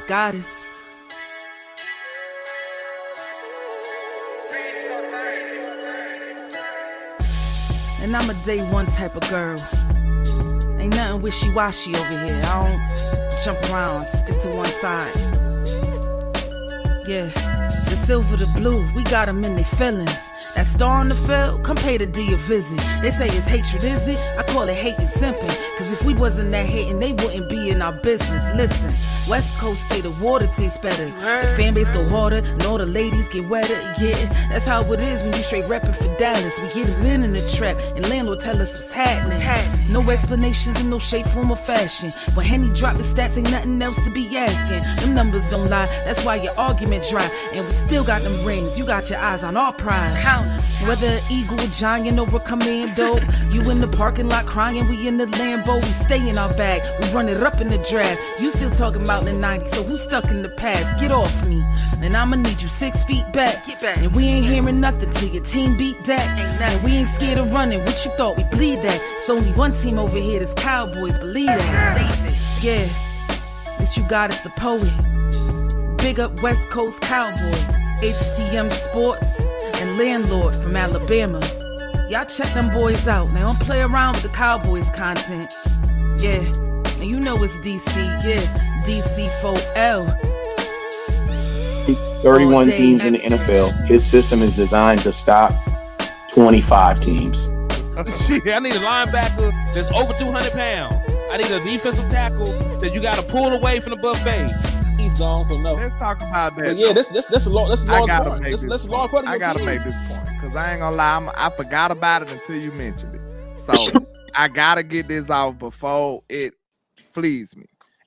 goddess. And I'm a day one type of girl. Ain't nothing wishy-washy over here. I don't jump around, stick to one side. Yeah, the silver, the blue, we got them in their feelings. That star on the field, come pay the D a visit. They say it's hatred, is it? I call it hate and simping. Cause if we wasn't that hating, they wouldn't be in our business. Listen, West Coast say the water tastes better. The fan base go harder, and all the ladies get wetter. Yeah, that's how it is when you straight reppin' for Dallas. We get it in the trap, and Landlord tell us what's happening. No explanations in no shape, form, or fashion. When Henny drop the stats, ain't nothing else to be asking. Them numbers don't lie, that's why your argument dry. And we still got them rings, you got your eyes on our prize. Whether an eagle, a giant, or a commando, you in the parking lot crying, we in the Lambo. We stay in our bag, we run it up in the draft. You still talking about the 90s, so who's stuck in the past? Get off me, and I'ma need you 6 feet back. And we ain't hearing nothing till your team beat Dak. And we ain't scared of running, what you thought we bleed that? It's only one team over here, that's Cowboys, believe that. Yeah, this you got is a poet. Big up West Coast Cowboy, HTM Sports, and Landlord from Alabama. Y'all check them boys out. Now don't play around with the Cowboys content. Yeah, and you know it's DC. Yeah, DC4L. 31 teams in the NFL. His system is designed to stop 25 teams. Shit, I need a linebacker that's over 200 pounds. I need a defensive tackle that you got to pull away from the buffet. He's gone, so no. Let's talk about that. But yeah, that's a large part. That's a large part of your I gotta team. make this point because I ain't gonna lie, I forgot about it until you mentioned it. So I gotta get this off before it flees me,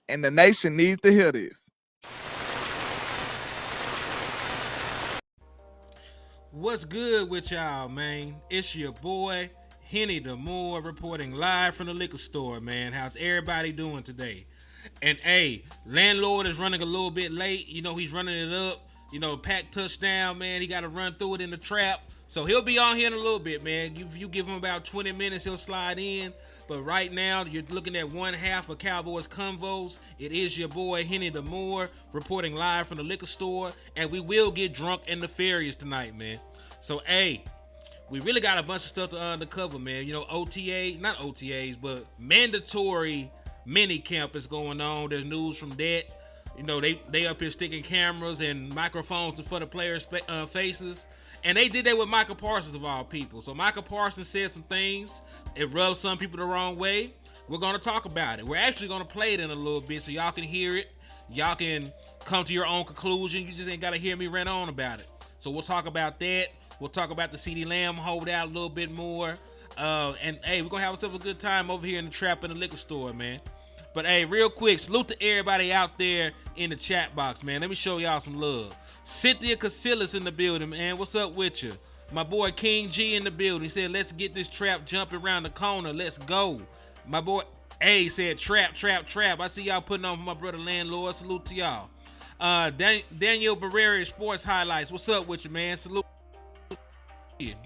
and the nation needs to hear this. What's good with y'all, man? It's your boy Hennythemoor reporting live from the liquor store, man. How's everybody doing today? And hey, Landlord is running a little bit late. You know, he's running it up. You know, pack touchdown, man. He got to run through it in the trap. So he'll be on here in a little bit, man. You give him about 20 minutes, he'll slide in. But right now, you're looking at one half of Cowboys Convos. It is your boy Hennythemoor reporting live from the liquor store. And we will get drunk and nefarious tonight, man. So, hey, we really got a bunch of stuff to cover, man. You know, not OTAs, but mandatory mini camp is going on. There's news from that. You know, they up here sticking cameras and microphones in front of players' faces. And they did that with Micah Parsons of all people. So Micah Parsons said some things. It rubbed some people the wrong way. We're going to talk about it. We're actually going to play it in a little bit so y'all can hear it. Y'all can come to your own conclusion. You just ain't got to hear me rant on about it. So we'll talk about that. We'll talk about the CeeDee Lamb holdout a little bit more. And hey, we're gonna have ourselves a good time over here in the trap in the liquor store, man. But hey, real quick, salute to everybody out there in the chat box, man. Let me show y'all some love. Cynthia Casillas in the building, man. What's up with you? My boy King G in the building. He said, let's get this trap jumping around the corner. Let's go. My boy A said, trap. I see y'all putting on for my brother Landlord. Salute to y'all. Daniel Barrera Sports Highlights. What's up with you, man? Salute.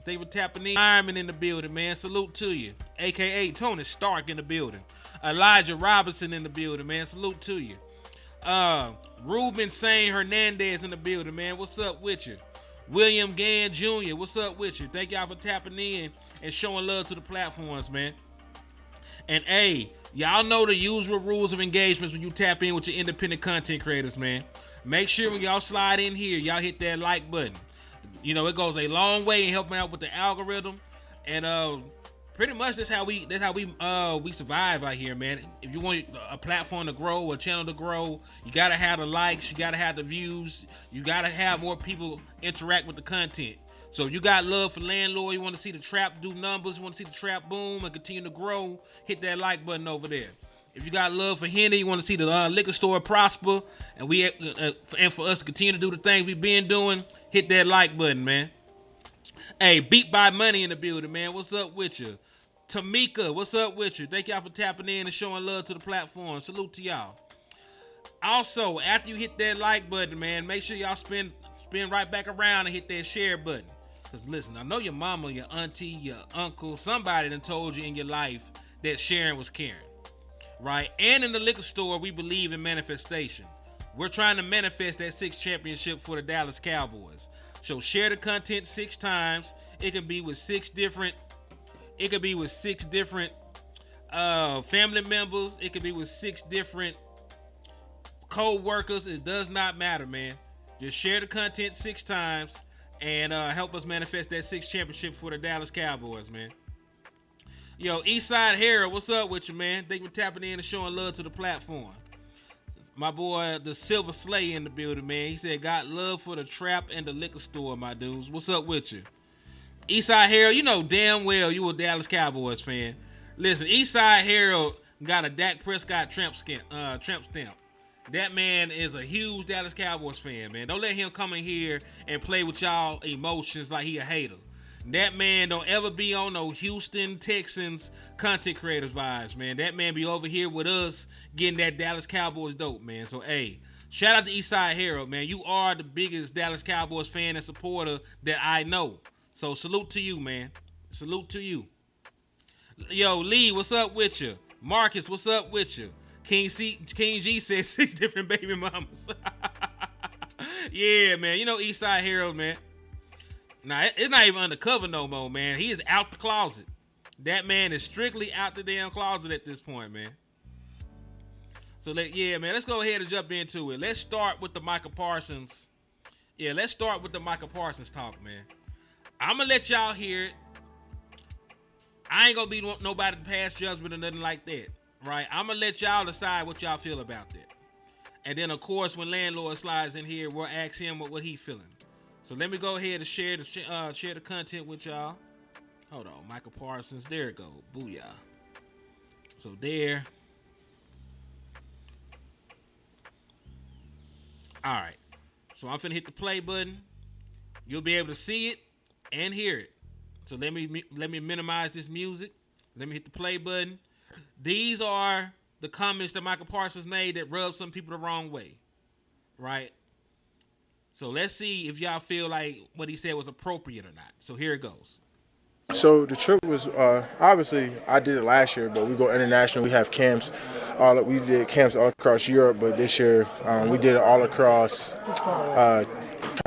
They were tapping in. Ironman in the building, man. Salute to you. AKA Tony Stark in the building. Elijah Robinson in the building, man. Salute to you. Ruben Sain Hernandez in the building, man. What's up with you? William Gann Jr., what's up with you? Thank y'all for tapping in and showing love to the platforms, man. And hey, y'all know the usual rules of engagements when you tap in with your independent content creators, man. Make sure when y'all slide in here, y'all hit that like button. You know, it goes a long way in helping out with the algorithm, and pretty much that's how we survive out here, man. If you want a platform to grow, a channel to grow, you gotta have the likes, you gotta have the views, you gotta have more people interact with the content. So if you got love for Landlord, you want to see the trap do numbers, you want to see the trap boom and continue to grow, hit that like button over there. If you got love for Henny, you want to see the liquor store prosper, and for us to continue to do the things we've been doing, hit that like button, man. Hey, Beat by Money in the building, man. What's up with you? Tamika, what's up with you? Thank y'all for tapping in and showing love to the platform. Salute to y'all. Also, after you hit that like button, man, make sure y'all spin right back around and hit that share button. Because listen, I know your mama, your auntie, your uncle, somebody done told you in your life that sharing was caring. Right? And in the liquor store, we believe in manifestation. We're trying to manifest that 6th championship for the Dallas Cowboys. So share the content 6 times. It could be with 6 different. It could be with 6 different family members. It could be with 6 different co-workers. It does not matter, man. Just share the content 6 times and help us manifest that 6th championship for the Dallas Cowboys, man. Yo, Eastside Harold, what's up with you, man? Thank you for tapping in and showing love to the platform. My boy, the Silver Slay in the building, man. He said, got love for the trap and the liquor store, my dudes. What's up with you? Eastside Harold, you know damn well you a Dallas Cowboys fan. Listen, Eastside Harold got a Dak Prescott tramp stamp. That man is a huge Dallas Cowboys fan, man. Don't let him come in here and play with y'all emotions like he a hater. That man don't ever be on no Houston Texans content creators vibes, man. That man be over here with us getting that Dallas Cowboys dope, man. So, hey, shout out to Eastside Harold, man. You are the biggest Dallas Cowboys fan and supporter that I know. So, salute to you, man. Salute to you. Yo, Lee, what's up with you? Marcus, what's up with you? King G said 6 different baby mamas. Yeah, man. You know Eastside Harold, man. Nah, it's not even undercover no more, man. He is out the closet. That man is strictly out the damn closet at this point, man. So, let's go ahead and jump into it. Let's start with the Micah Parsons. Yeah, let's start with the Micah Parsons talk, man. I'm going to let y'all hear it. I ain't going to be nobody to pass judgment or nothing like that, right? I'm going to let y'all decide what y'all feel about that. And then, of course, when Landlord slides in here, we'll ask him what he feeling. So let me go ahead and share the content with y'all. Hold on, Micah Parsons. There it go. Booyah. So there. All right. So I'm finna hit the play button. You'll be able to see it and hear it. So let me minimize this music. Let me hit the play button. These are the comments that Micah Parsons made that rubbed some people the wrong way, right? So let's see if y'all feel like what he said was appropriate or not. So here it goes. So the trip was obviously I did it last year, but we go international. We have camps. We did camps all across Europe, but this year we did it all across.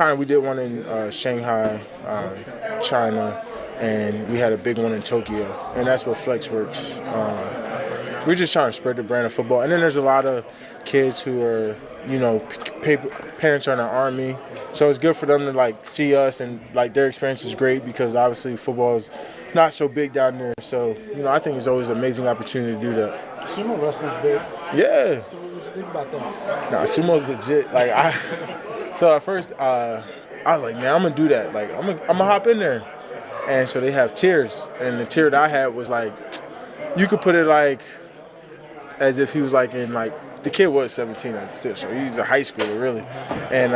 We did one in Shanghai, China, and we had a big one in Tokyo, and that's what Flex works. We're just trying to spread the brand of football, and then there's a lot of kids who are, parents are in the Army, so it's good for them to like see us, and like their experience is great because obviously football is not so big down there. So I think it's always an amazing opportunity to do that. Sumo wrestling's big. Yeah. So what you think about that? Nah, sumo's legit. So at first I was like, man, I'm gonna do that. Like I'm gonna hop in there, and so they have tiers, and the tier that I had was like, you could put it like as if he was like in like. The kid was 17 at the still, so he's a high schooler, really. And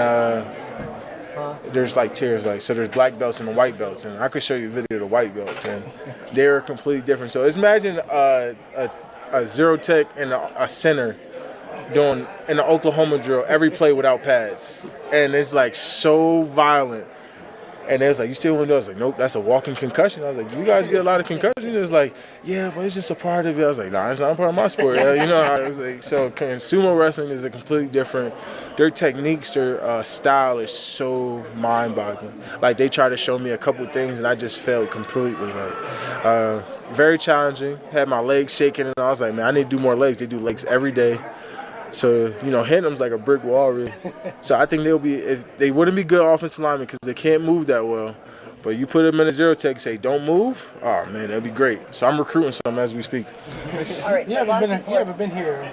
there's like tiers, so there's black belts and the white belts, and I could show you a video of the white belts, and they're completely different. So imagine a zero tech and a center doing in the Oklahoma drill every play without pads, and it's like so violent. And they was like, you still want to do it? I was like, nope, that's a walking concussion. I was like, do you guys get a lot of concussions? It was like, yeah, but it's just a part of it. I was like, nah, it's not a part of my sport. I was like, so sumo wrestling is a completely different. Their techniques, their style is so mind-boggling. Like, they tried to show me a couple things, and I just failed completely. Like, very challenging. Had my legs shaking, and I was like, man, I need to do more legs. They do legs every day. So, hitting them's like a brick wall, really. So I think they wouldn't be good offensive linemen because they can't move that well. But you put them in a zero tech, say, don't move, oh, man, that'd be great. So I'm recruiting some as we speak. All right, you haven't been here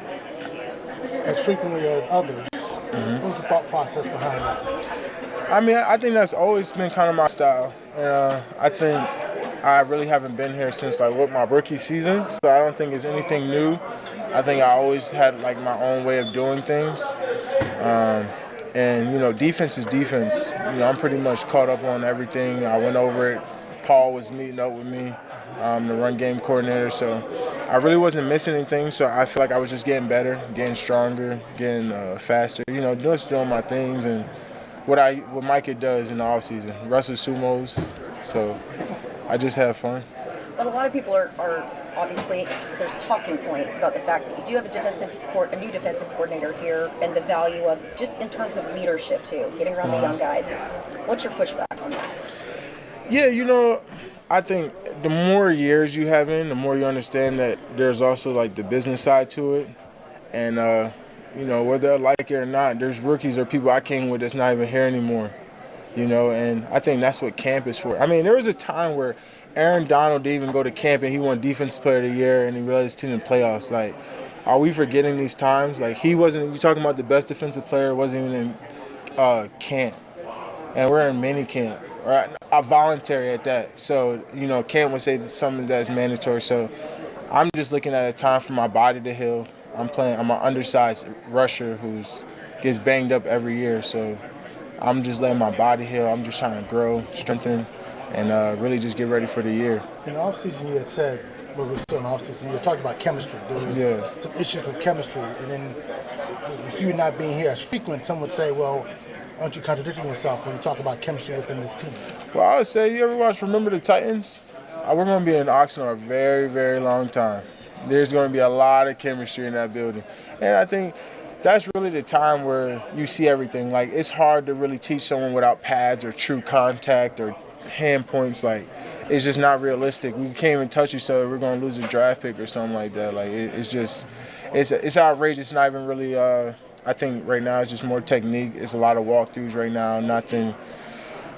as frequently as others. Mm-hmm. What was the thought process behind that? I mean, I think that's always been kind of my style. I think I really haven't been here since, my rookie season. So I don't think it's anything new. I think I always had, my own way of doing things. And, defense is defense. I'm pretty much caught up on everything. I went over it. Paul was meeting up with me, the run game coordinator. So I really wasn't missing anything. So I feel like I was just getting better, getting stronger, getting faster, just doing my things and what Micah does in the offseason. Wrestle sumos. So I just have fun. But a lot of people are obviously there's talking points about the fact that you do have a new defensive coordinator here, and the value of just in terms of leadership too, getting around the young guys. What's your pushback on that? Yeah, I think the more years you have in, the more you understand that there's also like the business side to it. And, whether I like it or not, there's rookies or people I came with that's not even here anymore, and I think that's what camp is for. I mean, there was a time where Aaron Donald didn't even go to camp and he won Defensive Player of the Year and he realized his team in the playoffs. Like, are we forgetting these times? Like, you're talking about the best defensive player, wasn't even in camp. And we're in mini camp, or voluntary at that. So, camp would say something that's mandatory. So I'm just looking at a time for my body to heal. I'm an undersized rusher who gets banged up every year. So I'm just letting my body heal. I'm just trying to grow, strengthen, and really just get ready for the year. In the offseason, you had said, well, we're still in the offseason, you had talked about chemistry. There was some issues with chemistry. And then with you not being here as frequent, some would say, well, aren't you contradicting yourself when you talk about chemistry within this team? Well, I would say, you ever watch Remember the Titans? We're going to be in Oxnard a very, very long time. There's going to be a lot of chemistry in that building. And I think that's really the time where you see everything. Like, it's hard to really teach someone without pads or true contact or hand points. Like, it's just not realistic. We can't even touch each other. We're going to lose a draft pick or something like that. Like, it's outrageous. It's not even really I think right now it's just more technique. It's a lot of walkthroughs right now, nothing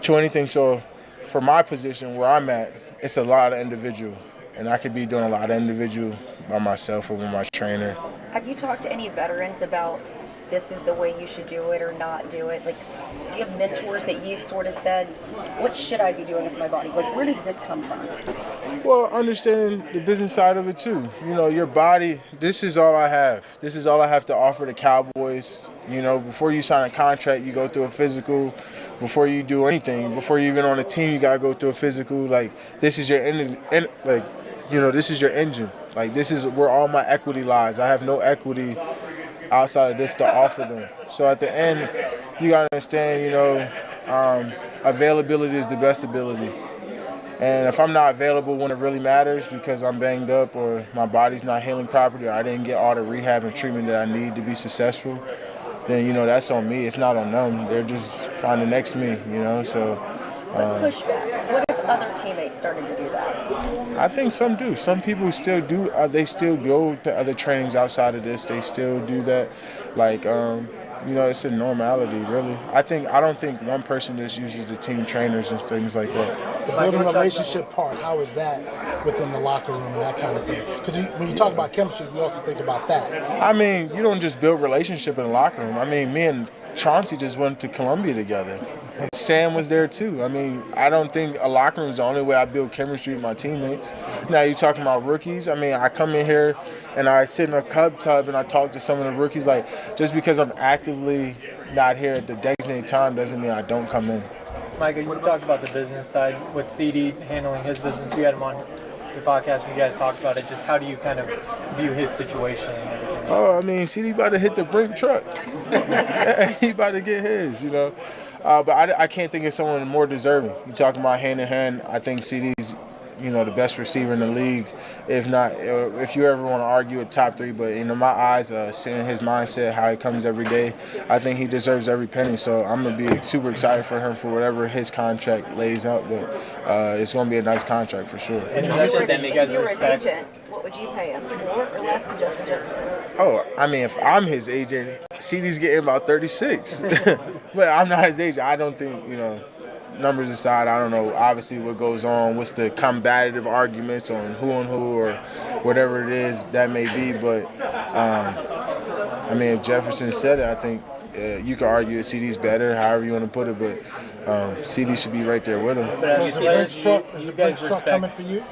to anything. So for my position where I'm at, it's a lot of individual. And I could be doing a lot of individual by myself or with my trainer. Have you talked to any veterans about this is the way you should do it or not do it? Like, do you have mentors that you've sort of said, what should I be doing with my body? Like, where does this come from? Well, understanding the business side of it too. Your body, this is all I have. This is all I have to offer the Cowboys. Before you sign a contract, you go through a physical. Before you do anything, before you're even on a team, you got to go through a physical. Like, this is your this is your engine. Like, this is where all my equity lies. I have no equity outside of this to offer them. So at the end, you got to understand, availability is the best ability. And if I'm not available when it really matters because I'm banged up or my body's not healing properly or I didn't get all the rehab and treatment that I need to be successful, then, that's on me. It's not on them. They're just finding next me, so. Pushback. What if other teammates started to do that? I think some do. Some people still do. They still go to other trainings outside of this. They still do that. Like, it's a normality, really. I don't think one person just uses the team trainers and things like that. The building relationship part, how is that within the locker room and that kind of thing? Because when you talk about chemistry, you also think about that. I mean, you don't just build relationship in the locker room. I mean, me and Chauncey just went to Columbia together. Sam was there too. I mean, I don't think a locker room is the only way I build chemistry with my teammates. Now, you're talking about rookies. I mean, I come in here and I sit in a Cub tub and I talk to some of the rookies. Like, just because I'm actively not here at the designated time doesn't mean I don't come in. Micah, you talked about the business side with CD handling his business. You had him on your podcast and you guys talked about it. Just how do you kind of view his situation and everything? Oh, I mean, CD about to hit the brink truck. He about to get his, But I can't think of someone more deserving. You're talking about hand-in-hand. I think CD's, the best receiver in the league. If not, if you ever want to argue a top three, but in my eyes, seeing his mindset, how he comes every day, I think he deserves every penny. So I'm going to be super excited for him for whatever his contract lays out. But it's going to be a nice contract for sure. And if you were his agent, what would you pay him? More or less than Justin Jefferson? Oh, I mean, if I'm his agent, CD's getting about 36. But I'm not his agent. I don't think, numbers aside, I don't know obviously what goes on, what's the combative arguments on who or whatever it is that may be. But, I mean, if Jefferson said it, I think you could argue that CD's better, however you want to put it. But CD should be right there with him. So is the Brinks truck coming for you?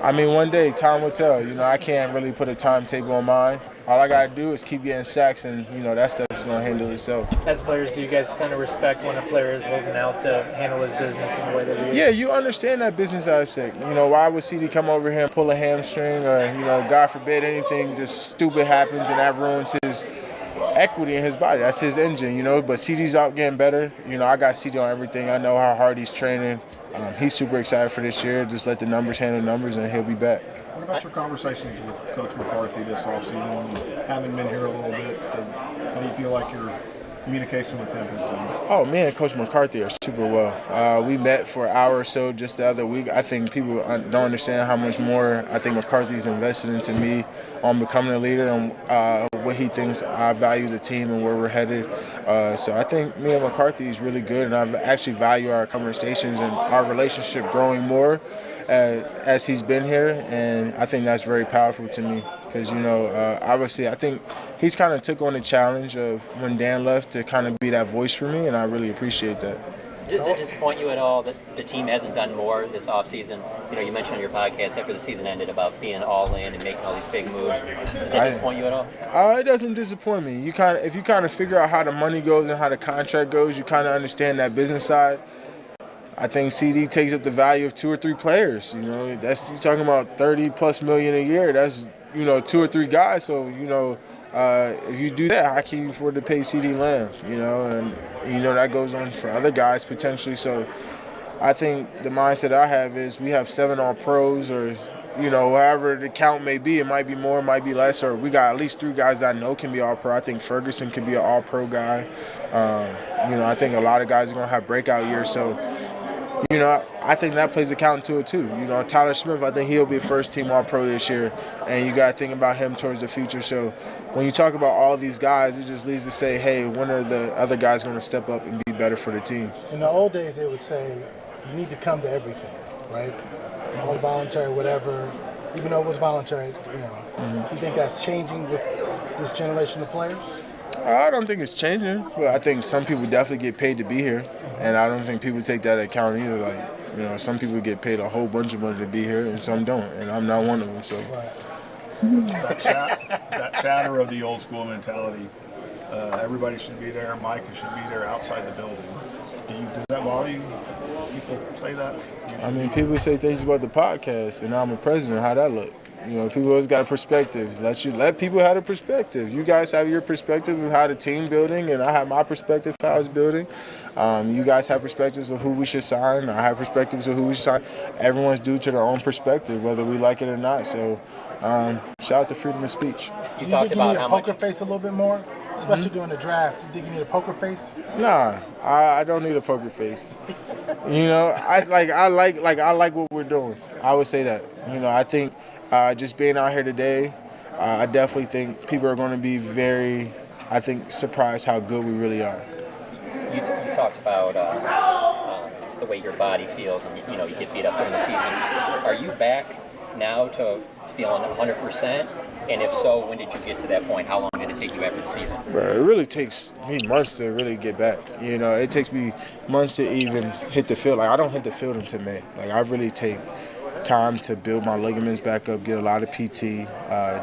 I mean, one day, time will tell. I can't really put a timetable on mine. All I got to do is keep getting sacks, and, that stuff's going to handle itself. As players, do you guys kind of respect when a player is holding out to handle his business in the way that he is? Yeah, you understand that business aspect. Why would CD come over here and pull a hamstring or, God forbid anything just stupid happens and that ruins his equity in his body. That's his engine, But CD's out getting better. I got CD on everything. I know how hard he's training. He's super excited for this year. Just let the numbers handle numbers, and he'll be back. What about your conversations with Coach McCarthy this offseason? Having been here a little bit, how do you feel like your communication with him has been? Oh, me and Coach McCarthy are super well. We met for an hour or so just the other week. I think people don't understand how much more I think McCarthy's invested into me on becoming a leader and what he thinks I value the team and where we're headed. So I think me and McCarthy is really good, and I actually value our conversations and our relationship growing more as he's been here, and I think that's very powerful to me because, obviously I think he's kind of took on the challenge of when Dan left to kind of be that voice for me, and I really appreciate that. Does it disappoint you at all that the team hasn't done more this offseason? You mentioned on your podcast after the season ended about being all in and making all these big moves. Does that disappoint you at all? It doesn't disappoint me. If you kind of figure out how the money goes and how the contract goes, you kind of understand that business side. I think CD takes up the value of 2 or 3 players. You're talking about $30+ million a year. That's 2 or 3 guys. So if you do that, how can you afford to pay CD Lamb? And that goes on for other guys potentially. So I think the mindset I have is we have 7 All-Pros, or however the count may be. It might be more, it might be less. Or we got at least 3 guys that I know can be All-Pro. I think Ferguson could be an All-Pro guy. I think a lot of guys are gonna have breakout years. So. I think that plays a count to it too. Tyler Smith, I think he'll be a first-team All-Pro this year, and you got to think about him towards the future. So when you talk about all these guys, it just leads to say, hey, when are the other guys going to step up and be better for the team? In the old days, they would say you need to come to everything, right? All voluntary, whatever. Even though it was voluntary, You think that's changing with this generation of players? I don't think it's changing, but I think some people definitely get paid to be here, and I don't think people take that account either. Some people get paid a whole bunch of money to be here, and some don't, and I'm not one of them. So that chatter of the old school mentality, everybody should be there. Micah should be there outside the building. Does that bother you? People say that? People say things about the podcast, and I'm a president. How'd that look? People always got a perspective. Let people have a perspective. You guys have your perspective of how the team building, and I have my perspective of how it's building. You guys have perspectives of who we should sign. I have perspectives of who we should sign. Everyone's due to their own perspective, whether we like it or not. So, shout out to freedom of speech. You think you need a poker face a little bit more, especially during the draft? You think you need a poker face? Nah, I don't need a poker face. I like what we're doing. I would say that. I think. Just being out here today, I definitely think people are going to be very, surprised how good we really are. You talked about the way your body feels, and you get beat up during the season. Are you back now to feeling 100%? And if so, when did you get to that point? How long did it take you after the season? Bro, it really takes me months to really get back. It takes me months to even hit the field. I don't hit the field until May. I really take time to build my ligaments back up, get a lot of PT,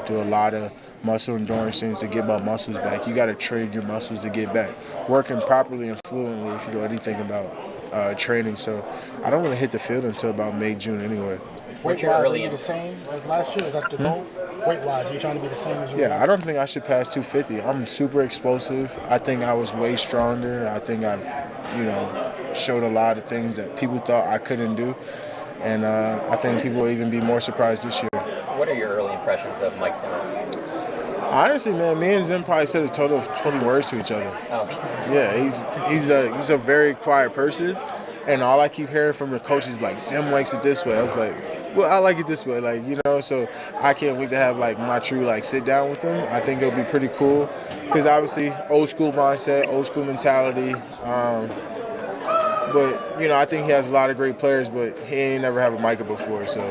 do a lot of muscle endurance things to get my muscles back. You got to train your muscles to get back. Working properly and fluently if you know anything about training. So I don't really hit the field until about May, June anyway. Weight-wise, are you the same as last year? Is that the goal? Weight-wise, are you trying to be the same as you were? Yeah, I don't think I should pass 250. I'm super explosive. I think I was way stronger. I think I've, showed a lot of things that people thought I couldn't do. And I think people will even be more surprised this year. What are your early impressions of Mike Zimmer? Honestly, man, me and Zim probably said a total of 20 words to each other. Oh. Yeah, he's a very quiet person, and all I keep hearing from the coaches is like, Zim likes it this way. I was like, well, I like it this way, so I can't wait to have my true sit down with him. I think it'll be pretty cool because obviously old school mindset, old school mentality. But, I think he has a lot of great players, but he ain't never had a Micah before. So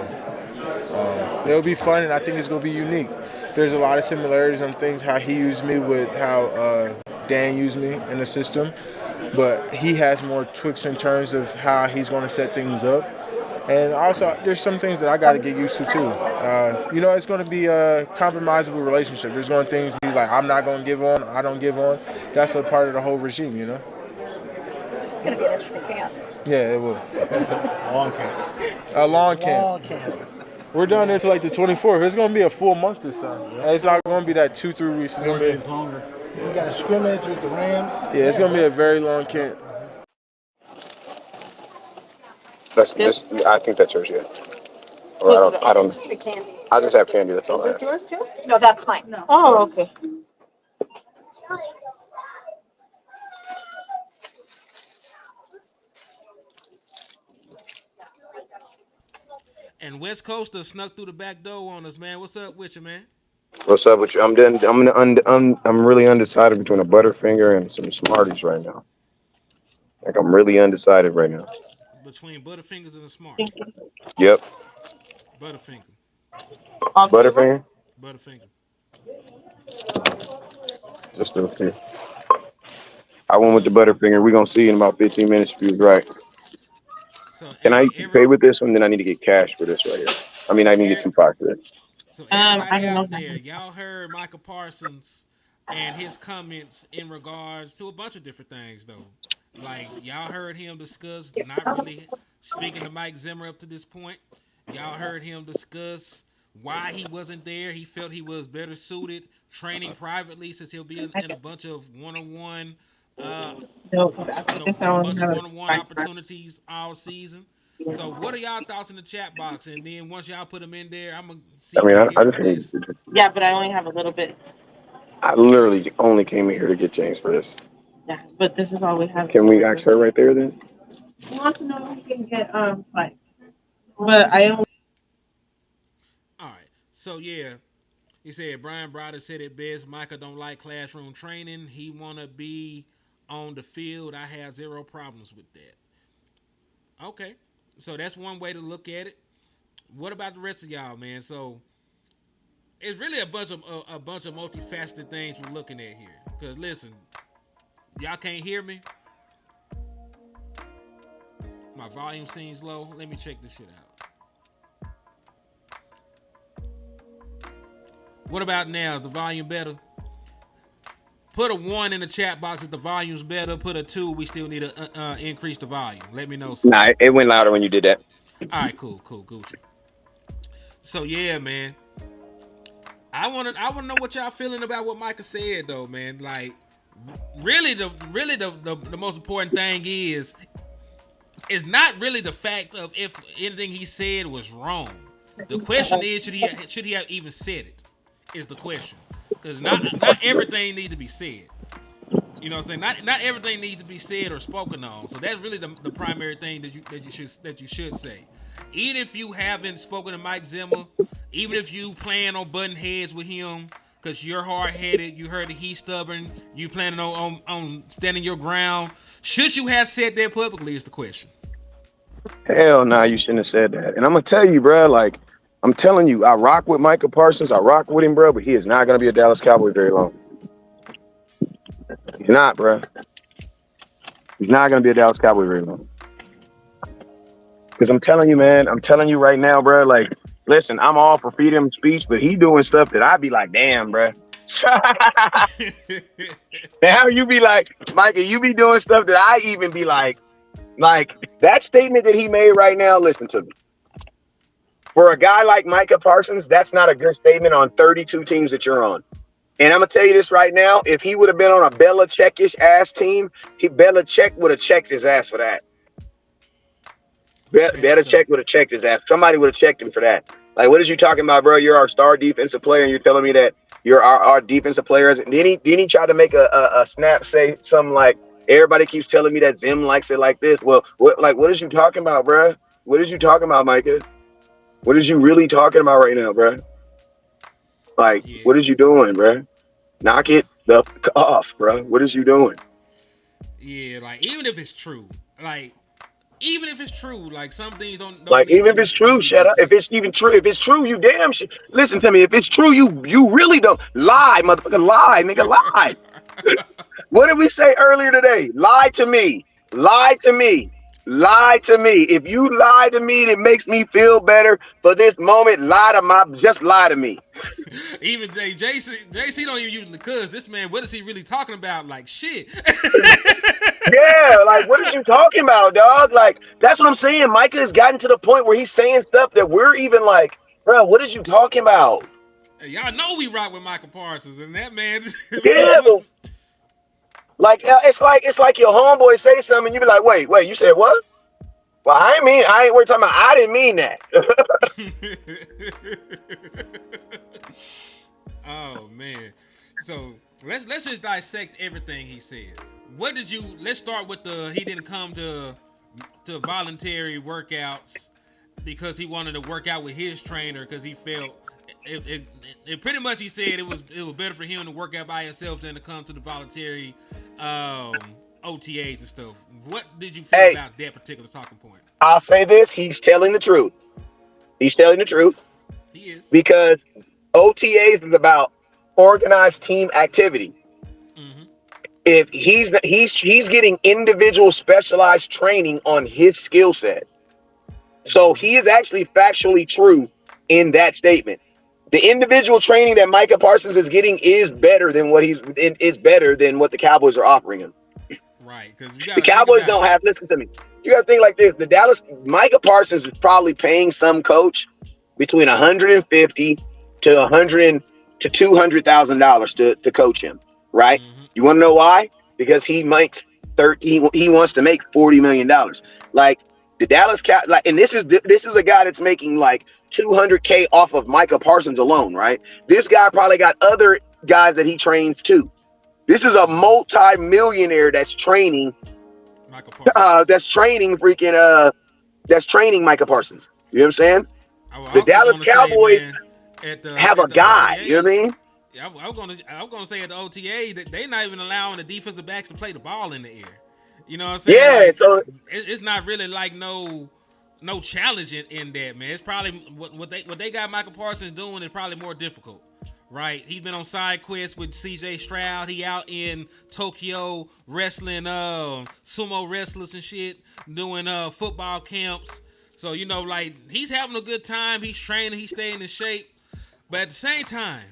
it'll be fun, and I think it's going to be unique. There's a lot of similarities on things, how he used me with how Dan used me in the system. But he has more tweaks in terms of how he's going to set things up. And also, there's some things that I got to get used to, too. It's going to be a compromisable relationship. There's going to be things he's like, I'm not going to give on, I don't give on. That's a part of the whole regime, It's going to be an interesting camp. Yeah, it will. Long camp. A long camp. We're down there till the 24th. It's going to be a full month this time. Yeah. It's not going to be that 2-3 weeks. It's going to be longer. You got a scrimmage with the Rams. Yeah, it's going to be a very long camp. I think that's yours, yeah. Or I I just have candy. That's all I Is have. this yours too? No, that's mine. No. Oh, okay. And West Coaster snuck through the back door on us, man. What's up with you, man? What's up with you? I'm really undecided between a Butterfinger and some Smarties right now. Like I'm really undecided right now. Between Butterfingers and a Smart. Yep. Butterfinger. Butterfinger. Butterfinger. Just a few. I went with the Butterfinger. We're gonna see in about 15 minutes if he was right. So Can I pay with this one? Then I need to get cash for this right here. I mean, I need to get $2 for this. So I everybody don't out know. there, y'all heard Micah Parsons and his comments in regards to a bunch of different things, though. Like y'all heard him discuss not really speaking to Mike Zimmer up to this point. Y'all heard him discuss why he wasn't there. He felt he was better suited training privately since he'll be in a bunch of one-on-one, one-on-one opportunities all season. So, what are y'all thoughts in the chat box? And then once y'all put them in there, I'm gonna see. I mean, I just this. Yeah, but I only have a little bit. I literally only came in here to get James for this. Yeah, but this is all we have. Can we ask her right there then? He wants to know if he can get like. But I only. All right. So yeah, he said Brian Browder said it best. Micah don't like classroom training. He wanna be on the field. I have zero problems with that. Okay. So that's one way to look at it. What about the rest of y'all, man? So it's really a bunch of multifaceted things we're looking at here. Cause listen, y'all can't hear me. My volume seems low. Let me check this shit out. What about now? Is the volume better? Put a 1 in the chat box if the volume's better. Put a 2. We still need to increase the volume. Let me know. Nah, it went louder when you did that. All right, cool, Gucci. So yeah, man. I wanna know what y'all feeling about what Micah said though, man. Like, really the most important thing is not really the fact of if anything he said was wrong. The question is should he have even said it? Is the question. Because not everything needs to be said. You know what I'm saying? Not everything needs to be said or spoken on. So that's really the primary thing that you should say. Even if you haven't spoken to Mike Zimmer, even if you plan on butting heads with him because you're hard-headed, you heard that he's stubborn, you planning on standing your ground, should you have said that publicly is the question. Hell nah, you shouldn't have said that. And I'm gonna tell you, bro, like I'm telling you, I rock with Micah Parsons. I rock with him, bro, but he is not going to be a Dallas Cowboy very long. He's not, bro. He's not going to be a Dallas Cowboy very long. Because I'm telling you, man, I'm telling you right now, bro, like, listen, I'm all for freedom of speech, but he doing stuff that I be like, damn, bro. Now you be like, Micah, you be doing stuff that I even be like that statement that he made right now, listen to me. For a guy like Micah Parsons, that's not a good statement on 32 teams that you're on. And I'm going to tell you this right now. If he would have been on a Belichick-ish ass team, Belichick would have checked his ass for that. Belichick would have checked his ass. Somebody would have checked him for that. Like, what is you talking about, bro? You're our star defensive player, and you're telling me that you're our defensive players. And then he tried to make a snap, say something like, everybody keeps telling me that Zim likes it like this. Well, what is you talking about, bro? What is you talking about, Micah? What is you really talking about right now, bro? Like, What is you doing, bro? Knock it the off, bro. What is you doing? Yeah, like, even if it's true, like some things don't like, even if it's true, shut up. If it's even true, you damn shit. Listen to me. If it's true, you really don't lie, motherfucker. Lie, nigga, lie. What did we say earlier today? Lie to me. Lie to me. Lie to me. If you lie to me, it makes me feel better for this moment. Just lie to me. Even JC don't even usually cuss. This man, what is he really talking about? Like, shit. Yeah, like, what is you talking about, dog? Like, that's what I'm saying. Micah has gotten to the point where he's saying stuff that we're even like, bro, what is you talking about? Hey, y'all know we rock with Micah Parsons, and that man. Yeah, but, like, it's like your homeboy say something, and you be like, wait, you said what? Well, I ain't we're talking about. I didn't mean that. Oh man. So let's just dissect everything he said. What did you? Let's start with he didn't come to voluntary workouts because he wanted to work out with his trainer because he felt it pretty much he said it was better for him to work out by himself than to come to the voluntary OTAs and stuff. What did you feel about that particular talking point? I'll say this: he's telling the truth. He's telling the truth. He is, because OTAs is about organized team activity. Mm-hmm. If he's getting individual specialized training on his skill set, so he is actually factually true in that statement. The individual training that Micah Parsons is getting is better than what the Cowboys are offering him. Right, because the Cowboys don't have. Listen to me. You got to think like this: Micah Parsons is probably paying some coach between $150 to $200,000 to coach him. Right? Mm-hmm. You want to know why? Because he makes he wants to make $40 million. Like the Dallas and this is a guy that's making like $200K off of Micah Parsons alone. Right? This guy probably got other guys that he trains too. This is a multi-millionaire that's training Micah Parsons. You know what I'm saying? The Dallas Cowboys have a guy. You know what I mean? Yeah, I was gonna say at the OTA that they're not even allowing the defensive backs to play the ball in the air. You know what I'm saying? Yeah, like, so it's not really like no challenge in that, man. It's probably what they got Micah Parsons doing is probably more difficult. Right, he's been on side quests with CJ Stroud. He out in Tokyo wrestling sumo wrestlers and shit, doing football camps. So like he's having a good time. He's training. He's staying in shape. But at the same time,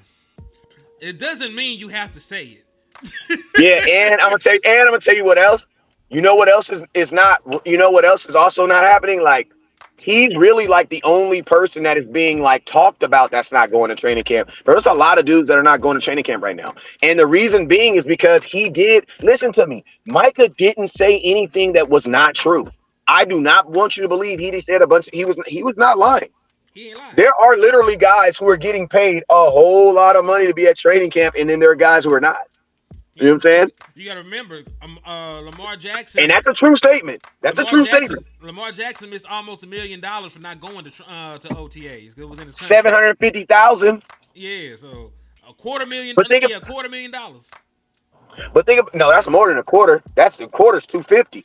it doesn't mean you have to say it. Yeah, and I'm gonna tell you what else. You know what else is not? You know what else is also not happening? Like. He's really like the only person that is being like talked about that's not going to training camp. There's a lot of dudes that are not going to training camp right now. And the reason being is because listen to me. Micah didn't say anything that was not true. I do not want you to believe he said he was not lying. He ain't lying. There are literally guys who are getting paid a whole lot of money to be at training camp, and then there are guys who are not. You know what I'm saying? You got to remember, Lamar Jackson. And that's a true statement. Statement. Lamar Jackson missed almost $1 million for not going to OTAs. It was in his $750,000. Yeah, so $250,000. But $250,000. But no, that's more than a quarter. That's a quarter's $250,000.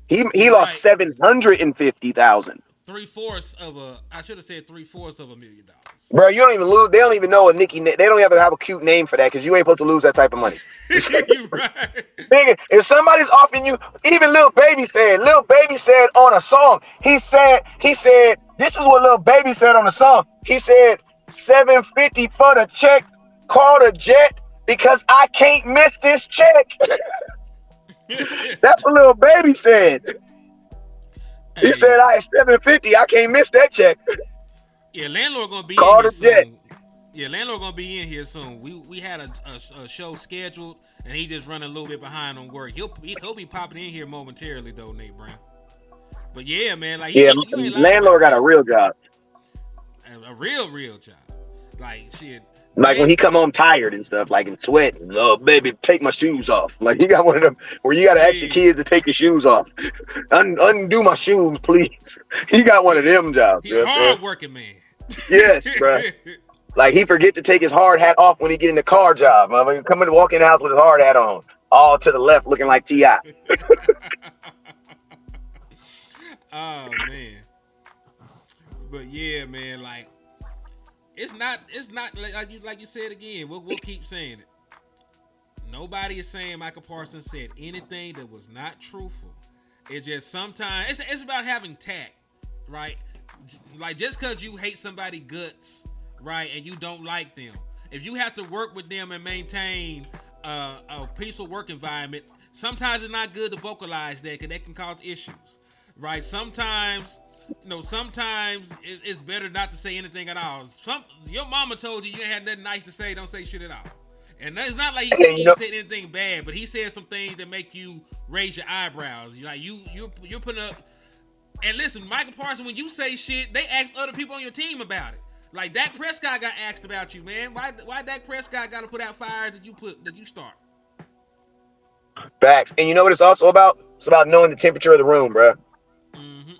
He lost $750,000. I should have said $750,000 $1 million. Bro, you don't even lose. They don't even know a Nicky. They don't even have a cute name for that because you ain't supposed to lose that type of money. Right. Nigga, if somebody's offering you, even Lil Baby said on a song, he said, this is what Lil Baby said on the song. He said, $750 for the check, call the jet because I can't miss this check. That's what Lil Baby said. He said, I $750, I can't miss that check. Yeah, Landlord gonna be call in the here jet. soon. Yeah, Landlord gonna be in here soon. We had a show scheduled, and he just running a little bit behind on work. He'll be popping in here momentarily though, Nate Brown. But yeah, man, like you ain't Landlord got a real job. A real job. Like shit. Like when he come home tired and stuff, like in sweating. Oh, baby, take my shoes off. Like he got one of them where you got to ask your kids to take your shoes off. Undo my shoes, please. He got one of them jobs. He's a hard working man. Yes, bro. Like he forget to take his hard hat off when he get in the car job. Come in, walk in the house with his hard hat on, all to the left, looking like T.I. Oh man. But yeah, man, like. It's not like you said again. We'll keep saying it. Nobody is saying Micah Parsons said anything that was not truthful. It's just sometimes it's about having tact, right? Like just because you hate somebody guts, right, and you don't like them, if you have to work with them and maintain a peaceful work environment, sometimes it's not good to vocalize that because that can cause issues, right? Sometimes it's better not to say anything at all. Your mama told you ain't had nothing nice to say, don't say shit at all. And it's not like he said anything bad, but he said some things that make you raise your eyebrows. Like you're putting up And listen, Micah Parsons, when you say shit, they ask other people on your team about it. Like Dak Prescott got asked about you, man. Why Dak Prescott got to put out fires that you start? Facts. And you know what it's also about? It's about knowing the temperature of the room, bro. Mm-hmm.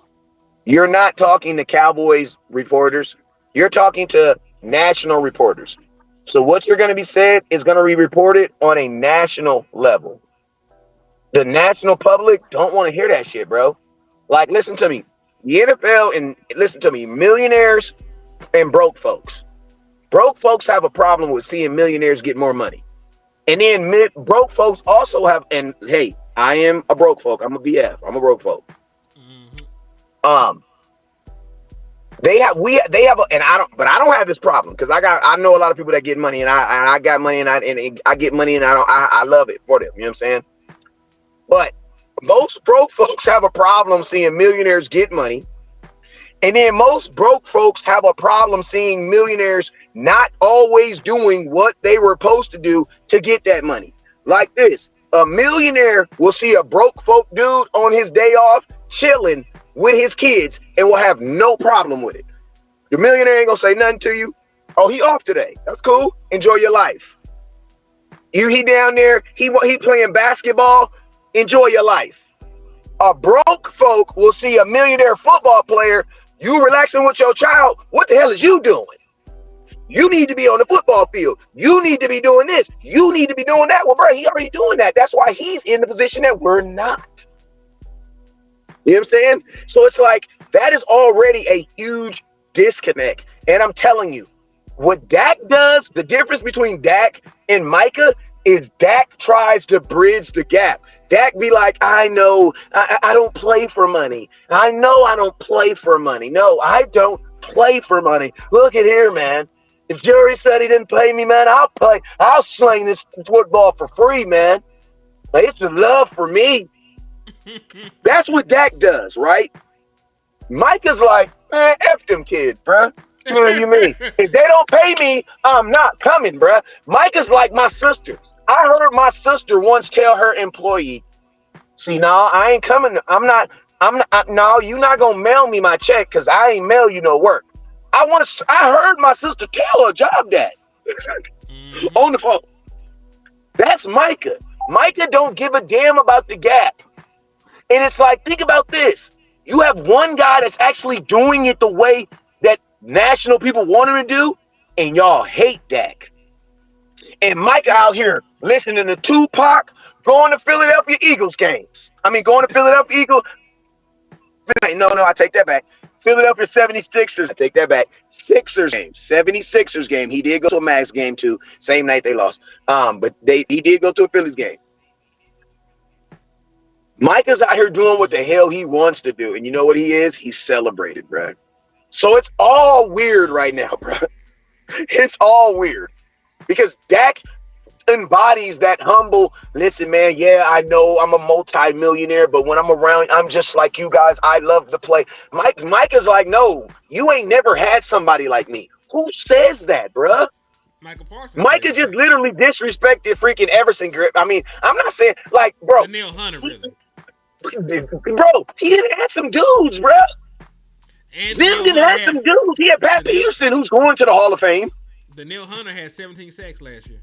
You're not talking to Cowboys reporters. You're talking to national reporters. So what you're going to be said is going to be reported on a national level. The national public don't want to hear that shit, bro. Like, listen to me. The NFL and listen to me, millionaires and broke folks. Broke folks have a problem with seeing millionaires get more money. And then broke folks also have, and hey, I am a broke folk. I'm a BF. I'm a broke folk. Mm-hmm. They have, and I don't have this problem because I know a lot of people that get money, and I got money, and I get money, and I love it for them. You know what I'm saying? But most broke folks have a problem seeing millionaires get money. And then most broke folks have a problem seeing millionaires not always doing what they were supposed to do to get that money. Like this, a millionaire will see a broke folk dude on his day off chilling with his kids and will have no problem with it. The millionaire ain't gonna say nothing to you. Oh, he off today. That's cool. Enjoy your life. He down there, he playing basketball. Enjoy your life. A broke folk will see a millionaire football player. You relaxing with your child. What the hell is you doing? You need to be on the football field. You need to be doing this. You need to be doing that. Well, bro, he already doing that. That's why he's in the position that we're not. You know what I'm saying? So it's like that is already a huge disconnect. And I'm telling you, what Dak does, the difference between Dak and Micah is Dak tries to bridge the gap. Dak be like, I know I don't play for money. I know I don't play for money. No, I don't play for money. Look at here, man. If Jerry said he didn't pay me, man, I'll sling this football for free, man. Like, it's the love for me. That's what Dak does, right? Micah's like, man, F them kids, bruh. You know what you mean? If they don't pay me, I'm not coming, bruh. Micah's like my sister. I heard my sister once tell her employee, see, no, I ain't coming. No, you're not going to mail me my check because I ain't mail you no work. I heard my sister tell her job that on the phone. That's Micah. Micah don't give a damn about the gap. And it's like, think about this. You have one guy that's actually doing it the way that national people want him to do, and y'all hate Dak. And Micah out here listening to Tupac, going to Philadelphia Eagles games. Going to Philadelphia Eagles. No, I take that back. Philadelphia 76ers. I take that back. Sixers game. 76ers game. He did go to a Max game too. Same night they lost. But he did go to a Phillies game. Micah's out here doing what the hell he wants to do. And you know what he is? He's celebrated, bro. So it's all weird right now, bro. It's all weird. Because Dak embodies that humble, listen, man, yeah, I know I'm a multi-millionaire, but when I'm around, I'm just like you guys. I love to play. Micah's like, no, you ain't never had somebody like me. Who says that, bruh? Micah Parsons. Micah just literally disrespected freaking Everson Grip. I'm not saying, like, bro. Neil Hunter, really. Bro, he didn't have some dudes, bruh. Them didn't have some dudes. He had Pat Peterson, who's going to the Hall of Fame. Danielle Hunter had 17 sacks last year.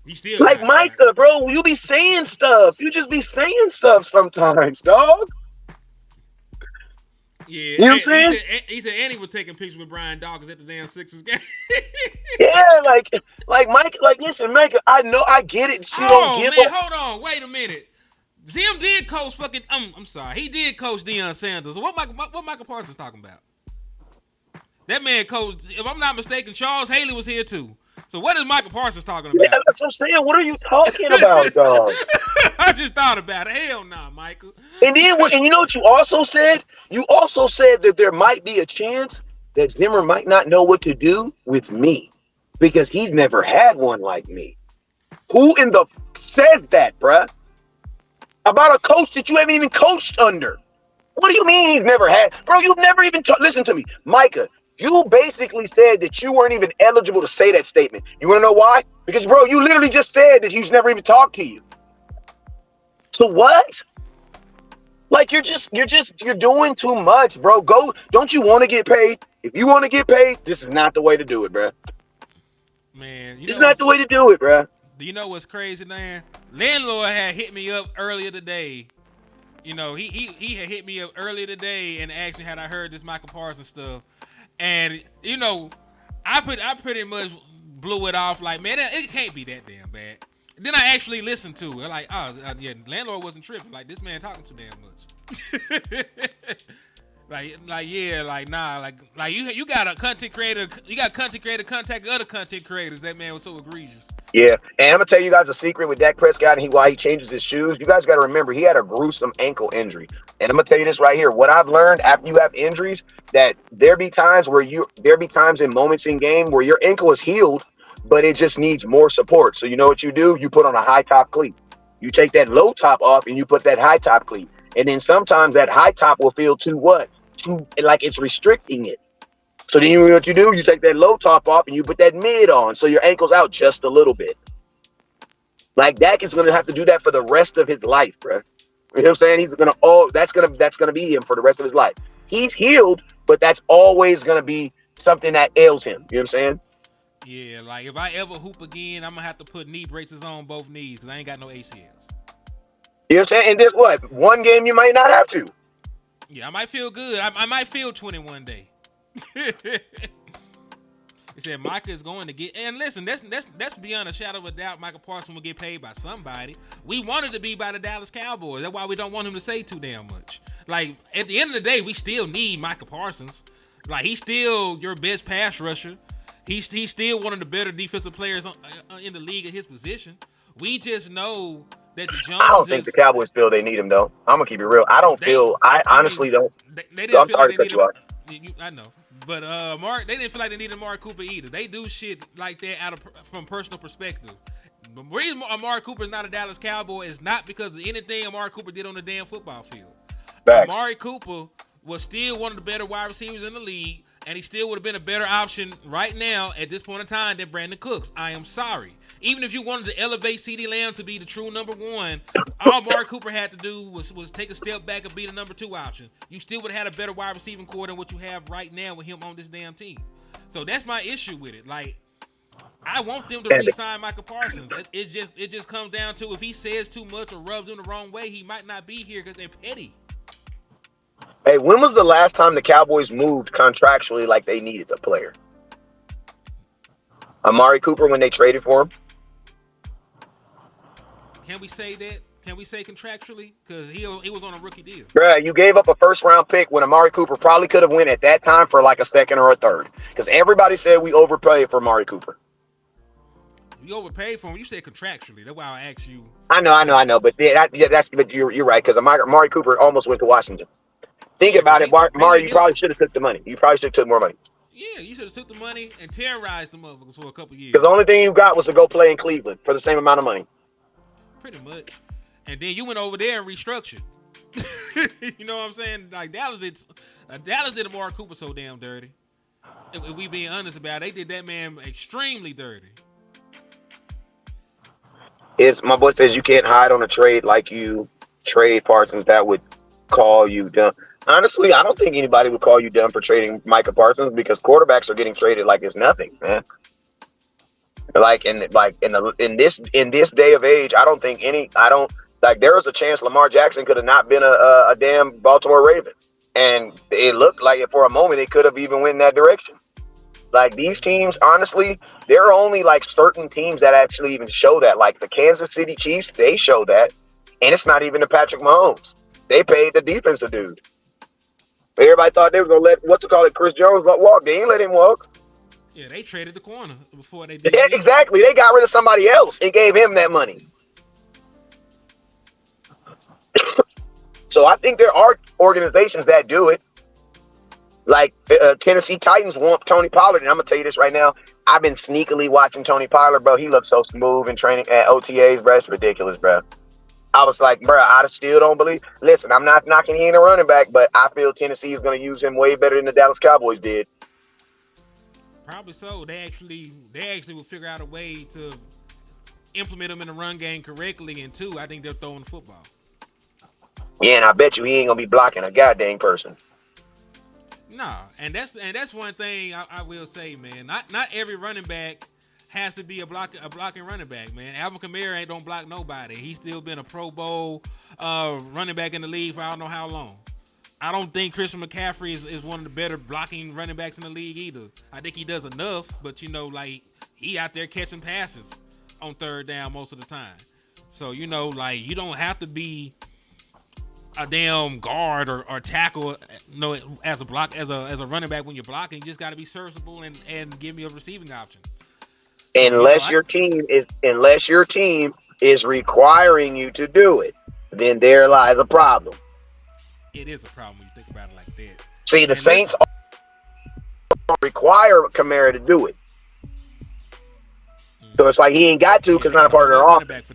He still like Micah, bro. You be saying stuff. You just be saying stuff sometimes, dog. Yeah, you know what I'm saying? He said Andy was taking pictures with Brian Dawkins at the damn Sixers game. Yeah, like Mike, like listen, Micah, I know, I get it. You don't give man, hold on, wait a minute. Zim did coach fucking. I'm sorry, he did coach Deion Sanders. What Micah Parsons talking about? That man coached. If I'm not mistaken, Charles Haley was here too. So what is Micah Parsons talking about? Yeah, that's what I'm saying. What are you talking about, dog? I just thought about it. Hell nah, Michael. And then, and you know what you also said? You also said that there might be a chance that Zimmer might not know what to do with me because he's never had one like me. Who in the said that, bruh? About a coach that you haven't even coached under. What do you mean he's never had? Bro, you've never even listen to me. Micah, you basically said that you weren't even eligible to say that statement. You want to know why? Because, bro, you literally just said that he's never even talked to you. So what? Like you're doing too much, bro. Go. Don't you want to get paid? If you want to get paid, this is not the way to do it, bro. Man, This is not the way to do it, bro. Do you know what's crazy, man? Landlord had hit me up earlier today. You know, he had hit me up earlier today and asked me had I heard this Micah Parsons stuff. And, you know, I pretty much blew it off like, man, it can't be that damn bad. Then I actually listened to it. Like, yeah, Landlord wasn't tripping. Like, this man talking too damn much. Like you got a content creator, contact other content creators. That man was so egregious. Yeah, and I'm gonna tell you guys a secret with Dak Prescott and why he changes his shoes. You guys got to remember he had a gruesome ankle injury, and I'm gonna tell you this right here. What I've learned after you have injuries, that there be times in moments in game where your ankle is healed, but it just needs more support. So you know what you do? You put on a high top cleat. You take that low top off and you put that high top cleat, and then sometimes that high top will feel too like it's restricting it. So then you know what you do? You take that low top off and you put that mid on, so your ankle's out just a little bit. Like Dak is gonna have to do that for the rest of his life, bro. You know what I'm saying? That's gonna be him for the rest of his life. He's healed, but that's always gonna be something that ails him. You know what I'm saying? Yeah, like if I ever hoop again, I'm gonna have to put knee braces on both knees because I ain't got no ACLs. You know what I'm saying? And this one game you might not have to. Yeah, I might feel good. I might feel 21 day. He said Micah is going to get, and listen, that's beyond a shadow of a doubt. Micah Parsons will get paid by somebody. We wanted to be by the Dallas Cowboys. That's why we don't want him to say too damn much. Like at the end of the day, we still need Micah Parsons. Like he's still your best pass rusher. He's still one of the better defensive players in the league at his position. We just know that the Joneses, I don't think the Cowboys feel they need him though. I'm gonna keep it real. I honestly don't. I'm sorry to cut you off. I know, but they didn't feel like they needed Amari Cooper either. They do shit like that from personal perspective. The reason Amari Cooper is not a Dallas Cowboy is not because of anything Amari Cooper did on the damn football field. Facts. Amari Cooper was still one of the better wide receivers in the league, and he still would have been a better option right now at this point in time than Brandon Cooks. I am sorry. Even if you wanted to elevate CeeDee Lamb to be the true number one, all Amari Cooper had to do was take a step back and be the number two option. You still would have had a better wide receiving core than what you have right now with him on this damn team. So that's my issue with it. Like, I want them to re-sign Micah Parsons. It just comes down to if he says too much or rubs them the wrong way, he might not be here because they're petty. Hey, when was the last time the Cowboys moved contractually like they needed a player? Amari Cooper when they traded for him? Can we say that? Can we say contractually? Because he was on a rookie deal. Bruh, you gave up a first-round pick when Amari Cooper probably could have went at that time for like a second or a third. Because everybody said we overpaid for Amari Cooper. You overpaid for him. You said contractually. That's why I asked you. I know. But but you're right. Because Amari Cooper almost went to Washington. Think about it, Amari. You probably should have took the money. You probably should have took more money. Yeah, you should have took the money and terrorized the motherfuckers for a couple years. Because the only thing you got was to go play in Cleveland for the same amount of money. Pretty much. And then you went over there and restructured. You know what I'm saying? Like Dallas did Amari Cooper so damn dirty. If we being honest about it, they did that man extremely dirty. My boy says you can't hide on a trade like you trade Parsons. That would call you dumb. Honestly, I don't think anybody would call you dumb for trading Micah Parsons because quarterbacks are getting traded like it's nothing, man. In this day of age, there was a chance Lamar Jackson could have not been a damn Baltimore Raven. And it looked like it for a moment it could have even went in that direction. Like these teams, honestly, there are only like certain teams that actually even show that. Like the Kansas City Chiefs, they show that. And it's not even the Patrick Mahomes. They paid the defensive dude. Everybody thought they were going to let, Chris Jones walk. They ain't let him walk. Yeah, they traded the corner before they did. Yeah, exactly. They got rid of somebody else and gave him that money. So I think there are organizations that do it. Like Tennessee Titans want Tony Pollard. And I'm going to tell you this right now. I've been sneakily watching Tony Pollard, bro. He looks so smooth in training at OTAs, bro. It's ridiculous, bro. I was like, bro, I still don't believe. Listen, I'm not knocking he ain't a running back, but I feel Tennessee is going to use him way better than the Dallas Cowboys did. Probably so. They actually will figure out a way to implement him in the run game correctly. And two, I think they're throwing the football. Yeah, and I bet you he ain't gonna be blocking a goddamn person. No, and that's one thing I will say, man. Not every running back has to be a blocking running back, man. Alvin Kamara ain't don't block nobody. He's still been a Pro Bowl running back in the league for I don't know how long. I don't think Christian McCaffrey is one of the better blocking running backs in the league either. I think he does enough, but like he out there catching passes on third down most of the time. So you don't have to be a damn guard or tackle, as a running back when you're blocking. You just got to be serviceable and give me a receiving option. Unless your team is requiring you to do it, then there lies a problem. It is a problem when you think about it like that. See, the Saints require Kamara to do it. So it's like he ain't got to because not a part of their offense.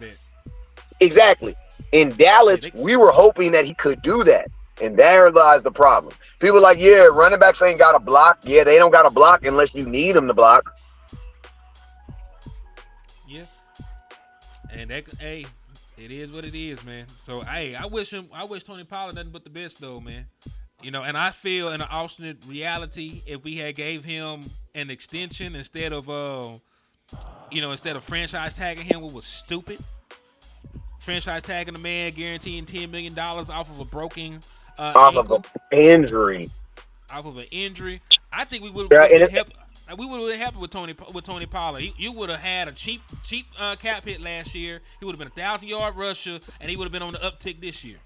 Exactly. In Dallas, we were hoping that he could do that. And there lies the problem. People are like, yeah, running backs ain't got to block. Yeah, they don't got to block unless you need them to block. Yeah. And it is what it is, man. So, I wish Tony Pollard nothing but the best, though, man. And I feel in an alternate reality, if we had gave him an extension instead of franchise tagging him, what was stupid. Franchise tagging a man, guaranteeing $10 million off of a broken off of an injury. Off of an injury, I think we would have been happy. We would have been happy with Tony Pollard. You would have had a cheap cap hit last year. He would have been a 1,000-yard rusher, and he would have been on the uptick this year.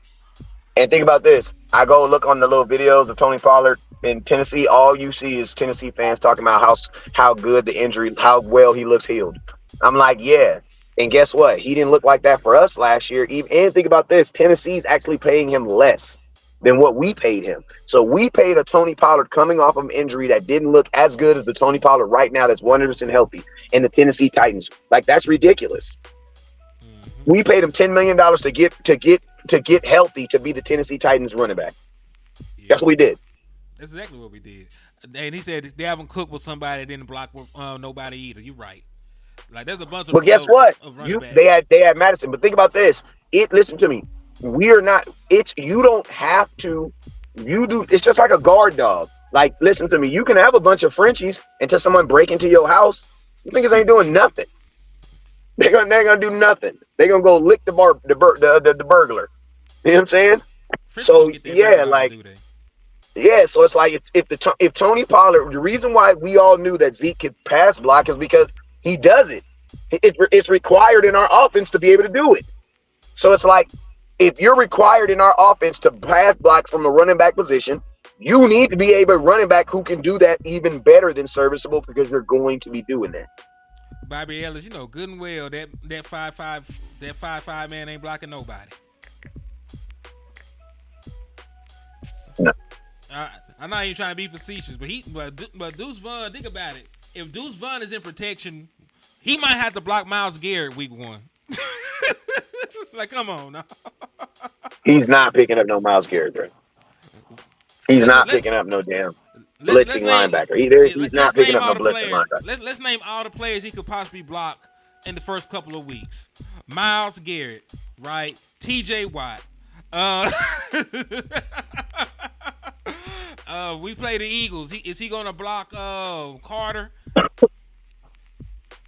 And think about this. I go look on the little videos of Tony Pollard in Tennessee. All you see is Tennessee fans talking about how good the injury, how well he looks healed. I'm like, yeah. And guess what? He didn't look like that for us last year. And think about this. Tennessee's actually paying him less than what we paid him. So we paid a Tony Pollard coming off of an injury that didn't look as good as the Tony Pollard right now that's 100% healthy in the Tennessee Titans. Like, that's ridiculous. Mm-hmm. We paid him $10 million to get healthy to be the Tennessee Titans running back. Yeah. That's what we did. That's exactly what we did. And he said Dalvin Cook was somebody that didn't block nobody either. You're right. Like, there's a bunch of. But guess what? They had Madison. But think about this. Listen to me. We are not. You don't have to. You do. It's just like a guard dog. Like, listen to me. You can have a bunch of Frenchies until someone break into your house. You niggas ain't doing nothing. They're gonna do nothing. They're gonna go lick the burglar. You know what I'm saying? So yeah, like. Yeah, so it's like if Tony Pollard, the reason why we all knew that Zeke could pass block is because he does it. It's required in our offense to be able to do it. So it's like, if you're required in our offense to pass block from a running back position, you need to be a running back who can do that even better than serviceable, because you're going to be doing that. Bobby Ellis, good and well that 5'5" man ain't blocking nobody. No. I'm not even trying to be facetious, but Deuce Vaughn, think about it. If Deuce Vaughn is in protection, he might have to block Myles Garrett week 1. Like, come on now. He's not picking up no Myles Garrett, bro. He's not picking up no damn blitzing linebacker. He's not picking up no blitzing linebacker. Let's name all the players he could possibly block in the first couple of weeks. Myles Garrett, right? TJ Watt. We play the Eagles. Is he gonna block Carter?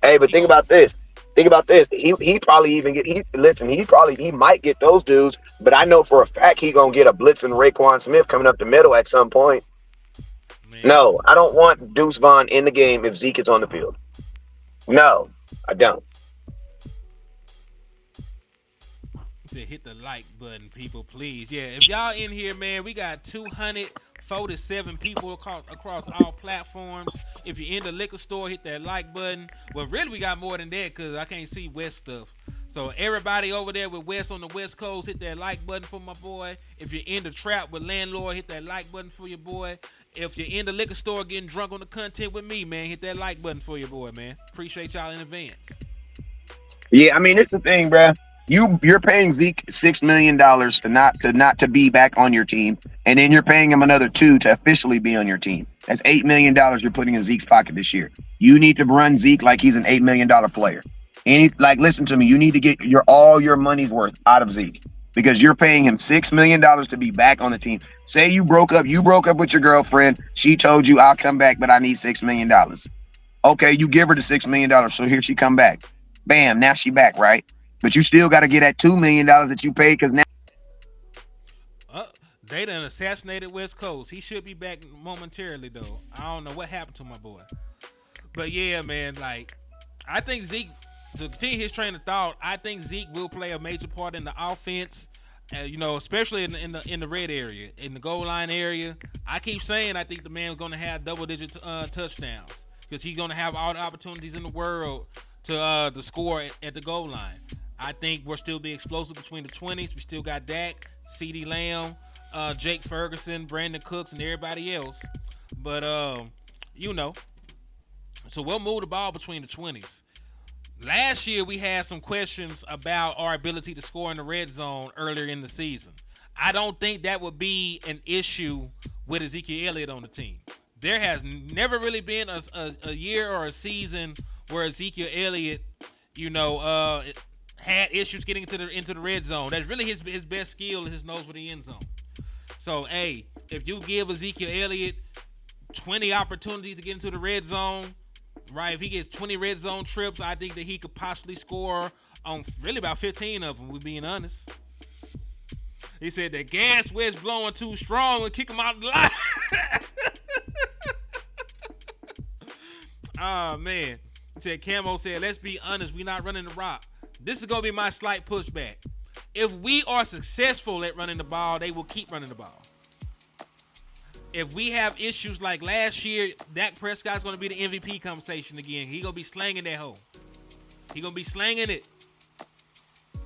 Hey, but think about this. He probably even he might get those dudes, but I know for a fact he gonna get a blitzing Raekwon Smith coming up the middle at some point. Man. No, I don't want Deuce Vaughn in the game if Zeke is on the field. No, I don't. Hit the like button, people, please. Yeah, if y'all in here, man, we got 247 people across all platforms. If you're in the liquor store, hit that like button. Well, really, we got more than that because I can't see West stuff. So everybody over there with West on the West Coast, hit that like button for my boy. If you're in the trap with Landlord, hit that like button for your boy. If you're in the liquor store getting drunk on the content with me, man, hit that like button for your boy, man. Appreciate y'all in advance. Yeah, I mean, it's the thing, bruh. You're paying Zeke $6 million to not be back on your team, and then you're paying him another $2 million to officially be on your team. That's $8 million you're putting in Zeke's pocket this year. You need to run Zeke like he's an $8 million player. Listen to me. You need to get all your money's worth out of Zeke. because you're paying him $6 million to be back on the team. Say you broke up with your girlfriend. She told you, I'll come back, but I need $6 million. Okay, you give her the $6 million. So here she come back. Bam, now she back, right? But you still got to get that $2 million that you paid because now. They done assassinated West Coast. He should be back momentarily, though. I don't know what happened to my boy. But yeah, man, like, I think Zeke, to continue his train of thought, I think Zeke will play a major part in the offense, especially in the red area, in the goal line area. I keep saying I think the man's going to have double-digit touchdowns because he's going to have all the opportunities in the world to score at the goal line. I think we'll still be explosive between the 20s. We still got Dak, CeeDee Lamb, Jake Ferguson, Brandon Cooks, and everybody else. But, so we'll move the ball between the 20s. Last year, we had some questions about our ability to score in the red zone earlier in the season. I don't think that would be an issue with Ezekiel Elliott on the team. There has never really been a year or a season where Ezekiel Elliott, had issues getting into the red zone. That's really his best skill is his nose for the end zone. So, hey, if you give Ezekiel Elliott 20 opportunities to get into the red zone, right? If he gets 20 red zone trips, I think that he could possibly score on really about 15 of them, we're being honest. He said the gas wedge blowing too strong and kick him out of the line. Oh, man. He said, Camo said, let's be honest, we're not running the rock. This is going to be my slight pushback. If we are successful at running the ball, they will keep running the ball. If we have issues like last year, Dak Prescott's going to be the MVP conversation again. He's going to be slanging that hoe. He's going to be slanging it.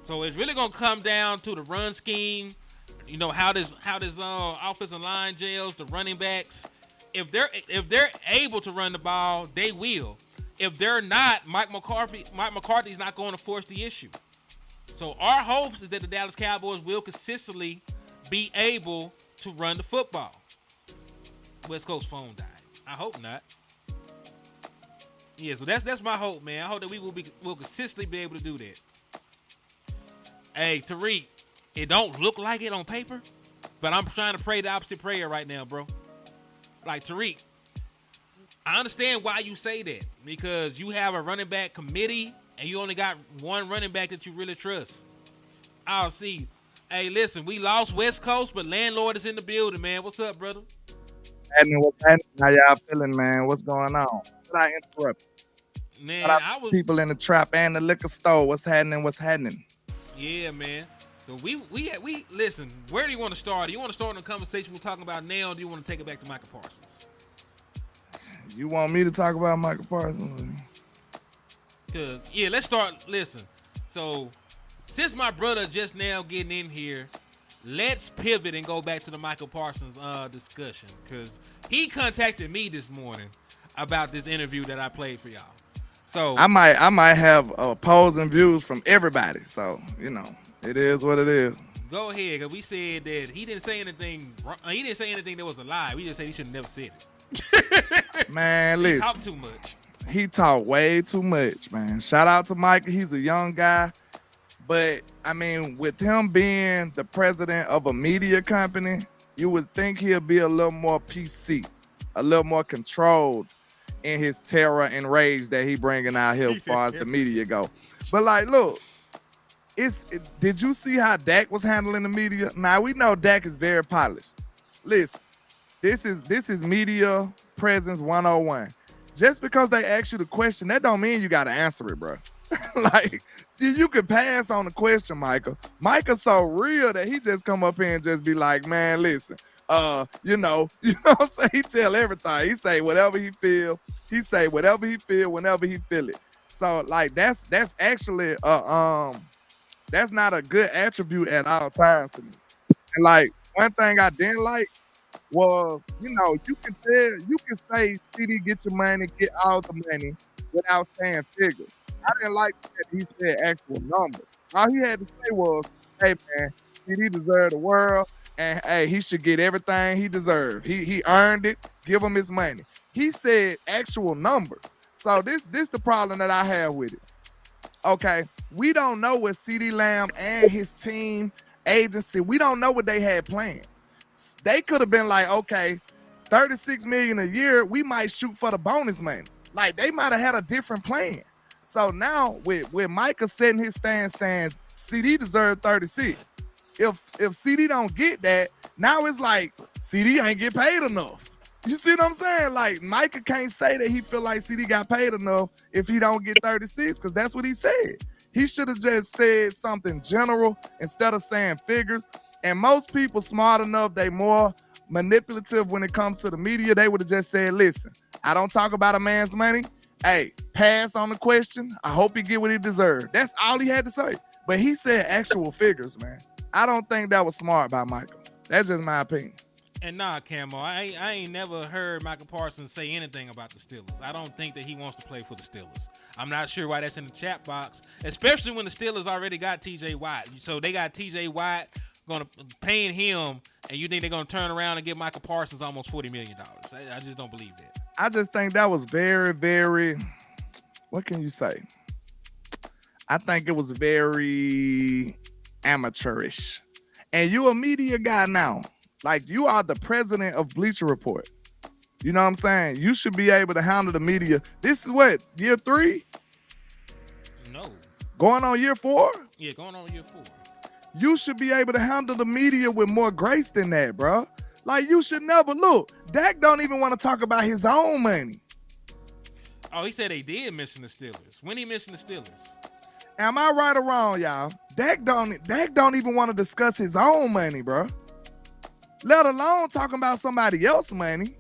So it's really going to come down to the run scheme, how this offensive line gels, the running backs. If they're able to run the ball, they will. If they're not, Mike McCarthy's not going to force the issue. So our hopes is that the Dallas Cowboys will consistently be able to run the football. West Coast phone died. I hope not. Yeah, so that's my hope, man. I hope that we'll consistently be able to do that. Hey, Tariq, it don't look like it on paper, but I'm trying to pray the opposite prayer right now, bro. Like, Tariq, I understand why you say that because you have a running back committee and you only got one running back that you really trust. I'll see. Hey, listen, we lost West Coast, but Landlord is in the building, man. What's up, brother? What's happening? How y'all feeling, man? What's going on? Did I interrupt? Man, I was people in the trap and the liquor store. What's happening? What's happening? Yeah, man. So we listen. Where do you want to start? Do you want to start in the conversation we're talking about now, or do you want to take it back to Micah Parsons? You want me to talk about Micah Parsons? Let's start. Listen. So since my brother just now getting in here, let's pivot and go back to the Micah Parsons discussion because he contacted me this morning about this interview that I played for y'all. So I might have opposing views from everybody. So it is what it is. Go ahead, because we said that he didn't say anything. He didn't say anything that was a lie. We just said he should have never said it. Man, listen. He talked too much. He talked way too much, man. Shout out to Micah. He's a young guy. But, I mean, with him being the president of a media company, you would think he'll be a little more PC, a little more controlled in his terror and rage that he bringing out here as far as the media go. But, like, look, did you see how Dak was handling the media? Now, we know Dak is very polished. Listen, this is media presence 101. Just because they ask you the question, that don't mean you got to answer it, bro. Like, you can pass on the question, Micah. Micah's so real that he just come up here and just be like, man, listen, what I'm saying? He tell everything. He say whatever he feel. He say whatever he feel whenever he feel it. So, like, that's actually that's not a good attribute at all times to me. And, like, one thing I didn't like was, you can say, CD, get your money, get all the money without saying figures. I didn't like that he said actual numbers. All he had to say was, hey, man, CD deserve the world, and, hey, he should get everything he deserved. He earned it. Give him his money. He said actual numbers. So this the problem that I have with it. Okay, we don't know what CeeDee Lamb and his team agency. We don't know what they had planned. They could have been like, okay, $36 million a year, we might shoot for the bonus money. Like, they might have had a different plan. So now with Micah setting his stand saying CD deserved 36. If CD don't get that, now it's like CD ain't get paid enough. You see what I'm saying? Like, Micah can't say that he feel like CD got paid enough if he don't get 36, because that's what he said. He should have just said something general instead of saying figures. And most people smart enough, they more manipulative when it comes to the media. They would have just said, listen, I don't talk about a man's money. Hey, pass on the question. I hope he get what he deserved. That's all he had to say. But he said actual figures, man. I don't think that was smart by Michael. That's just my opinion. And nah, Camo, I ain't never heard Micah Parsons say anything about the Steelers. I don't think that he wants to play for the Steelers. I'm not sure why that's in the chat box, especially when the Steelers already got T.J. Watt. So they got T.J. Watt paying him, and you think they're going to turn around and give Micah Parsons almost $40 million. I just don't believe that. I just think that was very, very, what can you say? I think it was very amateurish. And you a media guy now. Like, you are the president of Bleacher Report. You know what I'm saying? You should be able to handle the media. This is what, year 3? No. Going on year 4? Yeah, going on year 4. You should be able to handle the media with more grace than that, bro. Like, you should never look. Dak don't even want to talk about his own money. Oh, he said they did mention the Steelers. When he mentioned the Steelers? Am I right or wrong, y'all? Dak don't even want to discuss his own money, bro. Let alone talking about somebody else's money.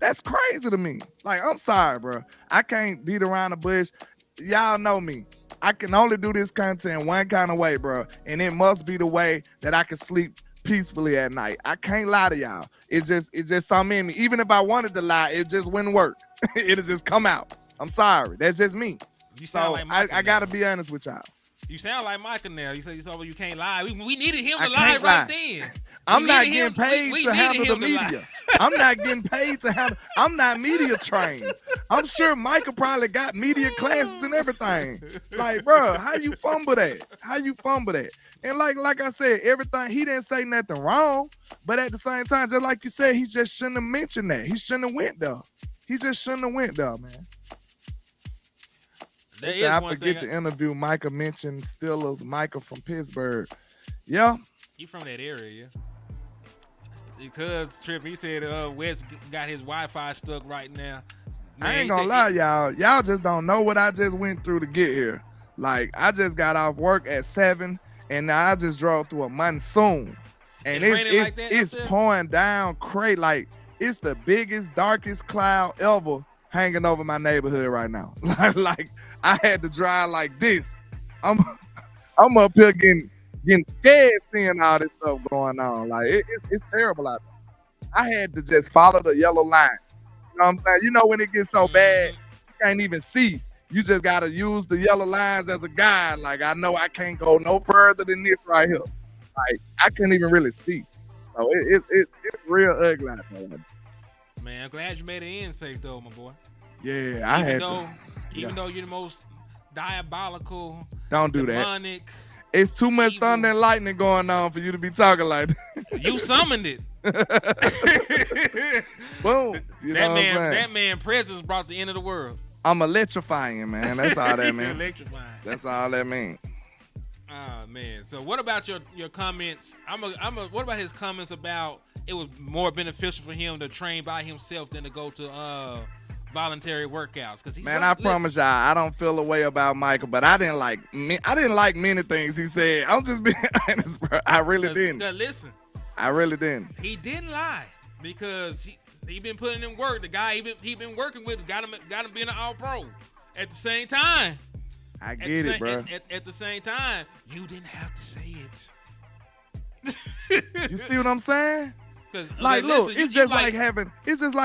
That's crazy to me. Like, I'm sorry, bro. I can't beat around the bush. Y'all know me. I can only do this content one kind of way, bro. And it must be the way that I can sleep peacefully at night. I can't lie to y'all. It's just something in me. Even if I wanted to lie, it just wouldn't work. It'll just come out. I'm sorry. That's just me. So like I gotta be honest with y'all. You sound like Micah now. You said you can't lie. We needed him to lie right then. I'm not getting paid to handle the media. I'm not getting paid to handle. I'm not media trained. I'm sure Micah probably got media classes and everything. Like, bro, how you fumble that? And like I said, everything, he didn't say nothing wrong. But at the same time, just like you said, he just shouldn't have mentioned that. He shouldn't have went there. He just shouldn't have went there, man. I forget to interview Micah mentioned Steelers. Micah from Pittsburgh. Yeah. He from that area, yeah. Because Trip, he said Wes got his Wi-Fi stuck right now. Man, I ain't gonna lie, y'all. Y'all just don't know what I just went through to get here. Like, I just got off work at 7, and now I just drove through a monsoon. And it's pouring down crazy. Like, it's the biggest, darkest cloud ever hanging over my neighborhood right now. like I had to drive like this. I'm up here getting scared seeing all this stuff going on. Like, it's terrible out there. I had to just follow the yellow lines. You know what I'm saying? You know when it gets so bad, you can't even see. You just gotta use the yellow lines as a guide. Like, I know I can't go no further than this right here. Like, I couldn't even really see. So it's real ugly out there. Man, I'm glad you made it in safe though, my boy. Yeah, I had to. Even though you're the most diabolical, don't do demonic, that. It's too much thunder and lightning going on for you to be talking like that. You summoned it. Boom. That man presence brought the end of the world. I'm electrifying, man. That's all that means. Electrifying. That's all that means. Oh man. So what about your comments? What about his comments about it was more beneficial for him to train by himself than to go to voluntary workouts? Man, I promise y'all, I don't feel a way about Michael, but I didn't like many things he said. I'm just being honest, bro. I really didn't. Listen, I really didn't. He didn't lie because he been putting in work. The guy he been working with got him being an All-Pro. At the same time, I get it, bro. At the same time, you didn't have to say it. You see what I'm saying? Like, listen, look, it's just like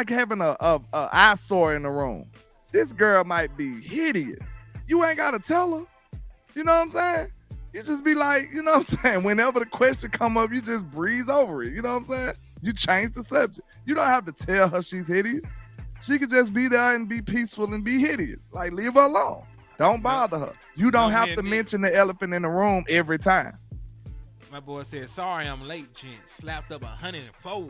having a eyesore in the room. This girl might be hideous. You ain't gotta tell her. You know what I'm saying? You just be like, you know what I'm saying? Whenever the question come up, you just breeze over it. You know what I'm saying? You change the subject. You don't have to tell her she's hideous. She could just be there and be peaceful and be hideous. Like, leave her alone. Don't bother her. You don't have to mention the elephant in the room every time. My boy said, sorry I'm late, gent. Slapped up 104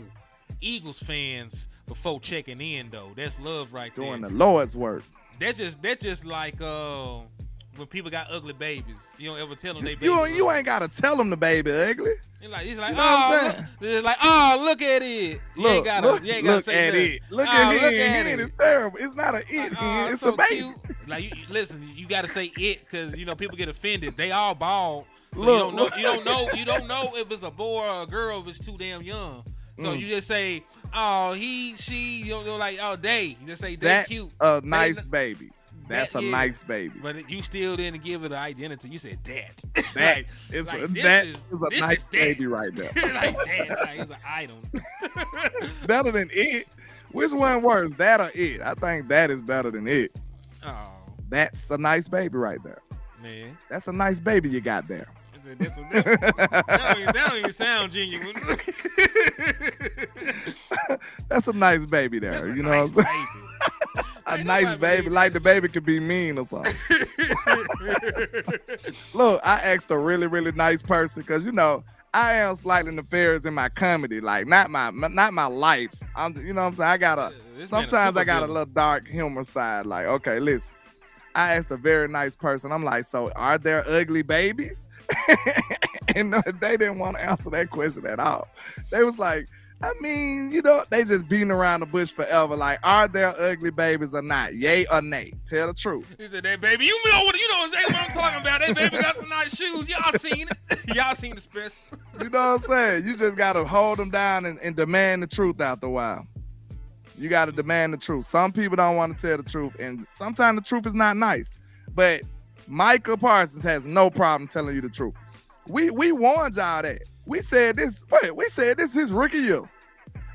Eagles fans before checking in, though. That's love right there. Doing the Lord's work. That's just like when people got ugly babies. You don't ever tell them they baby. You ain't gotta tell them the baby ugly. He's like, you know what I'm saying? It's like, oh, look at it. You ain't gotta say at nothing. it. Look at him. Hen is terrible. It's not an it. Oh, It's so a baby. cute. Like, listen, you gotta say it because people get offended. They all bald. So Look, you don't know if it's a boy or a girl if it's too damn young. So you just say, oh, he, she, like, oh, they. You just say they that's cute. a nice baby. That's a is, nice baby. But you still didn't give it an identity. You said that. That is a nice baby right there. Like that. Like, it's an item. Better than it. Which one worse, that or it? I think that is better than it. Oh. That's a nice baby right there. Man. That's a nice baby you got there. That don't even sound genuine. That's a nice baby there. You know nice what I'm saying? A nice baby, like the baby could be mean or something. Look, I asked a really, really nice person because I am slightly nefarious in my comedy, like not my life. You know what I'm saying? Sometimes I got a little dark humor side. Like, okay, listen. I asked a very nice person. I'm like, so are there ugly babies? And they didn't want to answer that question at all. They was like, I mean, they just beating around the bush forever. Like, are there ugly babies or not? Yay or nay? Tell the truth. He said, that baby, you know exactly what I'm talking about. That baby got some nice shoes. Y'all seen it. Y'all seen the special. You know what I'm saying? You just got to hold them down and demand the truth after a while. You got to demand the truth. Some people don't want to tell the truth, and sometimes the truth is not nice. But Micah Parsons has no problem telling you the truth. We warned y'all that. We said this his rookie year.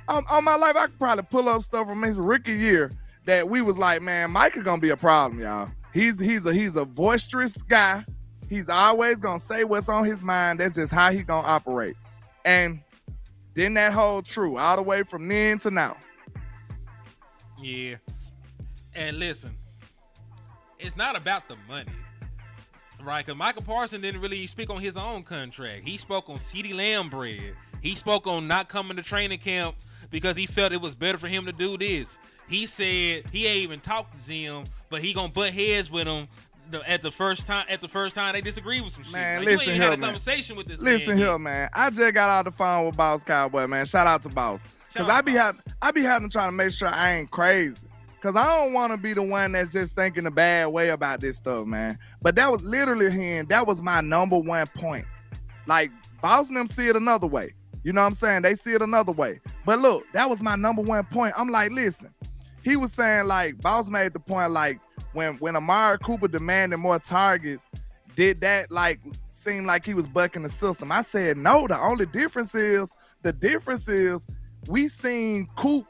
On my life, I could probably pull up stuff from his rookie year that we was like, man, Micah gonna be a problem, y'all. He's a boisterous guy. He's always gonna say what's on his mind. That's just how he gonna operate. And didn't that hold true all the way from then to now? Yeah. And listen, it's not about the money, right? Because Micah Parsons didn't really speak on his own contract. He spoke on CeeDee Lamb bread. He spoke on not coming to training camp because he felt it was better for him to do this. He said he ain't even talked to Zim, but he gonna butt heads with him at the first time they disagree with some shit. Man, like, listen you ain't here, had a man. Conversation with this listen man here, man. I just got out the phone with Boss Cowboy, man. Shout out to Boss. Because I be having to try to make sure I ain't crazy. Because I don't want to be the one that's just thinking a bad way about this stuff, man. But that was literally him. That was my number one point. Like, Boss and them see it another way. You know what I'm saying? They see it another way. But look, that was my number one point. I'm like, listen. He was saying, like, Boss made the point, like, when Amari Cooper demanded more targets, did that, like, seem like he was bucking the system? I said, no. The difference is we seen Coop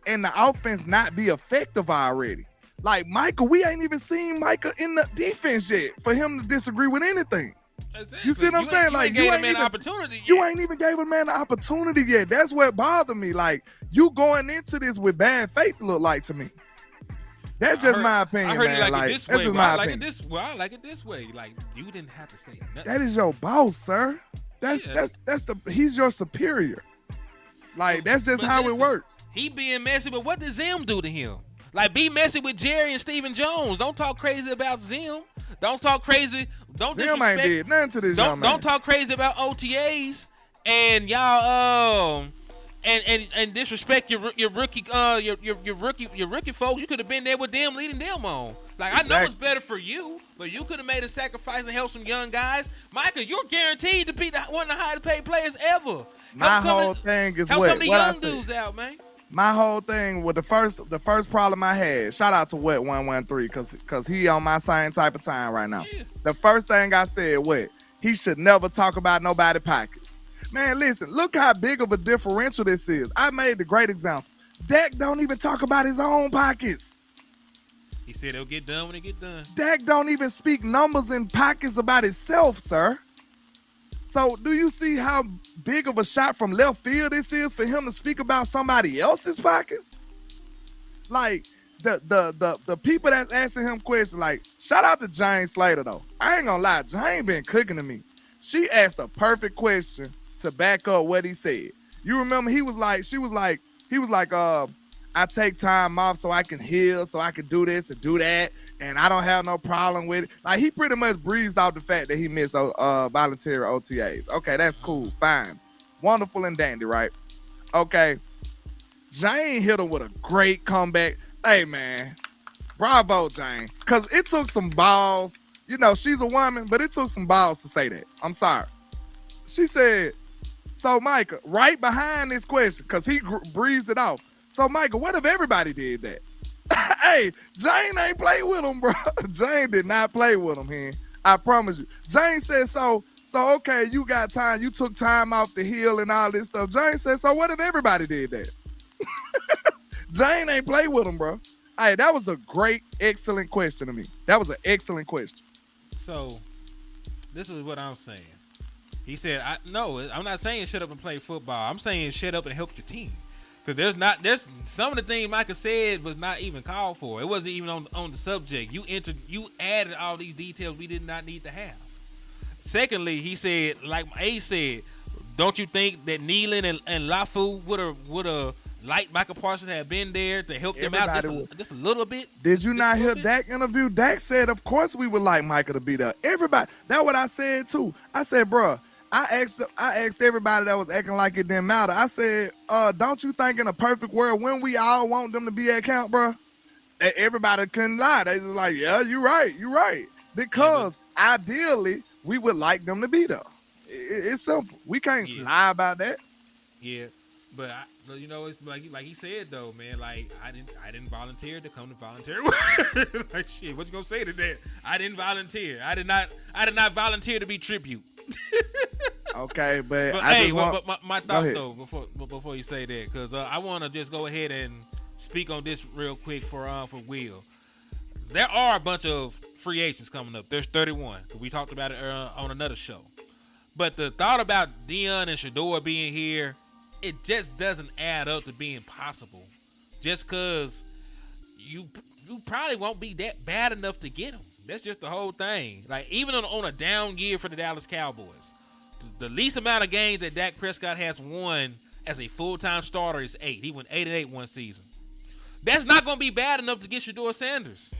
and the offense not be effective already. Like, Micah, we ain't even seen Micah in the defense yet for him to disagree with anything. Exactly. You see what I'm saying? Like, you ain't even gave a man the opportunity yet. That's what bothered me. Like, you going into this with bad faith, look like to me. That's just my opinion, I heard man. You like it this that's way, just my opinion. I like it this way. Like, you didn't have to say nothing. That is your boss, sir. He's your superior. Like, that's just how it works. He being messy, but what does Zim do to him? Like, be messy with Jerry and Stephen Jones. Don't talk crazy about Zim. Don't talk crazy. Zim ain't did nothing to this young man. Don't talk crazy about OTAs and y'all and disrespect your rookie folks. You could have been there with them, leading them on. Like, exactly. I know it's better for you, but you could have made a sacrifice and helped some young guys. Micah, you're guaranteed to be one of the highest paid players ever. My whole thing is help what? Some of the what young I said. dudes out, man. My whole thing with the first problem I had, shout out to Wet 113, cause he on my same type of time right now. Yeah. The first thing I said, he should never talk about nobody pockets. Man, listen, look how big of a differential this is. I made the great example. Dak don't even talk about his own pockets. He said it'll get done when it get done. Dak don't even speak numbers in pockets about himself, sir. So do you see how big of a shot from left field this is for him to speak about somebody else's pockets? Like, the people that's asking him questions, like, shout out to James Slater, though. I ain't gonna lie, James been cooking to me. She asked a perfect question to back up what he said. You remember he was like, I take time off so I can heal, so I can do this and do that, and I don't have no problem with it. Like, he pretty much breezed off the fact that he missed voluntary OTAs. Okay, that's cool, fine. Wonderful and dandy, right? Okay. Jane hit him with a great comeback. Hey, man, bravo, Jane. Because it took some balls. You know, she's a woman, but it took some balls to say that. I'm sorry. She said, so, Micah, right behind this question, because he breezed it off. So, Micah, what if everybody did that? Hey, Jane ain't play with him, bro. Jane did not play with him, man. I promise you. Jane said, so okay, you got time. You took time off the hill and all this stuff. Jane said, so what if everybody did that? Jane ain't play with him, bro. Hey, that was a great, excellent question to me. That was an excellent question. So, this is what I'm saying. He said, I'm not saying shut up and play football. I'm saying shut up and help your team. Because there's some of the things Micah said was not even called for. It wasn't even on the subject. You added all these details we did not need to have. Secondly, he said, like A said, don't you think that Nealon and Lafu would have liked Micah Parsons had been there to help them out just a little bit? Did you not hear Dak interview? Dak said, of course we would like Micah to be there. Everybody, that's what I said too. I said, bro, I asked everybody that was acting like it didn't matter. I said, don't you think in a perfect world when we all want them to be at camp, bro? Everybody couldn't lie. They just like, yeah, you're right. Because ideally, we would like them to be there. It's simple. We can't lie about that. Yeah, but it's like he said though, man. Like I didn't volunteer to come to voluntary work. Like shit, what you gonna say to that? I didn't volunteer. I did not volunteer to be tribute. Okay, but my thoughts though before you say that, because I want to just go ahead and speak on this real quick for Will. There are a bunch of free agents coming up. There's 31. We talked about it on another show. But the thought about Dion and Shador being here, it just doesn't add up to being possible. Just because you probably won't be that bad enough to get them. That's just the whole thing. Like, even on a down year for the Dallas Cowboys, the least amount of games that Dak Prescott has won as a full-time starter is 8. He went 8-8 one season. That's not going to be bad enough to get Shador Sanders.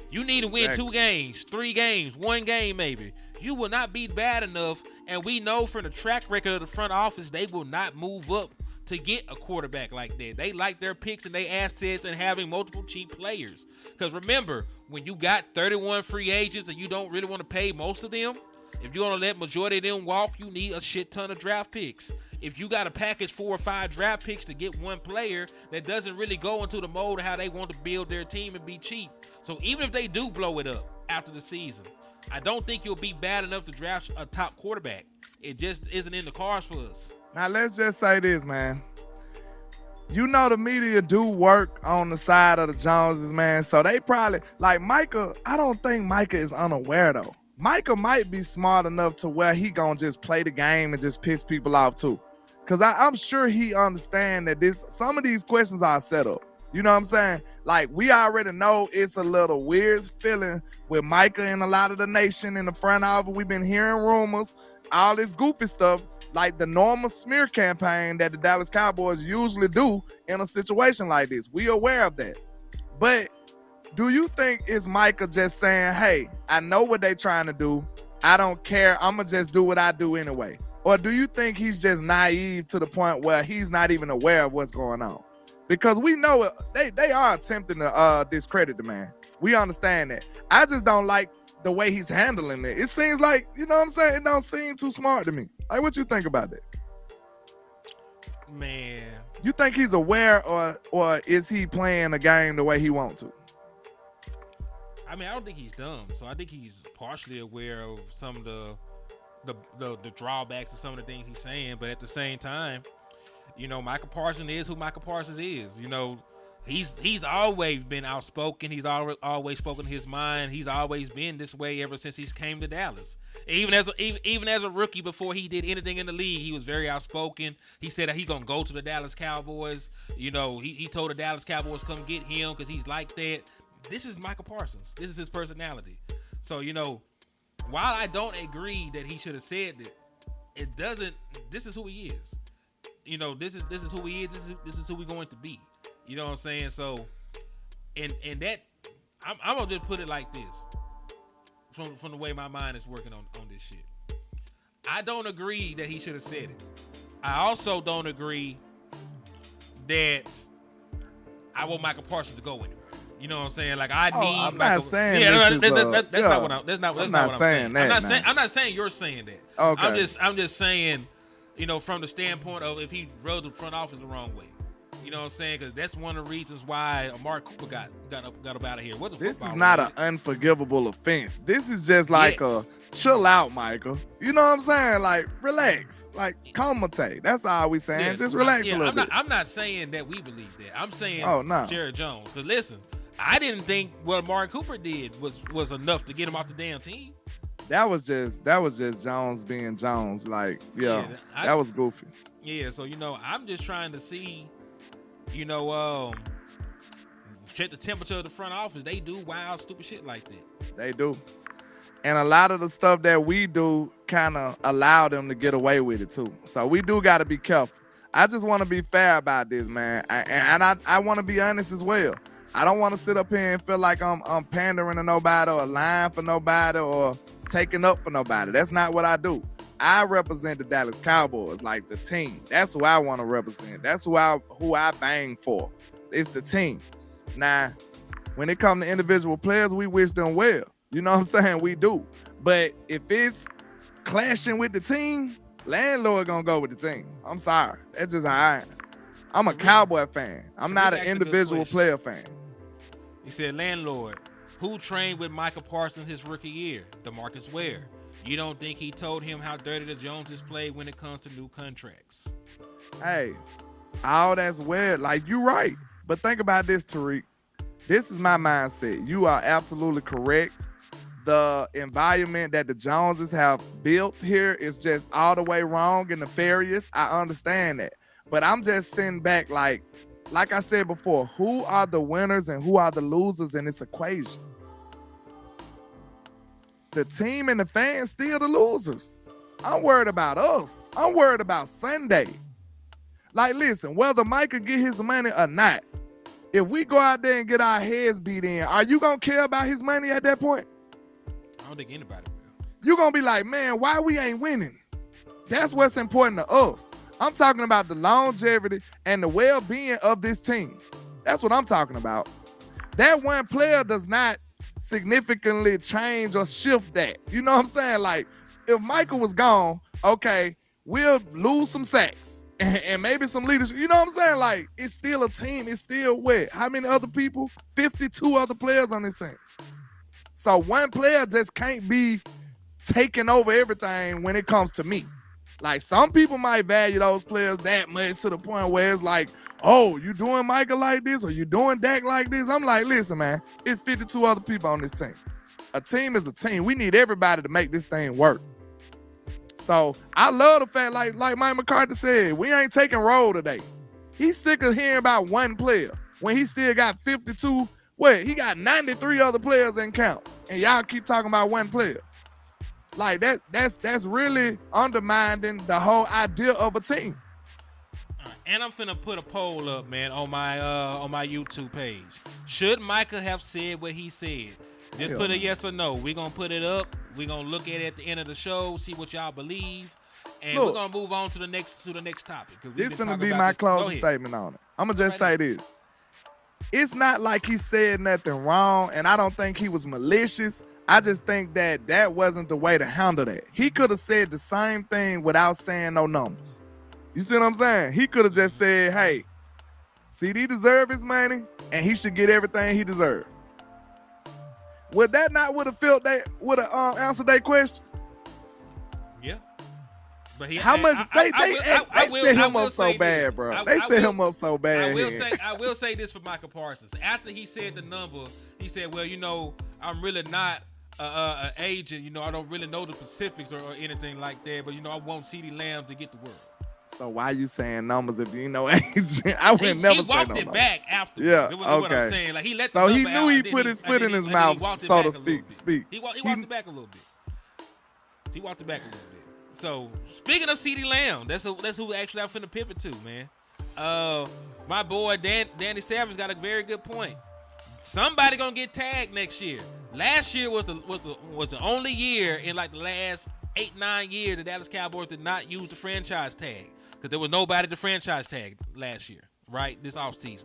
You need to win 2 games, 3 games, 1 game maybe. You will not be bad enough, and we know from the track record of the front office, they will not move up to get a quarterback like that. They like their picks and their assets and having multiple cheap players. Because remember, when you got 31 free agents and you don't really want to pay most of them, if you're going to let majority of them walk, you need a shit ton of draft picks. If you got to package 4 or 5 draft picks to get one player, that doesn't really go into the mold of how they want to build their team and be cheap. So even if they do blow it up after the season, I don't think you'll be bad enough to draft a top quarterback. It just isn't in the cards for us. Now, let's just say this, man. You know the media do work on the side of the Joneses, man. So they probably, like Micah, I don't think Micah is unaware, though. Micah might be smart enough to where he gonna just play the game and just piss people off, too. Because I'm sure he understand that some of these questions are set up. You know what I'm saying? Like, we already know it's a little weird feeling with Micah and a lot of the nation in the front office. We've been hearing rumors, all this goofy stuff, like the normal smear campaign that the Dallas Cowboys usually do in a situation like this. We aware of that. But do you think it's Micah just saying, hey, I know what they trying to do. I don't care. I'm going to just do what I do anyway. Or do you think he's just naive to the point where he's not even aware of what's going on? Because we know they are attempting to discredit the man. We understand that. I just don't like the way he's handling it. It seems like, you know what I'm saying? It don't seem too smart to me. Like, what you think about that? Man. You think he's aware or is he playing the game the way he wants to? I mean, I don't think he's dumb. So I think he's partially aware of some of the drawbacks of some of the things he's saying. But at the same time, you know, Micah Parsons is who Micah Parsons is. You know, he's always been outspoken. He's always spoken his mind. He's always been this way ever since he's came to Dallas. Even as a rookie, before he did anything in the league, he was very outspoken. He said that he's gonna go to the Dallas Cowboys. You know, he told the Dallas Cowboys come get him because he's like that. This is Micah Parsons. This is his personality. So, you know, while I don't agree that he should have said that, it doesn't. This is who he is. You know, this is who he is. This is who we're going to be. You know what I'm saying? So, and that I'm gonna just put it like this. From the way my mind is working on this shit, I don't agree that he should have said it. I also don't agree that I want Micah Parsons to go anywhere. You know what I'm saying? Like I need. I'm not saying that's not what I'm. That's not what I'm saying. I'm not saying you're saying that. Okay. I'm just saying, you know, from the standpoint of if he rode the front office the wrong way. You know what I'm saying? Because that's one of the reasons why Amari Cooper got up out of here. This is not an unforgivable offense. This is just like a chill out, Michael. You know what I'm saying? Like relax, like calmate. That's all we saying. Just relax a little bit. I'm not saying that we believe that. I'm saying no. Jared Jones. Because listen, I didn't think what Amari Cooper did was enough to get him off the damn team. That was just Jones being Jones. Like that was goofy. Yeah. So you know, I'm just trying to see. You know, check the temperature of the front office. They do wild, stupid shit like that. They do. And a lot of the stuff that we do kind of allow them to get away with it, too. So we do got to be careful. I just want to be fair about this, man. I want to be honest as well. I don't want to sit up here and feel like I'm pandering to nobody or lying for nobody or taking up for nobody. That's not what I do. I represent the Dallas Cowboys, like the team. That's who I want to represent. That's who I bang for. It's the team. Now, when it comes to individual players, we wish them well. You know what I'm saying? We do. But if it's clashing with the team, Landlord gonna go with the team. I'm sorry. That's just how I am. I'm a Cowboy fan. I'm not an individual player fan. He said, Landlord, who trained with Micah Parsons his rookie year? DeMarcus Ware. You don't think he told him how dirty the Joneses play when it comes to new contracts? Hey, all that's weird. Like, you're right. But think about this, Tariq. This is my mindset. You are absolutely correct. The environment that the Joneses have built here is just all the way wrong and nefarious. I understand that. But I'm just sitting back like I said before, who are the winners and who are the losers in this equation? The team and the fans still the losers. I'm worried about us. I'm worried about Sunday. Like, listen, whether Micah get his money or not, if we go out there and get our heads beat in, are you going to care about his money at that point? I don't think anybody will. You're going to be like, man, why we ain't winning? That's what's important to us. I'm talking about the longevity and the well-being of this team. That's what I'm talking about. That one player does not significantly change or shift that. You know what I'm saying? Like, if Michael was gone, okay, we'll lose some sacks and maybe some leadership. You know what I'm saying? Like, it's still a team. It's still what? How many other people? 52 other players on this team. So one player just can't be taking over everything when it comes to me. Like, some people might value those players that much to the point where it's like, oh, you doing Micah like this or you doing Dak like this? I'm like, listen, man, it's 52 other people on this team. A team is a team. We need everybody to make this thing work. So I love the fact, like Mike McCarthy said, we ain't taking roll today. He's sick of hearing about one player when he still got 52. Wait, he got 93 other players in count, and y'all keep talking about one player. Like that's really undermining the whole idea of a team. And I'm finna put a poll up, man, on my YouTube page. Should Micah have said what he said? Just put a yes or no. We're gonna put it up. We're gonna look at it at the end of the show, see what y'all believe, and we're gonna move on to the next topic. This is gonna be my closing statement on it. I'm gonna just say this. It's not like he said nothing wrong, and I don't think he was malicious. I just think that wasn't the way to handle that. He could have said the same thing without saying no numbers. You see what I'm saying? He could have just said, hey, CD deserve his money, and he should get everything he deserved. Would that not would have answered that question? Yeah. But how much they set him up so bad, bro. They set him up so bad. I will say this for Micah Parsons. After he said the number, he said, well, you know, I'm really not an agent. You know, I don't really know the specifics or anything like that. But, you know, I want CD Lamb to get the world. So why you saying numbers if you know agent? I would never say no. He walked it back after. Yeah, okay. What I'm saying. Like, he let so he knew he put his foot in his mouth, so to speak. He walked it back a little bit. He walked it back a little bit. So speaking of CeeDee Lamb, that's who actually I'm finna pivot to, man. My boy Danny Savage got a very good point. Somebody gonna get tagged next year. Last year was the only year in like the last 8-9 years the Dallas Cowboys did not use the franchise tag because there was nobody to franchise tag last year, right? This offseason.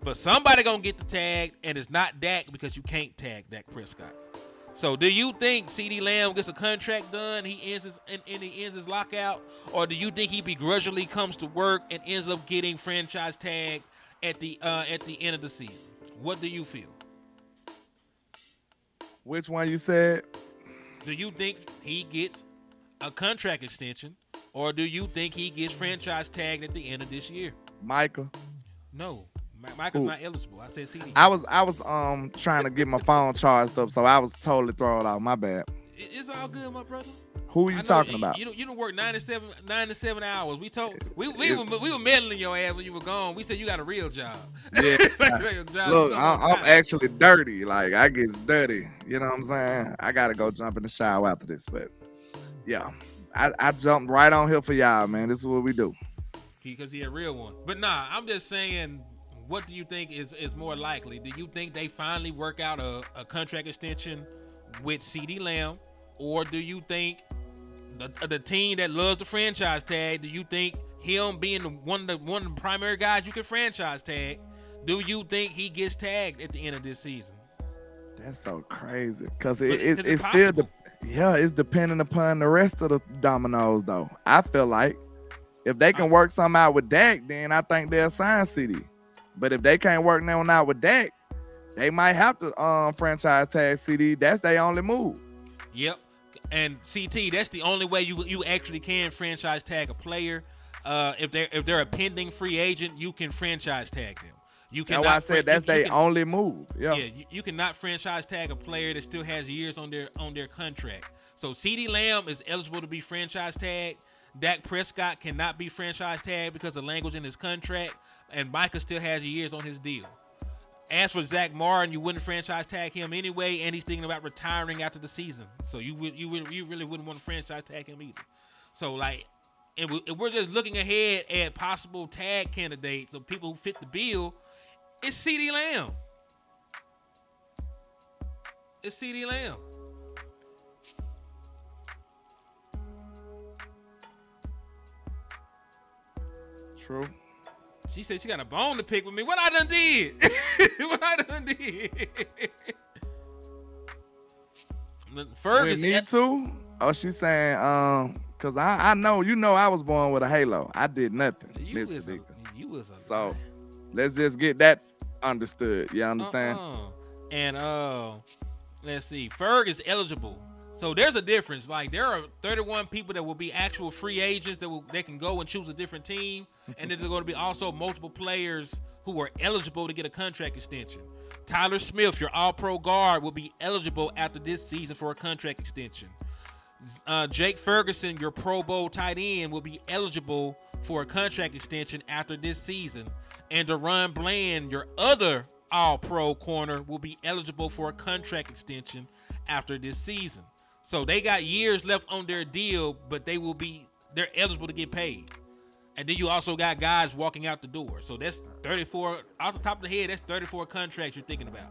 But somebody gonna get the tag, and it's not Dak because you can't tag Dak Prescott. So do you think CeeDee Lamb gets a contract done, he ends his lockout, or do you think he begrudgingly comes to work and ends up getting franchise tagged at the end of the season? What do you feel? Which one you said? Do you think he gets a contract extension, or do you think he gets franchise tagged at the end of this year? Micah. No. Micah's not eligible. I said CD. I was trying to get my phone charged up, so I was totally thrown out. My bad. It's all good, my brother. Who are you talking about? You don't work 97 hours. We were meddling your ass when you were gone. We said you got a real job. Yeah. Look, I'm actually dirty. Like I get dirty. You know what I'm saying? I gotta go jump in the shower after this, but yeah, I jumped right on here for y'all, man. This is what we do. Because he a real one. But nah, I'm just saying. What do you think is more likely? Do you think they finally work out a contract extension with CeeDee Lamb, or do you think the team that loves the franchise tag? Do you think him being one of the primary guys you can franchise tag? Do you think he gets tagged at the end of this season? That's so crazy because it's still it's depending upon the rest of the dominoes though. I feel like if they can work something out with Dak, then I think they'll sign CeeDee. But if they can't work now out with Dak, they might have to franchise tag CeeDee. That's their only move. Yep. And CT, that's the only way you actually can franchise tag a player. If they're a pending free agent, you can franchise tag them. You can. That's why I said that's their only move. Yeah. Yeah. You cannot franchise tag a player that still has years on their contract. So CeeDee Lamb is eligible to be franchise tagged. Dak Prescott cannot be franchise tagged because of language in his contract. And Micah still has years on his deal. As for Zach Martin, you wouldn't franchise tag him anyway, and he's thinking about retiring after the season. So you really wouldn't want to franchise tag him either. So like, if we're just looking ahead at possible tag candidates of people who fit the bill, it's CeeDee Lamb. It's CeeDee Lamb. True. She said she got a bone to pick with me. What I done did? What I done did? Fergus. With me too? Oh, she's saying, cause I know I was born with a halo. I did nothing. You was a so let's just get that understood. You understand? And let's see. Ferg is eligible. So there's a difference. Like there are 31 people that will be actual free agents they can go and choose a different team, and then there's going to be also multiple players who are eligible to get a contract extension. Tyler Smith, your All-Pro guard, will be eligible after this season for a contract extension. Jake Ferguson, your Pro Bowl tight end, will be eligible for a contract extension after this season, and Deron Bland, your other All-Pro corner, will be eligible for a contract extension after this season. So they got years left on their deal, but they're eligible to get paid. And then you also got guys walking out the door. So that's 34, off the top of the head, that's 34 contracts you're thinking about.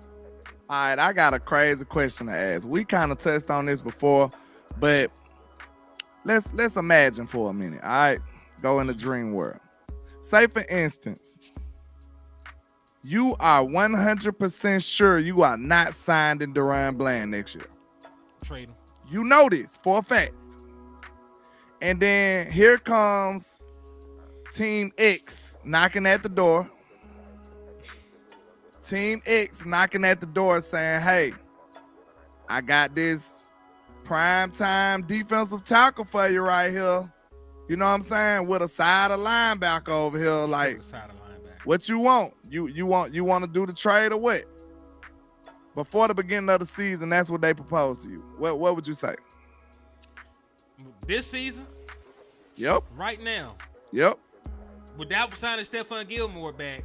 All right, I got a crazy question to ask. We kind of touched on this before, but let's imagine for a minute, all right? Go in the dream world. Say, for instance, you are 100% sure you are not signed in Deron Bland next year. Trade him. You know this for a fact. And then here comes Team X knocking at the door. Team X knocking at the door saying, hey, I got this primetime defensive tackle for you right here. You know what I'm saying? With a side of linebacker over here. Like, what you want? You want to do the trade or what? Before the beginning of the season, that's what they proposed to you. What would you say? This season? Yep. Right now? Yep. Without signing Stephon Gilmore back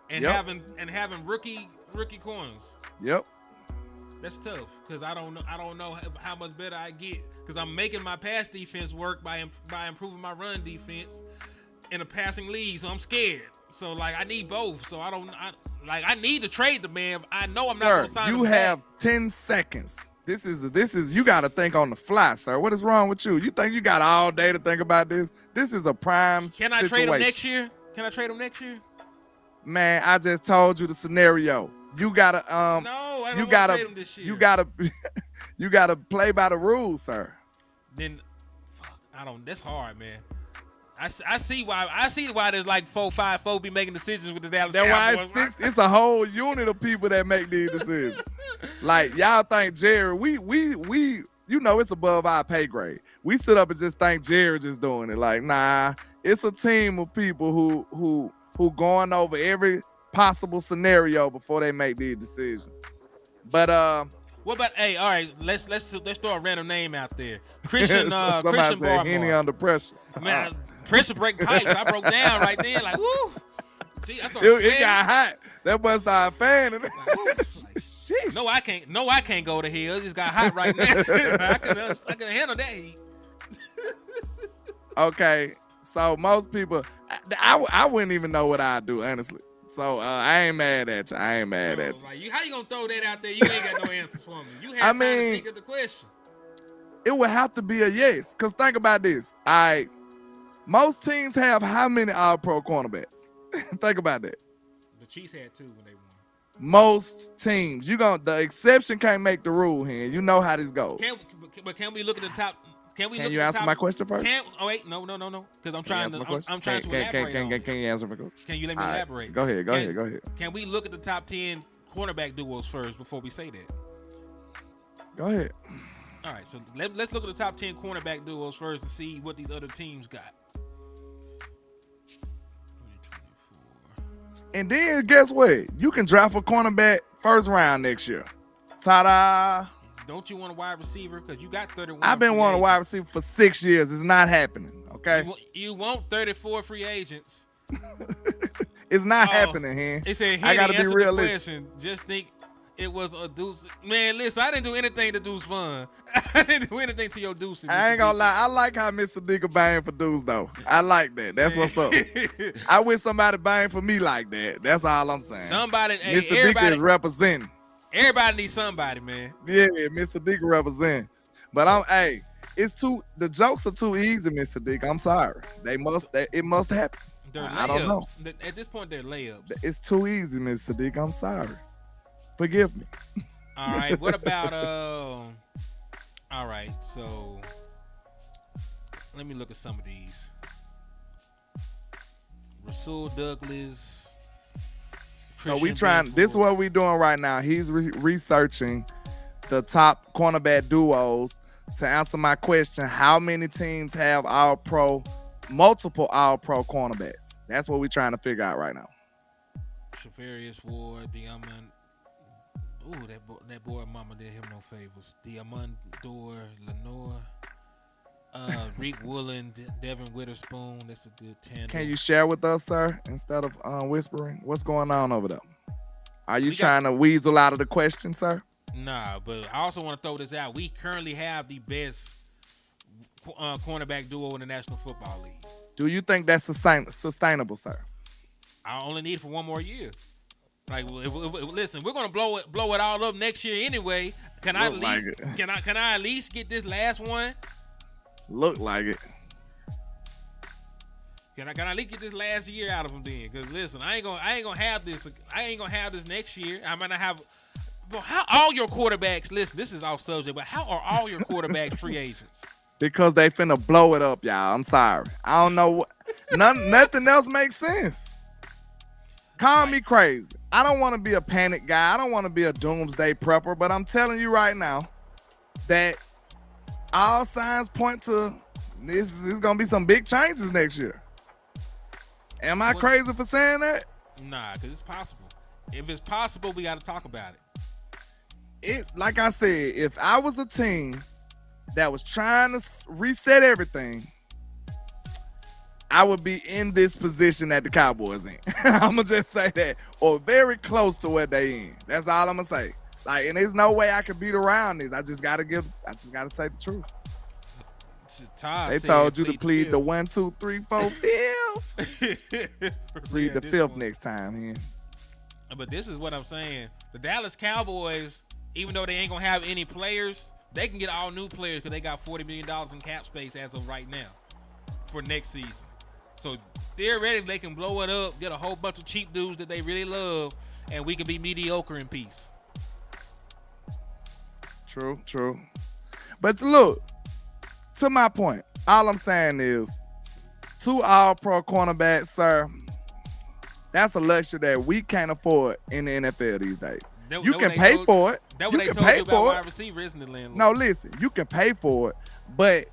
and having rookie corners. Yep. That's tough because I don't know how much better I get because I'm making my pass defense work by improving my run defense in a passing league. So I'm scared. So like I need both. So I need to trade the man. I know I'm not going to sign him. You have 10 seconds. This is you got to think on the fly, sir. What is wrong with you? You think you got all day to think about this? This is a prime Can I situation. trade him next year? Can I trade him next year? Man, I just told you the scenario. You gotta No, I don't you want gotta to trade him this year. you gotta play by the rules, sir. Then I don't. That's hard, man. I see why there's like 4-5 be making decisions with the Dallas That's why Cowboys. it's a whole unit of people that make these decisions. Like y'all think Jerry, we you know it's above our pay grade. We sit up and just think Jerry just doing it. Like, nah, it's a team of people who going over every possible scenario before they make these decisions. But what about all right, let's throw a random name out there. Christian somebody Christian said Henny Barmore. under pressure. Man, pressure break pipes. I broke down right then, like woo. Gee, I It got hot. That boy started fanning. Sheesh. No, I can't go to hell. It just got hot right now. I can handle that heat. Okay, so most people, I wouldn't even know what I'd do, honestly. So I ain't mad at you. Like, how you gonna throw that out there? You ain't got no answers for me. You have time to think of the question. It would have to be a yes. Because think about this. Most teams have how many all-pro cornerbacks? Think about that. The Chiefs had 2 when they won. Most teams. The exception can't make the rule here. You know how this goes. Can we look at the top? Can you answer my question first? No. Because I'm trying to elaborate. Can you answer my question? Can you let me elaborate? Go ahead. Can we look at the top 10 cornerback duos first before we say that? Go ahead. All right, so let's look at the top 10 cornerback duos first and see what these other teams got. And then guess what? You can draft a cornerback first round next year. Ta-da! Don't you want a wide receiver? Because you got 31. I've been wanting a wide receiver for 6 years. It's not happening. Okay. You want 34 free agents. It's not happening, here. It said, I gotta be realistic. Just think it was a deuce. Man, listen, I didn't do anything to Deuce fun. I didn't do anything to your Deuce. I ain't gonna lie. I like how Mr. Dicker bang for Deuce, though. I like that. That's what's up. I wish somebody bang for me like that. That's all I'm saying. Mr. Dicker is representing. Everybody needs somebody, man. Yeah, Mr. Dicker representing. But the jokes are too easy, Mr. Dicker. I'm sorry. It must happen. I don't know. At this point, they're layups. It's too easy, Mr. Dicker. I'm sorry. Forgive me. All right. What about all right, so let me look at some of these. Rasul Douglas. So this is what we're doing right now. He's researching the top cornerback duos to answer my question. How many teams have multiple all-pro cornerbacks? That's what we're trying to figure out right now. Shavarius Ward, Diamond. Ooh, that boy mama did him no favors. Diamondor, Lenore, Reek Woolen, Devin Witherspoon. That's a good tandem. Can you share with us, sir, instead of whispering? What's going on over there? Are you trying to weasel out of the question, sir? Nah, but I also want to throw this out. We currently have the best cornerback duo in the National Football League. Do you think that's sustainable, sir? I only need it for one more year. Like, listen, we're gonna blow it all up next year anyway. Can I at least get this last one? Look like it. Can I at least get this last year out of them then? Because listen, I ain't gonna have this. I ain't gonna have this next year. I might not have. But how all your quarterbacks? Listen, this is off subject, but how are all your quarterbacks free agents? Because they finna blow it up, y'all. I'm sorry. I don't know. Nothing else makes sense. Call me crazy. I don't want to be a panic guy. I don't want to be a doomsday prepper, but I'm telling you right now that all signs point to this is going to be some big changes next year. Am I crazy for saying that? Nah, because it's possible. If it's possible, we got to talk about it. Like I said, if I was a team that was trying to reset everything, I would be in this position that the Cowboys in. I'm going to just say that. Or very close to where they in. That's all I'm going to say. Like, and there's no way I can beat around this. I just got to say the truth. Todd They said told you to plead plead the fifth. 1, 2, 3, 4, 5th. Plead the this 5th one. next time here. But this is what I'm saying. The Dallas Cowboys, even though they ain't gonna have any players, they can get all new players because they got $40 million in cap space as of right now for next season. So theoretically, they can blow it up, get a whole bunch of cheap dudes that they really love, and we can be mediocre in peace. True. But look, to my point, all I'm saying is 2 all-pro cornerbacks, sir, that's a luxury that we can't afford in the NFL these days. You can pay for it. That's You what they can told pay you about for wide it. receiver, isn't it, Landlord? No, listen, you can pay for it, but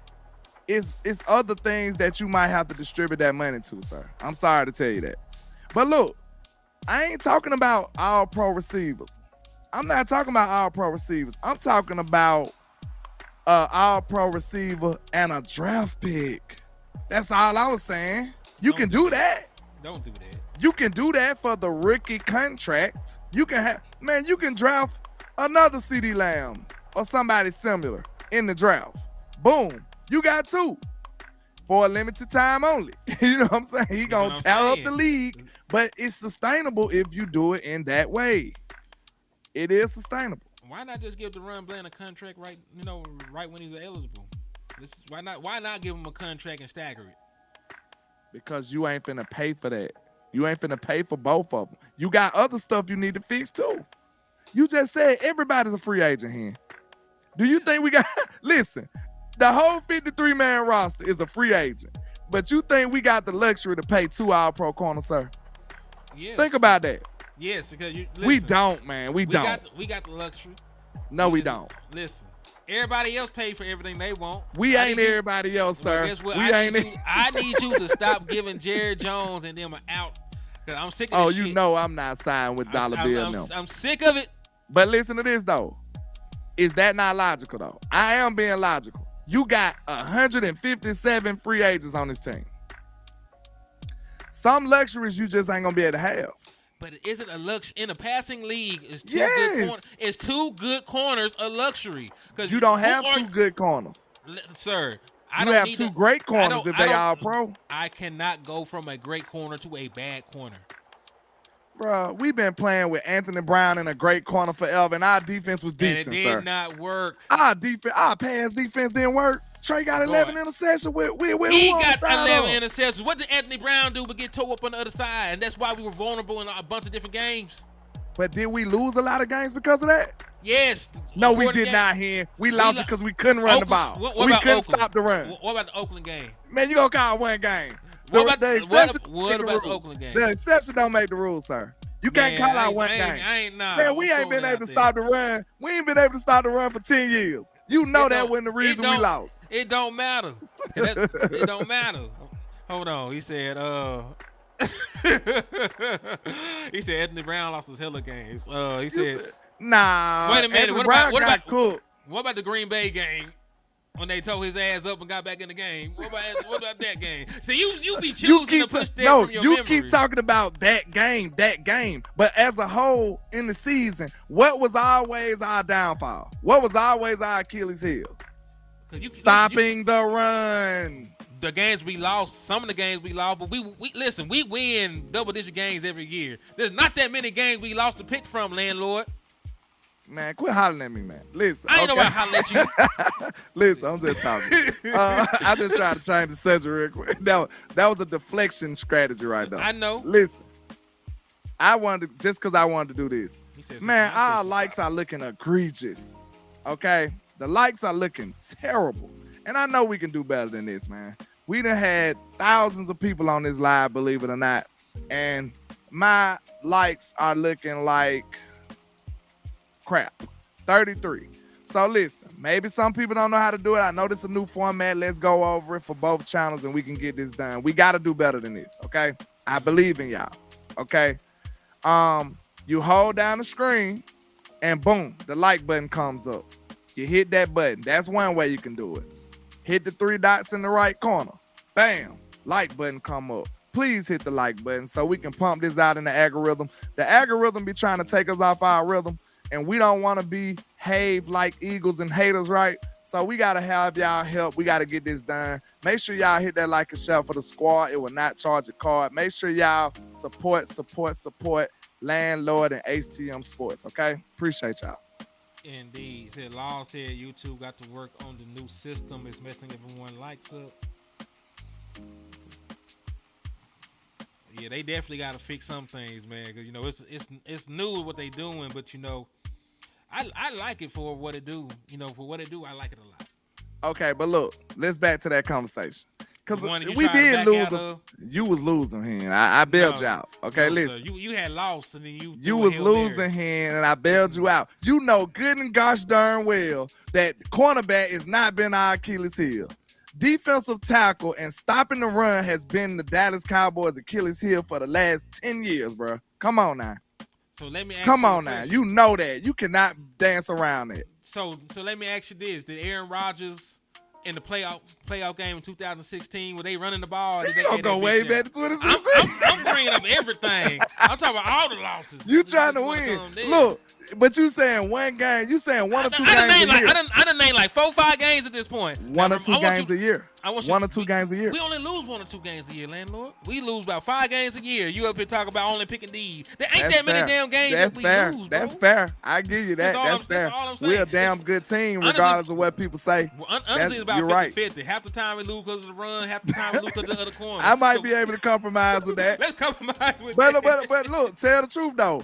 it's other things that you might have to distribute that money to, sir. I'm sorry to tell you that. But look, I ain't talking about all pro receivers. I'm not talking about all pro receivers. I'm talking about all pro receiver and a draft pick. That's all I was saying. You can do that. Don't do that. You can do that for the rookie contract. You can you can draft another CD Lamb or somebody similar in the draft. Boom. You got 2 for a limited time only. You know what I'm saying? He gonna tear up the league, but it's sustainable if you do it in that way. It is sustainable. Why not just give DeRon Bland a contract right when he's eligible? Why not give him a contract and stagger it? Because you ain't finna pay for that. You ain't finna pay for both of them. You got other stuff you need to fix too. You just said everybody's a free agent here. Do you think we got, listen, the whole 53-man roster is a free agent, but you think we got the luxury to pay 2 all-pro corners, sir? Yes. Think about that. Yes, because we don't, man. We don't. We got the luxury. No, we don't. Listen, everybody else paid for everything they want. We ain't everybody else, sir. Guess what? We ain't. I need you to stop giving Jerry Jones and them an out. Cause I'm sick of this shit. You know I'm not signed with Dollar Bill now. I'm sick of it. But listen to this though. Is that not logical though? I am being logical. You got 157 free agents on this team. Some luxuries you just ain't gonna be able to have. But is it a luxury in a passing league? Is 2 good corners a luxury? Because you don't have 2 good corners, sir. You have 2 great corners if they all pro. I cannot go from a great corner to a bad corner. Bro, we've been playing with Anthony Brown in a great corner forever, and our defense was decent, and it did not work. Our pass defense didn't work. Trey got 11 interceptions. He got 11 interceptions. What did Anthony Brown do but get tore up on the other side? And that's why we were vulnerable in a bunch of different games. But did we lose a lot of games because of that? Yes. No, we did not here. We lost because we couldn't run the ball. We couldn't stop the run. What about the Oakland game? Man, you gonna call one game. What about the Oakland game? The exception don't make the rules, sir. You can't call out one game. Man, we ain't been able to stop the run. We ain't been able to stop the run for 10 years. You know that wasn't the reason we lost. It don't matter. It don't matter. Hold on. He said, he said Anthony Brown lost his hella games. He said, nah. Wait a minute. Anthony Brown got cooked. What about the Green Bay game? When they tore his ass up and got back in the game. What about that game? See, you be choosing to push that from your memory. Keep talking about that game. But as a whole in the season, what was always our downfall? What was always our Achilles heel? Stopping the run. The games we lost, some of the games we lost, but we listen, we win double-digit games every year. There's not that many games we lost to pick from, Landlord. Man, quit hollering at me, man. Listen. I ain't know about hollering at you. Listen, I'm just talking. I just tried to change the subject real quick. That was a deflection strategy right there. I know. Listen, just because I wanted to do this. Man, our likes are looking egregious. Okay? The likes are looking terrible. And I know we can do better than this, man. We done had thousands of people on this live, believe it or not. And my likes are looking like crap. 33. So listen, maybe some people don't know how to do it. I know this is a new format. Let's go over it for both channels and we can get this done. We got to do better than this, okay? I believe in y'all, okay? You hold down the screen and boom, the like button comes up. You hit that button. That's one way you can do it. Hit the 3 dots in the right corner. Bam, like button come up. Please hit the like button so we can pump this out in the algorithm. The algorithm be trying to take us off our rhythm. And we don't want to behave like eagles and haters, right? So we got to have y'all help. We got to get this done. Make sure y'all hit that like and share for the squad. It will not charge a card. Make sure y'all support Landlord and HTM Sports, okay? Appreciate y'all. Indeed. Said Law said YouTube got to work on the new system. It's messing everyone likes up. Yeah, they definitely got to fix some things, man. Cause you know it's new what they doing, but you know, I like it for what it do. You know, for what it do, I like it a lot. Okay, but look, let's back to that conversation. Because we tried to did back lose. out of? You was losing here. I bailed you out. Okay, listen. You had lost and then you was losing here and I bailed you out. You know good and gosh darn well that cornerback has not been our Achilles heel. Defensive tackle and stopping the run has been the Dallas Cowboys' Achilles heel for the last 10 years, bro. Come on now. So let me ask Come you on now. You know that. You cannot dance around it. So let me ask you this. Did Aaron Rodgers in the playoff game in 2016, were they running the ball? You gonna go way back to 2016? I'm bringing up everything. I'm talking about all the losses. You trying to win. Look, but you saying one game. You saying one or two games a year. I done named like 4 or 5 games at this point. One or two games a year. One or two games a year. We only lose 1 or 2 games a year, Landlord. We lose about 5 games a year. You up here talking about only picking D's. There ain't that many damn games that we lose, bro. That's fair. I give you that. That's fair. We're a damn good team, regardless of what people say. Honestly, it's about 50-50. Right. Half the time we lose because of the run. Half the time we lose because of the other corner. I might be able to compromise with that. Let's compromise with that. But look, tell the truth though.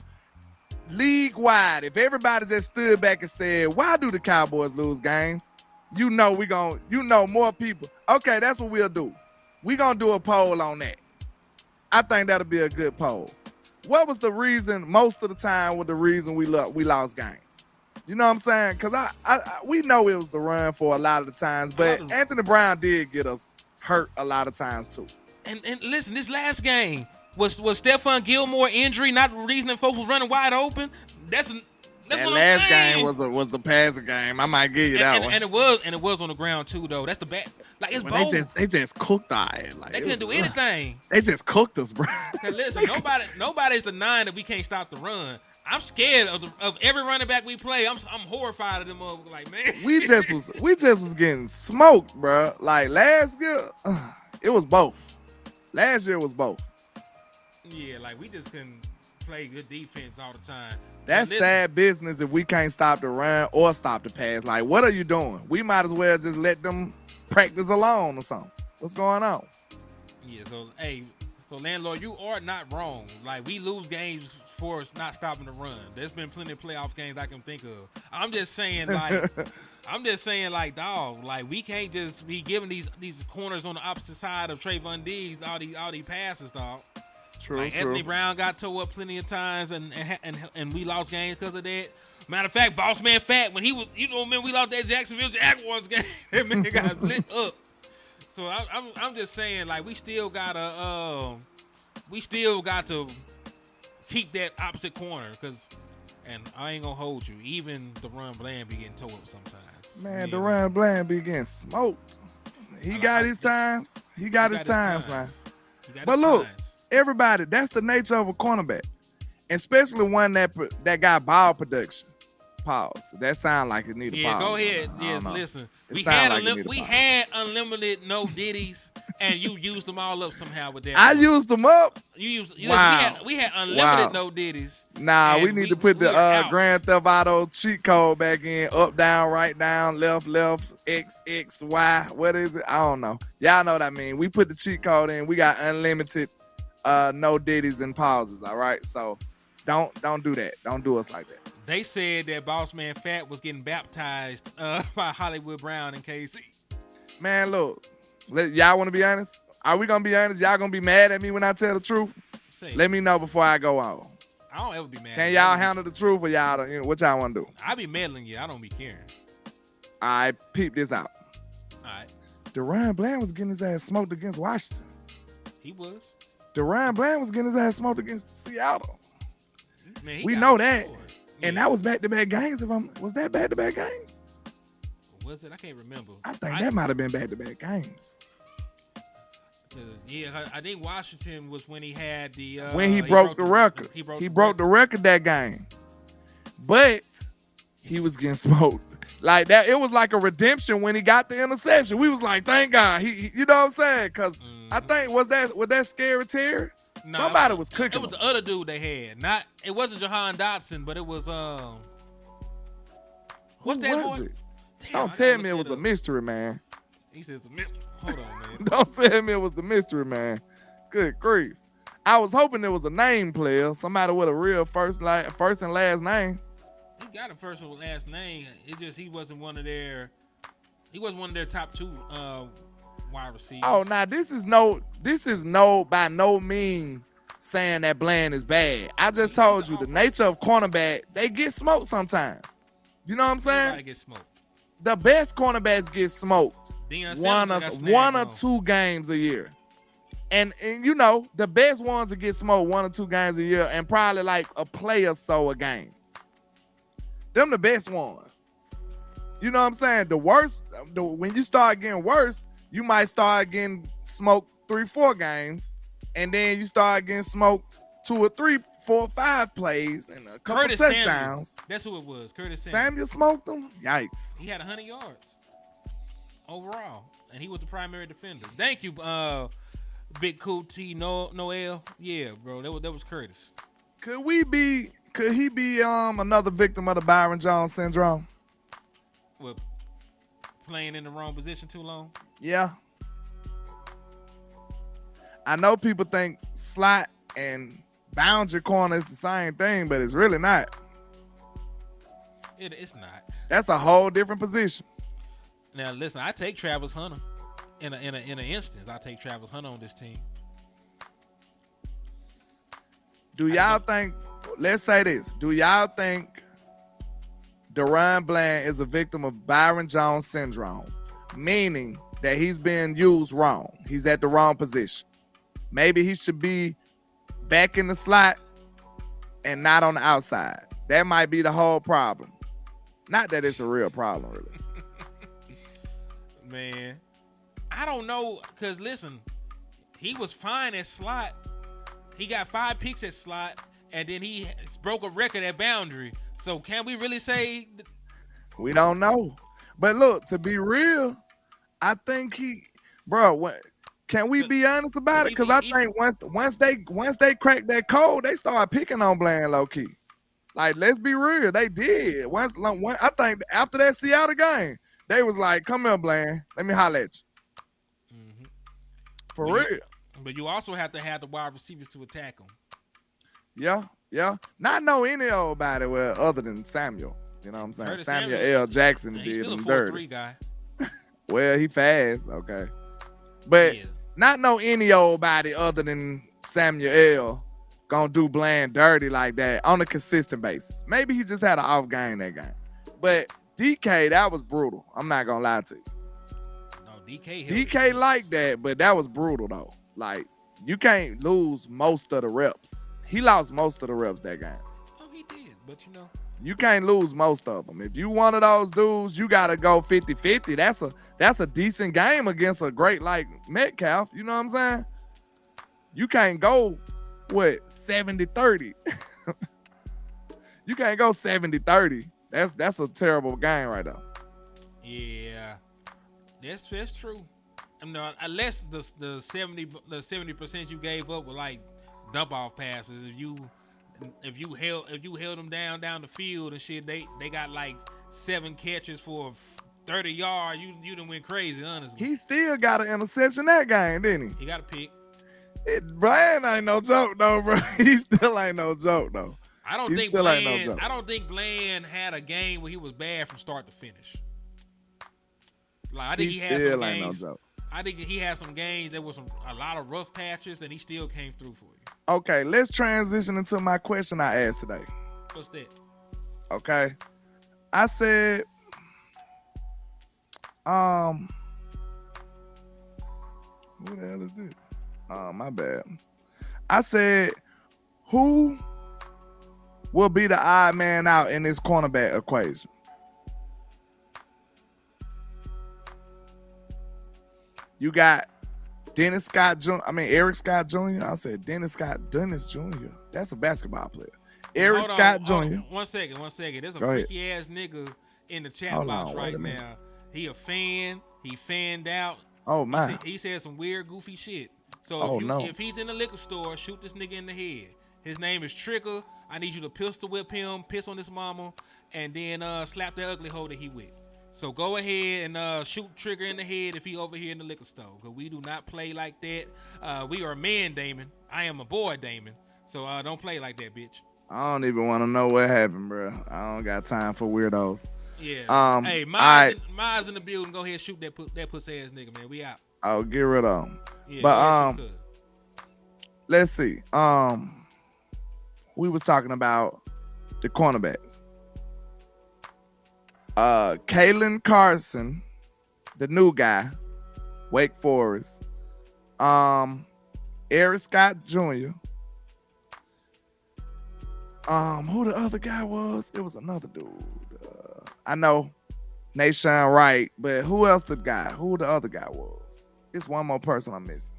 League wide, if everybody just stood back and said, "Why do the Cowboys lose games?" You know more people. Okay, that's what we'll do. We gonna do a poll on that. I think that'll be a good poll. What was the reason? Most of the time, was the reason we lost games. You know what I'm saying? Because we know it was the run for a lot of the times, but Anthony Brown did get us hurt a lot of times too. And listen, this last game was Stephon Gilmore injury not the reason that folks was running wide open. That's that what last I'm saying. game was the passing game. I might give you that one. And it was on the ground too, though. That's the bad. Like it's both. They just cooked our ass. Like they couldn't do anything. They just cooked us, bro. Listen, nobody's denying that we can't stop the run. I'm scared of every running back we play. I'm horrified of them. Like, man, we just was getting smoked, bro. Like last year, it was both. Last year was both. Yeah, like we just couldn't play good defense all the time. That's sad business if we can't stop the run or stop the pass. Like, what are you doing? We might as well just let them practice alone or something. What's going on? Yeah, so Landlord, you are not wrong. Like, we lose games for us not stopping the run. There's been plenty of playoff games I can think of. I'm just saying, like, dog, like we can't just be giving these corners on the opposite side of Trayvon Diggs all these passes, dog. True. Anthony Brown got towed up plenty of times, and we lost games because of that. Matter of fact, Boss Man Fat, when he was, man, we lost that Jacksonville Jaguars game. That man got lit up. So I'm just saying, like, we still gotta keep that opposite corner, and I ain't gonna hold you. Even DaRon Bland be getting towed up sometimes. Man, DaRon Bland be getting smoked. He got his times. He got his times now. But look. Everybody, that's the nature of a cornerback, especially one that got ball production. Pause. That sound like it need a pause. Go ahead. Yeah, listen. We had unlimited no ditties, and you used them all up somehow with that. I used them up. Wow. We had unlimited no ditties. Nah, we need to put the Grand Theft Auto cheat code back in. Up, down, right, down, left, X, X, Y. What is it? I don't know. Y'all know what I mean. We put the cheat code in. We got unlimited no ditties and pauses. All right, so don't do that. Don't do us like that. They said that Boss Man Fat was getting baptized by Hollywood Brown and KC. Man, look, y'all want to be honest? Are we gonna be honest? Y'all gonna be mad at me when I tell the truth? Let me know before I go on. I don't ever be mad. Can y'all handle the truth, or y'all? What y'all want to do? I be meddling you. I don't be caring. I peep this out. All right. DaRon Bland was getting his ass smoked against Washington. He was. DaRon Bland was getting his ass smoked against Seattle. Man, we know that. Yeah. And that was back-to-back games. Was that back-to-back games? Was it? I can't remember. I think that might have been back-to-back games. Yeah, I think Washington was when he had the when he broke the record. He broke the record that game. But he was getting smoked. Like that, it was like a redemption when he got the interception. We was like, thank God. He you know what I'm saying? Because I think was that Scary Terry? Nah, Somebody was cooking. It was the other dude they had. It wasn't Jahan Dotson, but it was what's that was boy? it? Damn, Don't tell me it was a mystery man. He says, hold on, man. Don't tell me it was the mystery man. Good grief. I was hoping it was a name player, somebody with a real first and last name. He got a first and last name. It just he wasn't one of their top two wide receivers. Oh, now this is no by no means saying that Bland is bad. I just told you the nature of cornerback, they get smoked sometimes. You know what I'm saying? Everybody gets smoked. The best cornerbacks get smoked one or two games a year. And you know, the best ones that get smoked 1 or 2 games a year and probably like a play or so a game. Them the best ones. You know what I'm saying? The worst, when you start getting worse, you might start getting smoked 3-4 games, and then you start getting smoked 2 or 3, 4 or 5 plays and a couple Curtis touchdowns. Samuel. That's who it was. Curtis Samuel smoked them? Yikes. He had 100 yards overall, and he was the primary defender. Thank you, Big Cool T Noel. Yeah, bro, that was Curtis. Could he be another victim of the Byron Jones syndrome? What, playing in the wrong position too long? Yeah. I know people think slot and boundary corner is the same thing, but it's really not. It's not. That's a whole different position. Now listen, I take Travis Hunter in an instance. I take Travis Hunter on this team. Do y'all think? Let's say this. Do y'all think Deron Bland is a victim of Byron Jones syndrome, meaning that he's being used wrong? He's at the wrong position. Maybe he should be back in the slot and not on the outside. That might be the whole problem. Not that it's a real problem, really. Man, I don't know, because listen, he was fine at slot. He got 5 picks at slot, and then he broke a record at boundary. So can we really say? We don't know. But look, to be real, I think can we be honest about it? Because I think once they crack that code, they start picking on Bland low key. Like, let's be real, they did. Once I think after that Seattle game, they was like, "Come here, Bland. Let me holler at you." Mm-hmm. For real. But you also have to have the wide receivers to attack them. Yeah. Not know any old body other than Samuel. You know what I'm saying? Curtis Samuel Samuel, L. Jackson he's did still him a 4-3 dirty. guy. Well, he fast, okay. But not know any old body other than Samuel L. gonna do Bland dirty like that on a consistent basis. Maybe he just had an off game that game. But DK, that was brutal. I'm not gonna lie to you. No, DK like that, but that was brutal though. Like, you can't lose most of the reps. He lost most of the reps that game. Oh, he did, but you know. You can't lose most of them. If you one of those dudes, you got to go 50-50. That's a decent game against a great like Metcalf. You know what I'm saying? You can't go, 70-30. You can't go 70-30. That's a terrible game right there. Yeah, that's true. Unless the 70% you gave up were like dump off passes. If you held them down the field and shit, they got like 7 catches for 30 yards. You done went crazy, honestly. He still got an interception that game, didn't he? He got a pick. Bland ain't no joke though, bro. He still ain't no joke though. I don't think Bland had a game where he was bad from start to finish. Like, I think he had some games. No joke. I think he had some games. There was a lot of rough patches, and he still came through for you. Okay, let's transition into my question I asked today. What's that? Okay, I said, who the hell is this? Oh, my bad. I said, who will be the odd man out in this cornerback equation? You got Eric Scott Jr. I said Dennis Jr. That's a basketball player. Eric Hold Scott on, Jr. hold on. One second. There's a Go ahead. freaky ass nigga in the chat Hold box on, right wait a minute. now. He a fan. He fanned out. Oh my. He said some weird, goofy shit. So Oh, no. if he's in the liquor store, shoot this nigga in the head. His name is Trigger. I need you to pistol whip him, piss on his mama, and then slap that ugly hoe that he with. So go ahead and shoot Trigger in the head if he over here in the liquor store. Because we do not play like that. We are men, Damon. I am a boy, Damon. So don't play like that, bitch. I don't even want to know what happened, bro. I don't got time for weirdos. Yeah. Hey, Miles in the building. Go ahead and shoot that pussy ass nigga, man. We out. I'll get rid of him. Yeah, but let's see. We was talking about the cornerbacks. Kalen Carson, the new guy, Wake Forest. Eric Scott Jr. Who the other guy was? It was another dude. I know Nation Wright, but who else the guy? Who the other guy was? It's one more person I'm missing.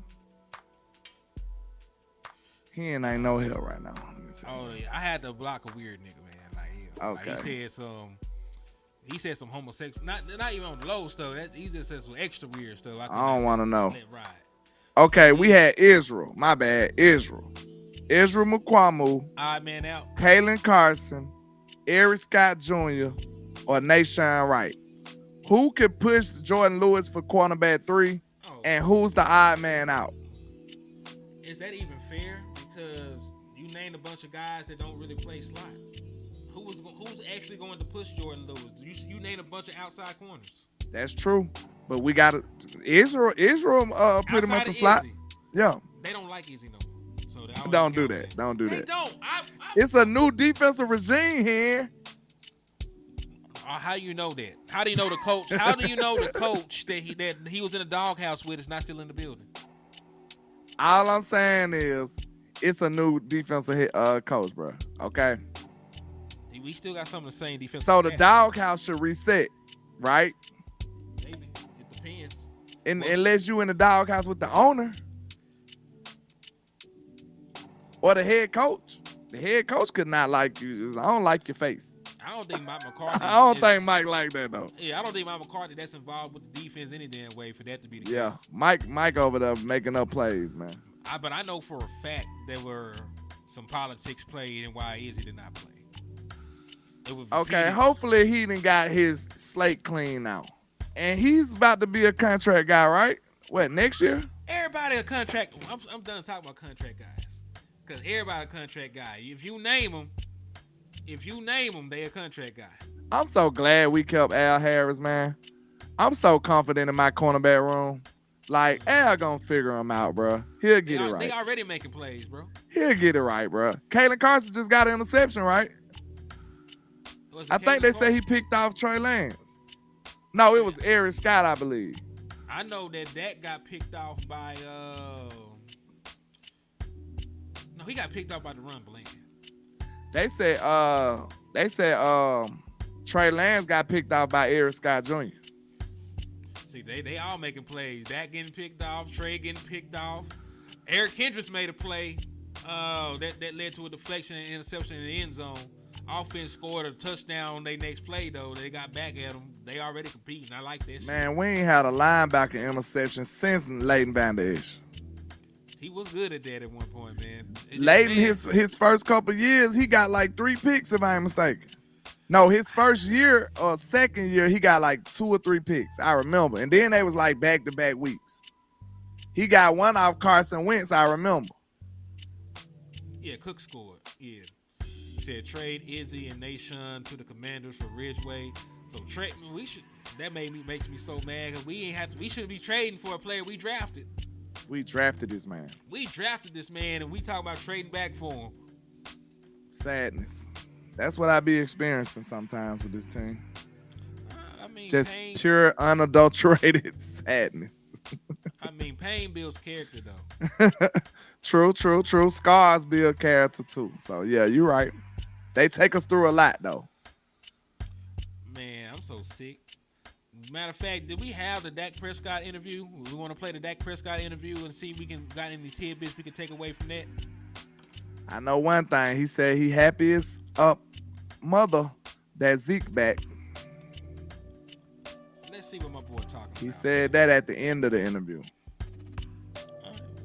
He ain't no help right now. Oh yeah, I had to block a weird nigga, man. Like he said some homosexual, not even on the low stuff. He just said some extra weird stuff. I don't want to know. Let ride. Okay, we had Israel. My bad, Israel McQuamu. Odd man out. Kalen Carson, Eric Scott Jr., or Nation Wright. Who could push Jordan Lewis for cornerback 3, and who's the odd man out? Is that even fair? Because you named a bunch of guys that don't really play slot. Who's actually going to push Jordan Lewis? You named a bunch of outside corners. That's true, but we got Israel pretty much a slot. Izzy. Yeah. They don't like Izzy no more. So Don't do that. Don't do that. They don't. It's a new defensive regime here. How you know that? How do you know the coach? How do you know the coach that he was in the doghouse with is not still in the building? All I'm saying is it's a new defensive coach, bro. Okay. We still got some of the same defense. So the doghouse should reset, right? Maybe. It depends. Unless you in the doghouse with the owner or the head coach. The head coach could not like you. Just, I don't like your face. I don't think Mike McCarthy. I don't think Mike like that though. Yeah, I don't think Mike McCarthy that's involved with the defense any damn way for that to be the case. Yeah, Mike over there making up plays, man. But I know for a fact there were some politics played and why Izzy did not play. Okay, hopefully he done got his slate clean now. And he's about to be a contract guy, right? What, next year? Everybody a contract. I'm done talking about contract guys. Because everybody a contract guy. If you name them, they a contract guy. I'm so glad we kept Al Harris, man. I'm so confident in my cornerback room. Like, Al gonna figure him out, bro. He'll get it right. They already making plays, bro. He'll get it right, bro. Kalen Carson just got an interception, right? I think they said he picked off Trey Lance. No, it was Eric Scott, I believe. I know that got picked off by no, he got picked off by the run blank. They said Trey Lance got picked off by Eric Scott Jr. See, they all making plays. Dak getting picked off, Trey getting picked off. Eric Kendricks made a play that led to a deflection and interception in the end zone. Offense scored a touchdown on their next play, though. They got back at them. They already competing. I like this. Man, we ain't had a linebacker interception since Leighton Vander Esch. He was good at that at one point, man. Leighton, his first couple years, he got like 3 picks, if I ain't mistaken. No, his first year or second year, he got like 2 or 3 picks. I remember. And then they was like back-to-back weeks. He got one off Carson Wentz, I remember. Yeah, Cook scored. Yeah. Said trade Izzy and Nation to the Commanders for Ridgeway. So trade makes me so mad because we shouldn't be trading for a player we drafted. We drafted this man. We drafted this man and we talk about trading back for him. Sadness. That's what I be experiencing sometimes with this team. Just pure unadulterated sadness. I mean, pain builds character though. True. Scars build character too. So yeah, you're right. They take us through a lot though. Man, I'm so sick. Matter of fact, did we have the Dak Prescott interview? We want to play the Dak Prescott interview and see if we got any tidbits we can take away from that. I know one thing. He said he happy as a mother that Zeke back. Let's see what my boy talking about. He said that at the end of the interview.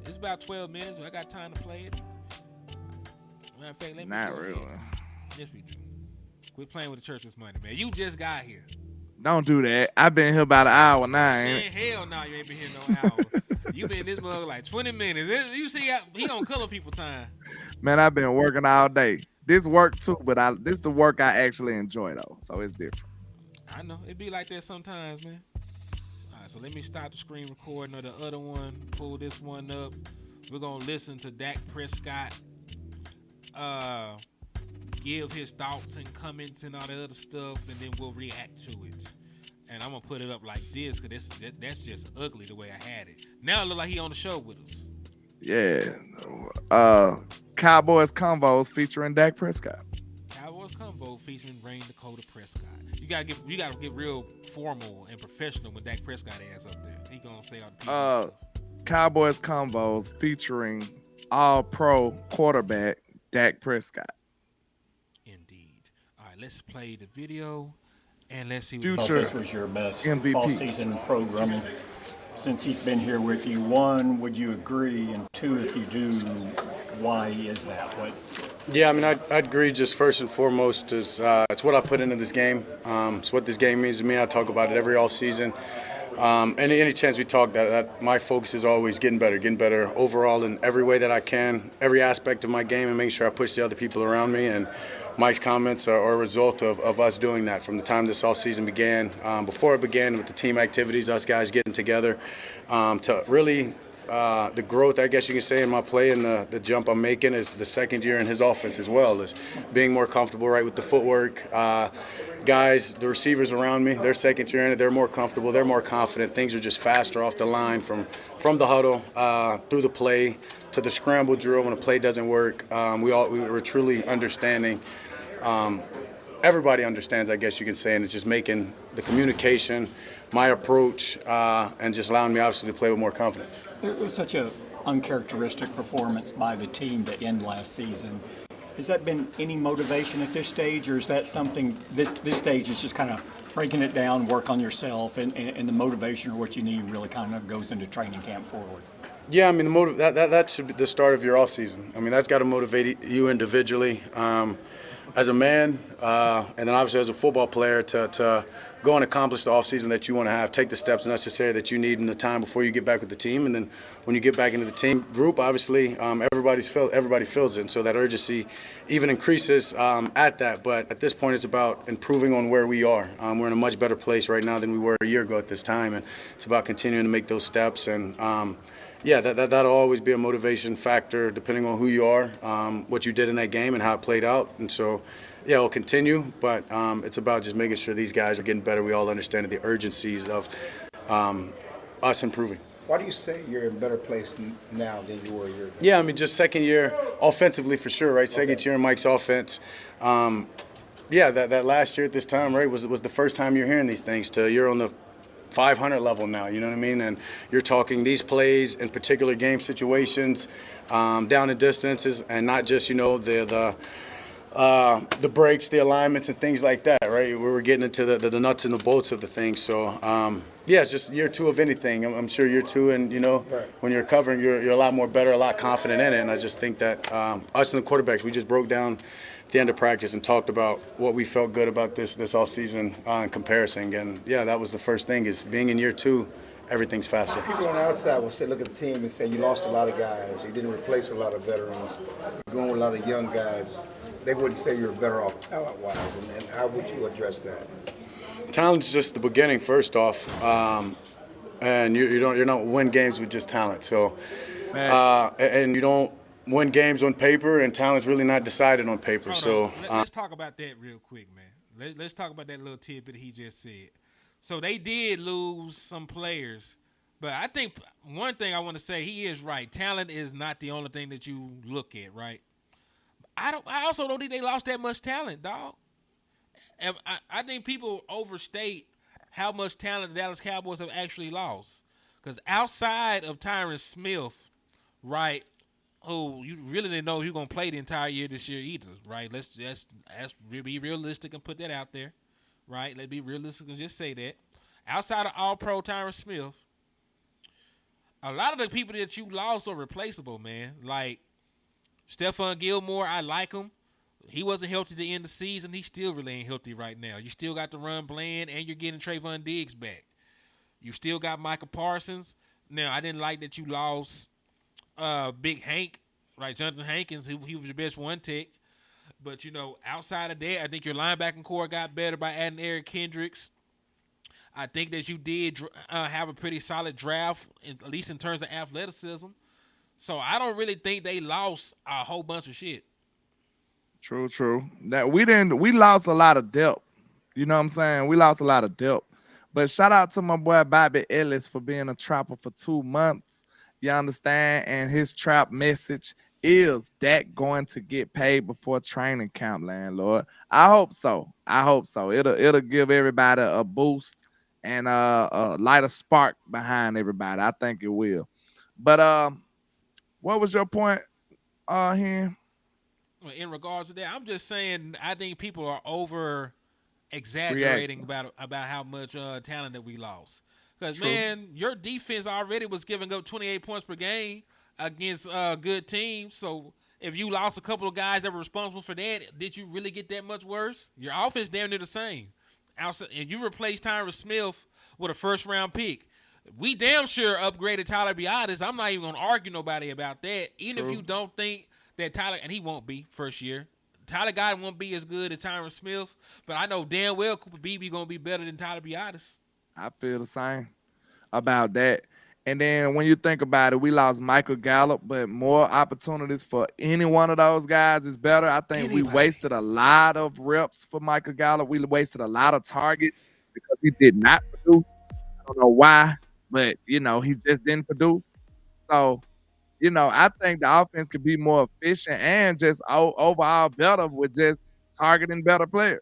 It's about 12 minutes. I got time to play it. Matter of fact, let me Not really. Yes, we do. Quit playing with the church's money, man. You just got here. Don't do that. I've been here about an hour now. Man, hell no, you ain't been here no hour. You been in this mug like 20 minutes. You see, he on color people time. Man, I've been working all day. This work too, but this the work I actually enjoy though, so it's different. I know it be like that sometimes, man. All right, so let me stop the screen recording of the other one. Pull this one up. We're gonna listen to Dak Prescott give his thoughts and comments and all the other stuff, and then we'll react to it. And I'm gonna put it up like this because that's just ugly the way I had it. Now it look like he on the show with us. Yeah. Cowboys Combos featuring Dak Prescott. Cowboys Combo featuring Rain Dakota Prescott. You gotta get real formal and professional when Dak Prescott ass up there. He gonna say all the people. Cowboys Combos featuring All-Pro quarterback Dak Prescott. Indeed. All right, let's play the video and let's see what Future this was your best MVP. all-season program since he's been here with you. One, would you agree? And two, if you do, why is that? What? Yeah, I mean, I'd agree just first and foremost is it's what I put into this game. It's what this game means to me. I talk about it every offseason. Any chance we talk, that my focus is always getting better overall in every way that I can, every aspect of my game, and making sure I push the other people around me. And Mike's comments are a result of us doing that from the time this offseason began. Before it began with the team activities, us guys getting together to really the growth, I guess you can say, in my play and the jump I'm making is the second year in his offense as well, is being more comfortable right with the footwork. Guys, the receivers around me, their second year in it, they're more comfortable, they're more confident. Things are just faster off the line from the huddle through the play to the scramble drill when a play doesn't work. We were truly understanding. Everybody understands, I guess you can say, and it's just making the communication, my approach, and just allowing me obviously to play with more confidence. It was such an uncharacteristic performance by the team to end last season. Has that been any motivation at this stage, or is that something this stage is just kind of breaking it down, work on yourself, and the motivation or what you need really kind of goes into training camp forward? Yeah, I mean, that should be the start of your offseason. I mean, that's got to motivate you individually as a man, and then obviously as a football player to go and accomplish the offseason that you want to have, take the steps necessary that you need in the time before you get back with the team. And then when you get back into the team group, obviously everybody feels it. And so that urgency even increases at that. But at this point, it's about improving on where we are. We're in a much better place right now than we were a year ago at this time. And it's about continuing to make those steps. And yeah, that'll always be a motivation factor depending on who you are, what you did in that game and how it played out. And so, yeah, it'll continue, but it's about just making sure these guys are getting better. We all understand the urgencies of us improving. Why do you say you're in a better place now than you were a year ago? Yeah, I mean, just second year offensively for sure, right? Second year in Mike's offense. Yeah, that last year at this time, right, was the first time you're hearing these things. You're on the 500 level now, you know what I mean? And you're talking these plays in particular game situations, down in distances, and not just, you know, the breaks, the alignments, and things like that, right? We were getting into the nuts and the bolts of the thing. So, yeah, it's just year two of anything. I'm sure year two, and, you know, when you're covering, you're a lot more better, a lot confident in it. And I just think that us and the quarterbacks, we just broke down at the end of practice and talked about what we felt good about this offseason in comparison. And, yeah, that was the first thing, is being in year two, everything's faster. People on the outside will say, look at the team and say you lost a lot of guys. You didn't replace a lot of veterans. You're going with a lot of young guys. They wouldn't say you're better off talent-wise. And how would you address that? Talent's just the beginning, first off. And you don't win games with just talent. So, and you don't win games on paper, and talent's really not decided on paper. So let's talk about that real quick, man. Let's talk about that little tidbit he just said. So they did lose some players, but I think one thing I want to say, he is right. Talent is not the only thing that you look at, right? I also don't think they lost that much talent, dog. And I think people overstate how much talent the Dallas Cowboys have actually lost. Because outside of Tyron Smith, right, who you really didn't know who's gonna play the entire year this year either, right? Let's be realistic and put that out there, right? Let's be realistic and just say that. Outside of All-Pro Tyron Smith, a lot of the people that you lost are replaceable, man. Like Stephon Gilmore, I like him. He wasn't healthy at the end of the season. He still really ain't healthy right now. You still got to run Bland, and you're getting Trayvon Diggs back. You still got Micah Parsons. Now, I didn't like that you lost Big Hank, right? Jonathan Hankins, he was your best one tech. But, outside of that, I think your linebacking core got better by adding Eric Kendricks. I think that you did have a pretty solid draft, at least in terms of athleticism. So I don't really think they lost a whole bunch of shit. True. That we lost a lot of depth. You know what I'm saying? We lost a lot of depth. But shout out to my boy Bobby Ellis for being a trapper for 2 months. You understand? And his trap message is Dak going to get paid before training camp, Landlord. I hope so. It'll give everybody a boost and light a spark behind everybody. I think it will. But what was your point, here? In regards to that, I'm just saying I think people are over exaggerating about how much talent that we lost. Because, man, your defense already was giving up 28 points per game against good teams. So if you lost a couple of guys that were responsible for that, did you really get that much worse? Your offense damn near the same. And you replaced Tyron Smith with a first-round pick. We damn sure upgraded Tyler Biadasz. I'm not even going to argue nobody about that. Even if you don't think that Tyler, and he won't be first year. Tyler Guyton won't be as good as Tyron Smith, but I know damn well Cooper Beebe going to be better than Tyler Biadasz. I feel the same about that. And then when you think about it, we lost Michael Gallup, but more opportunities for any one of those guys is better. I think we wasted a lot of reps for Michael Gallup. We wasted a lot of targets because he did not produce. I don't know why, but, he just didn't produce. So, I think the offense could be more efficient and just overall better with just targeting better players.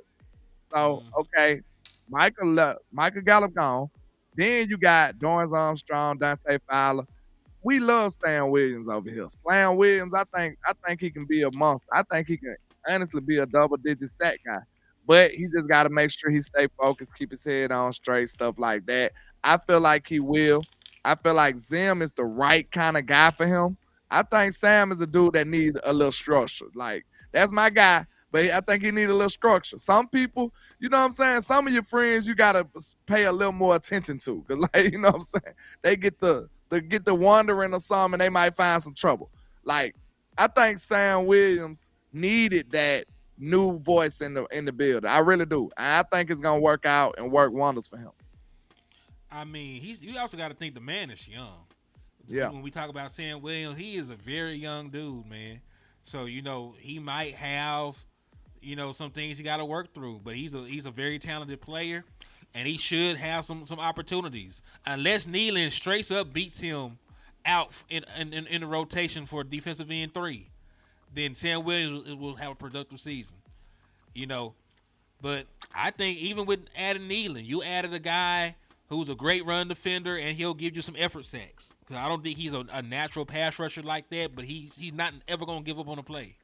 So, okay, Michael Gallup gone. Then you got Dorrance Armstrong, Dante Fowler. We love Sam Williams over here. Slam Williams, I think he can be a monster. I think he can honestly be a double-digit sack guy. But he just got to make sure he stay focused, keep his head on straight, stuff like that. I feel like he will. I feel like Zim is the right kind of guy for him. I think Sam is a dude that needs a little structure. Like, that's my guy, but I think he needs a little structure. Some people, you know what I'm saying? Some of your friends you got to pay a little more attention to. Because, like, you know what I'm saying? They get the wandering or something and they might find some trouble. Like, I think Sam Williams needed that new voice in the building. I really do. I think it's going to work out and work wonders for him. I mean, you also got to think the man is young. Yeah. When we talk about Sam Williams, he is a very young dude, man. So, he might have, some things he got to work through. But he's a very talented player, and he should have some opportunities. Unless Nealon straight up beats him out in the rotation for defensive end 3, then Sam Williams will have a productive season. But I think even with adding Nealon, you added a guy who's a great run defender, and he'll give you some effort sacks. Because I don't think he's a natural pass rusher like that, but he's not ever going to give up on a play.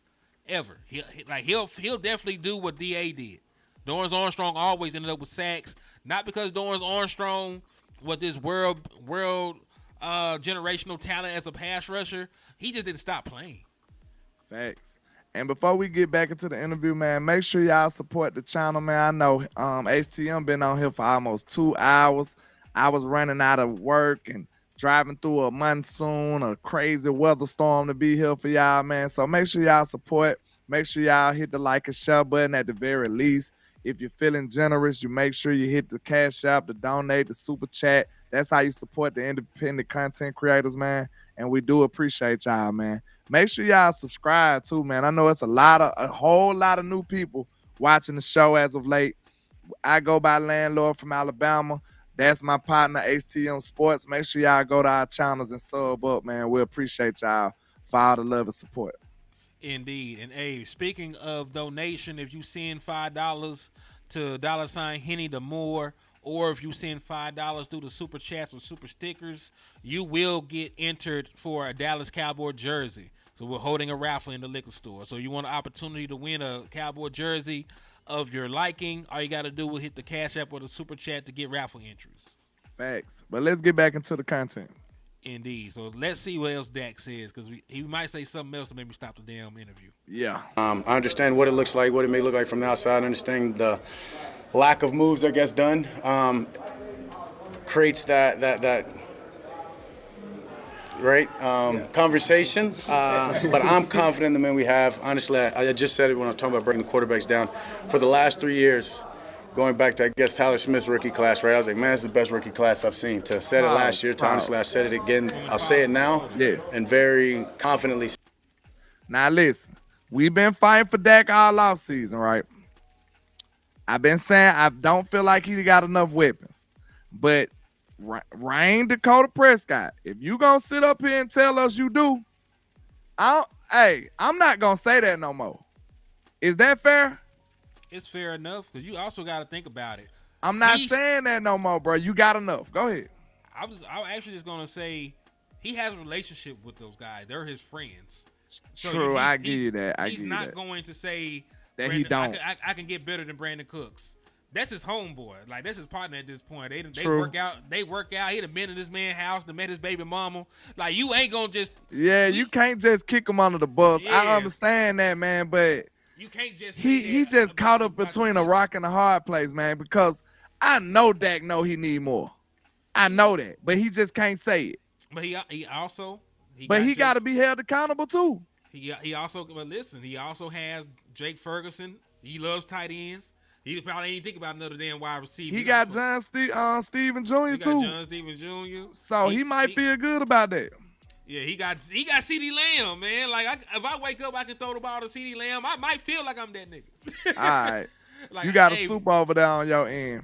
Ever. He'll definitely do what D.A. did. Dorrance Armstrong always ended up with sacks, not because Dorrance Armstrong was this world generational talent as a pass rusher. He just didn't stop playing. Facts. And before we get back into the interview, man, make sure y'all support the channel, man. I know HTM been on here for almost 2 hours. I was running out of work and driving through a monsoon, a crazy weather storm to be here for y'all, man. So make sure y'all support. Make sure y'all hit the like and share button at the very least. If you're feeling generous, you make sure you hit the Cashapp, the donate, the super chat. That's how you support the independent content creators, man. And we do appreciate y'all, man. Make sure y'all subscribe too, man. I know it's a whole lot of new people watching the show as of late. I go by Landlord from Alabama. That's my partner, HTM Sports. Make sure y'all go to our channels and sub up, man. We appreciate y'all for all the love and support. Indeed. And, hey, speaking of donation, if you send $5 to $Hennythemoor, or if you send $5 through the super chats or super stickers, you will get entered for a Dallas Cowboy jersey. So we're holding a raffle in the liquor store. So you want an opportunity to win a Cowboy jersey of your liking, all you got to do is hit the Cash App or the Super Chat to get raffle entries. Facts. But let's get back into the content. Indeed. So let's see what else Dak says, because he might say something else to make me stop the damn interview. Yeah. I understand what it looks like, what it may look like from the outside. I understand the lack of moves that gets done creates that conversation. But I'm confident in the men we have. Honestly, I just said it when I was talking about breaking the quarterbacks down. For the last 3 years, going back to, I guess, Tyler Smith's rookie class, right? I was like, man, it's the best rookie class I've seen. To said it last year, honestly, I said it again. I'll say it now. Yes. And very confidently. Now, listen, we've been fighting for Dak all offseason, right? I've been saying I don't feel like he got enough weapons. But Rain Dakota Prescott, if you going to sit up here and tell us you do, I'm not going to say that no more. Is that fair? It's fair enough, because you also got to think about it. I'm not saying that no more, bro. You got enough. Go ahead. I was actually just going to say he has a relationship with those guys. They're his friends. So True, I give you that. He's not going to say that he don't. I can get better than Brandon Cooks. That's his homeboy. Like, that's his partner at this point. They work out. They work out. He done been in this man's house. They met his baby mama. Like, you ain't gonna just. Yeah, you can't just kick him under the bus. Yeah. I understand that, man, but you can't just. He just caught up between a rock and a hard place, man. Because I know Dak know he need more. I know that, but he just can't say it. But he also. But got to be held accountable too. He also. But listen, he also has Jake Ferguson. He loves tight ends. He probably ain't think about another damn wide receiver. He got John Steven Jr. too. John Steven Jr. So he might feel good about that. Yeah, he got CeeDee Lamb, man. Like, if I wake up, I can throw the ball to CeeDee Lamb. I might feel like I'm that nigga. All right. Like, you got a super over there on your end.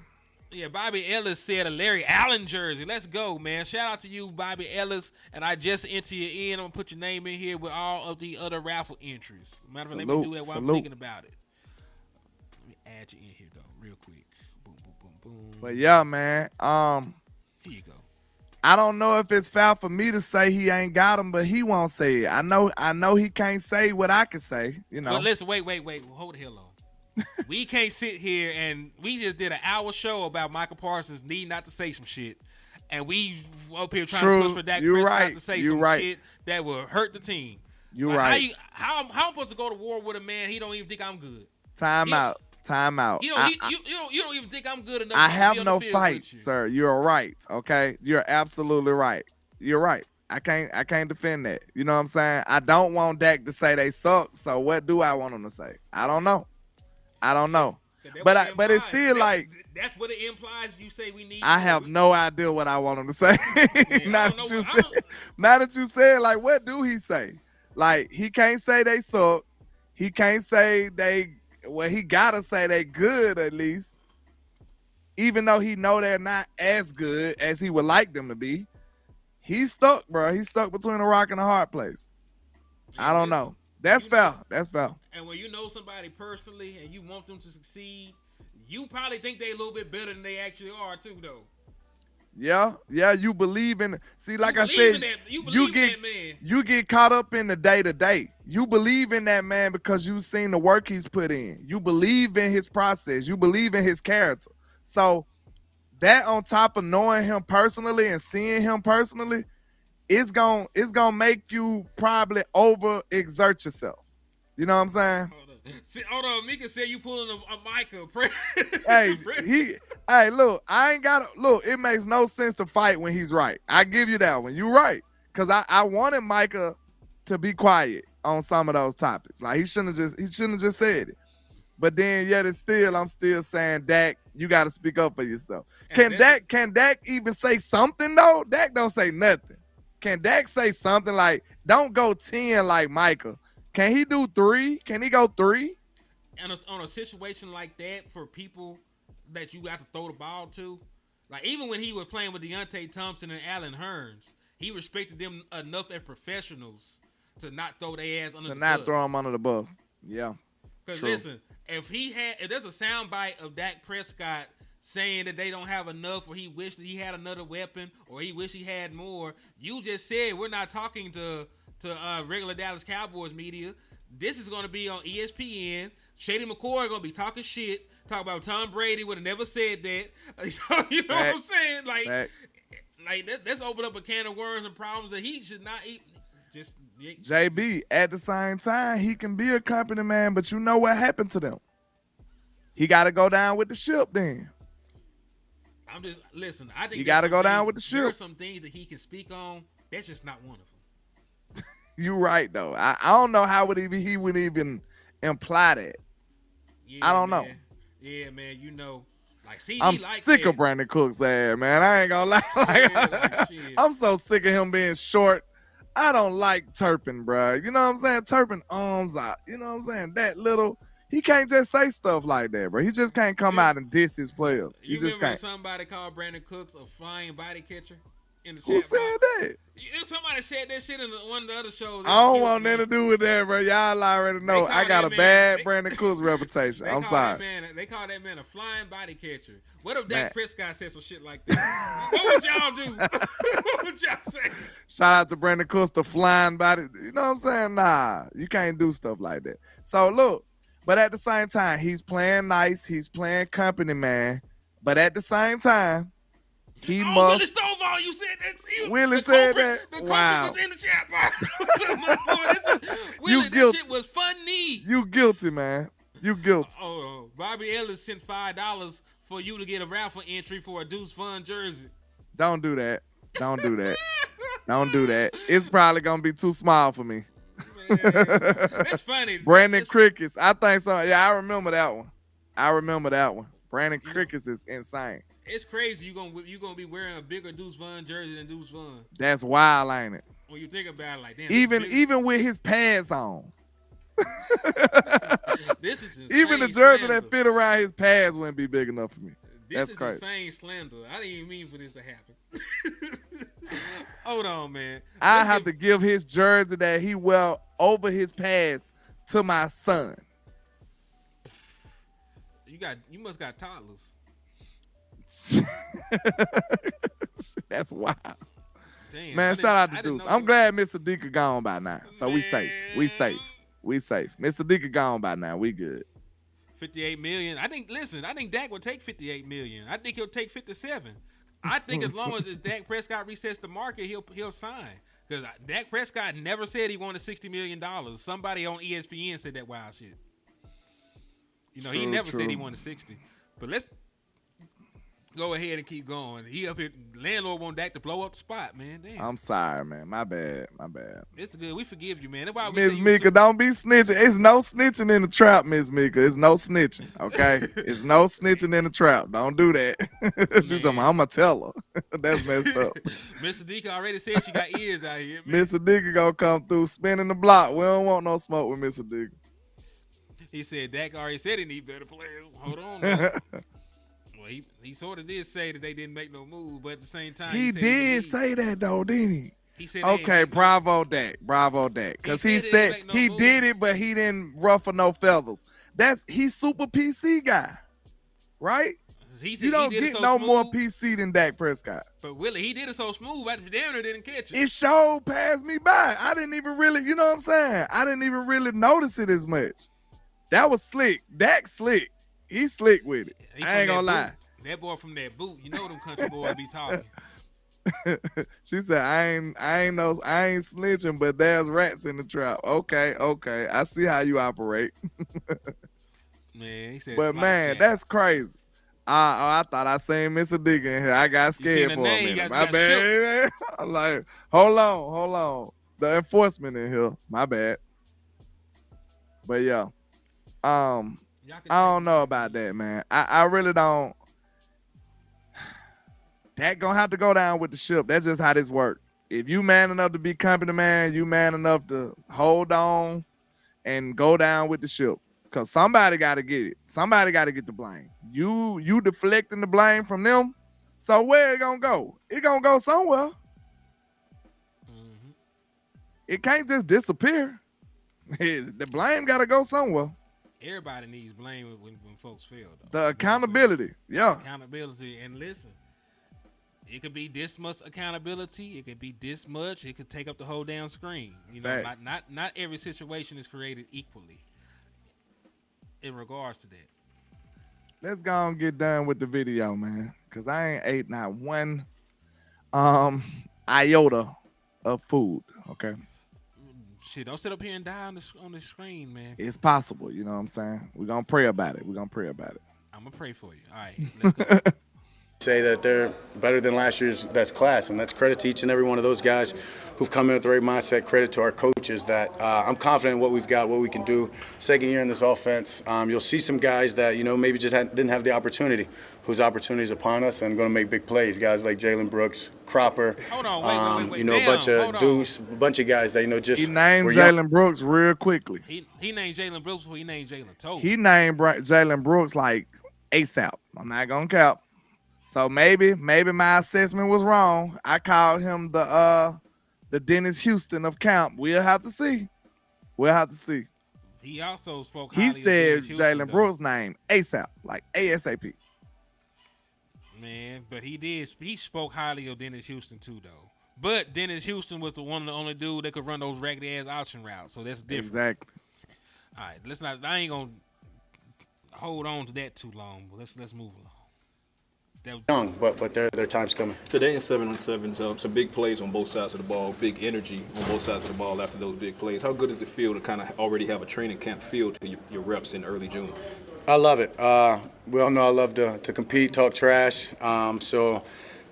Yeah, Bobby Ellis said a Larry Allen jersey. Let's go, man. Shout out to you, Bobby Ellis. And I just enter you in. I'm going to put your name in here with all of the other raffle entries. Matter of fact, let me do that while I'm thinking about it. Let me add you in here, though, real quick. Boom, boom, boom, boom. But yeah, man. Here you go. I don't know if it's foul for me to say he ain't got him, but he won't say it. I know he can't say what I can say, you know. But listen, wait. Hold the hell on. We can't sit here and we just did an hour show about Micah Parsons needing not to say some shit. And we up here trying to push for Dak Prescott to say some shit that will hurt the team. You're right. How am I supposed to go to war with a man he don't even think I'm good? Time out. You don't even think I'm good enough. I have no fight, sir. You're right. Okay, you're absolutely right. You're right. I can't defend that. You know what I'm saying? I don't want Dak to say they suck. So what do I want him to say? I don't know. But it's still like that's what it implies. You say we need. I have no idea what I want him to say. Now that you said, like, what do he say? Like, he can't say they suck. He can't say they. Well, he gotta say they good at least, even though he know they're not as good as he would like them to be. He's stuck, bro. He's stuck between a rock and a hard place. I don't know. That's foul. And when you know somebody personally and you want them to succeed, you probably think they a little bit better than they actually are too, though. Yeah, you believe in. See, like I said, you get caught up in the day-to-day. You believe in that man because you've seen the work he's put in. You believe in his process. You believe in his character. So that on top of knowing him personally and seeing him personally, it's gonna make you probably overexert yourself. You know what I'm saying? Hold on, Mika said you pulling a Micah. Hey, look, it makes no sense to fight when he's right. I give you that one. You're right. Because I wanted Micah to be quiet on some of those topics. Like, he shouldn't have just said it. But then yet I'm still saying, Dak, you gotta speak up for yourself. Can Dak even say something though? Dak don't say nothing. Can Dak say something like, don't go 10 like Micah? Can he do 3? Can he go 3? And on a situation like that, for people that you got to throw the ball to, like even when he was playing with Deontay Thompson and Allen Hurns, he respected them enough as professionals to not throw their ass under the bus. To not throw them under the bus. Yeah. Because listen, if there's a soundbite of Dak Prescott saying that they don't have enough, or he wished that he had another weapon, or he wished he had more, you just said we're not talking to to regular Dallas Cowboys media. This is going to be on ESPN. Shady McCoy going to be talking shit, talking about Tom Brady would have never said that. So, you know what I'm saying? Like let's open up a can of worms and problems that he should not eat. Just JB, at the same time, he can be a company man, but you know what happened to them. He got to go down with the ship then. Listen, I think you got to go down with the ship. There are some things that he can speak on. That's just not one of them. You're right, though. I don't know how he would even imply that. Yeah, I don't know. Yeah, man, you know. Like, I'm sick of Brandon Cooks' ass, man. I ain't gonna lie. I'm so sick of him being short. I don't like Turpin, bro. You know what I'm saying? Turpin arms out. You know what I'm saying? That little. He can't just say stuff like that, bro. He just can't come out and diss his players. He just can't. Somebody called Brandon Cooks a flying body catcher in the Who chat said box? that? Somebody said that shit in one of the other shows. I don't want nothing to do with that, bro. Y'all already know. I got a bad Brandon Cooks reputation. I'm sorry. They call that man a flying body catcher. What if Dak Prescott said some shit like that? What would y'all do? What would y'all say? Shout out to Brandon Cooks, the flying body. You know what I'm saying? Nah, you can't do stuff like that. So, look. But at the same time, he's playing nice. He's playing company, man. But at the same time, he must. Willie Stovall, you said that. Willie said that. Wow. Was in the chat box. Willie, You guilty. That shit was funny. You guilty, man. You guilty. Oh, Bobby Ellis sent $5 for you to get a raffle entry for a Deuce Fun jersey. Don't do that. Don't do that. Don't do that. It's probably gonna be too small for me. That's funny. Brandon Crickets. I think so. Yeah, I remember that one. Brandon Crickets is insane. It's crazy. You gonna be wearing a bigger Deuce Vaughn jersey than Deuce Vaughn. That's wild, ain't it? When you think about it like that. Even with his pads on. This is insane. Even the jersey slander. that fit around his pads wouldn't be big enough for me. That's crazy. Insane slander. I didn't even mean for this to happen. Hold on, man. I have to give his jersey that he wear over his pads to my son. You must got toddlers. That's wild. Damn, man, shout out to Deuce. I'm glad Mr. Dika gone by now. So we safe. We safe. Mr. Dika gone by now. We good. $58 million. I think Dak will take $58 million. I think he'll take 57. I think as long as Dak Prescott resets the market, he'll sign. Because Dak Prescott never said he wanted $60 million. Somebody on ESPN said that wild shit. You know, he never said he wanted 60. But let's go ahead and keep going. He up here, landlord want Dak to blow up the spot, man. Damn. I'm sorry, man. My bad. It's good. We forgive you, man. Miss Mika, don't be snitching. It's no snitching in the trap, Miss Mika. It's no snitching, okay? It's no snitching in the trap. Don't do that. She's talking, I'm going to tell her. That's messed up. Mr. Dika already said she got ears out here, man. Mr. Dika going to come through spinning the block. We don't want no smoke with Mr. Dika. He said Dak already said he need better players. Hold on, man. Well, he sort of did say that they didn't make no move, but at the same time, he did say that though, didn't he? He said, okay, bravo Dak, because he said he did it, but he didn't ruffle no feathers. He's super PC guy, right? You don't get no more PC than Dak Prescott. But Willie, he did it so smooth, I damn near didn't catch it. It showed passed me by. I didn't even really, you know what I'm saying? I didn't even really notice it as much. That was slick. Dak slick. He's slick with it. I ain't gonna lie. That boy from that boot, you know them country boys be talking. She said, I ain't snitching, but there's rats in the trap. Okay. I see how you operate. Man, he said, but man, that's crazy. I thought I seen Mr. Digger in here. I got scared for a minute. My bad. I'm like, hold on. The enforcement in here. My bad. But yeah. I don't know about that, man. I really don't. That gonna have to go down with the ship. That's just how this works. If you man enough to be company man, you man enough to hold on and go down with the ship. Cause somebody gotta get it. Somebody gotta get the blame. You deflecting the blame from them. So where it gonna go? It gonna go somewhere. Mm-hmm. It can't just disappear. The blame gotta go somewhere. Everybody needs blame when folks fail, though. The accountability, yeah. Accountability, and listen, It could be this much accountability. It could be this much. It could take up the whole damn screen. You know, not every situation is created equally in regards to that. Let's go and get done with the video, man, because I ain't ate not one iota of food, okay? Shit, don't sit up here and die on the screen, man. It's possible, you know what I'm saying? We're going to pray about it. I'm going to pray for you. All right, let's go. Say that they're better than last year's best class, and that's credit to each and every one of those guys who've come in with the right mindset. Credit to our coaches that I'm confident in what we've got, what we can do. Second year in this offense, you'll see some guys that maybe just didn't have the opportunity, whose opportunities upon us and going to make big plays. Guys like Jalen Brooks, Cropper, hold on, wait. a bunch of Deuce, a bunch of guys that just. He named Jalen Brooks real quickly. He named Jalen Brooks before he named Jalen Toad. He named Jalen Brooks like ASAP. I'm not gonna cap. So maybe my assessment was wrong. I called him the Dennis Houston of camp. We'll have to see. He also spoke. He said Jalen Brooks' name ASAP, like ASAP. Man, but he spoke highly of Dennis Houston too, though. But Dennis Houston was the only dude that could run those raggedy ass option routes, so that's different. Exactly. All right, I ain't gonna hold on to that too long, but let's move along. Young, but their time's coming. Today in 7-on-7, some big plays on both sides of the ball, big energy on both sides of the ball after those big plays. How good does it feel to kind of already have a training camp feel to your reps in early June? I love it. We all know I love to compete, talk trash. So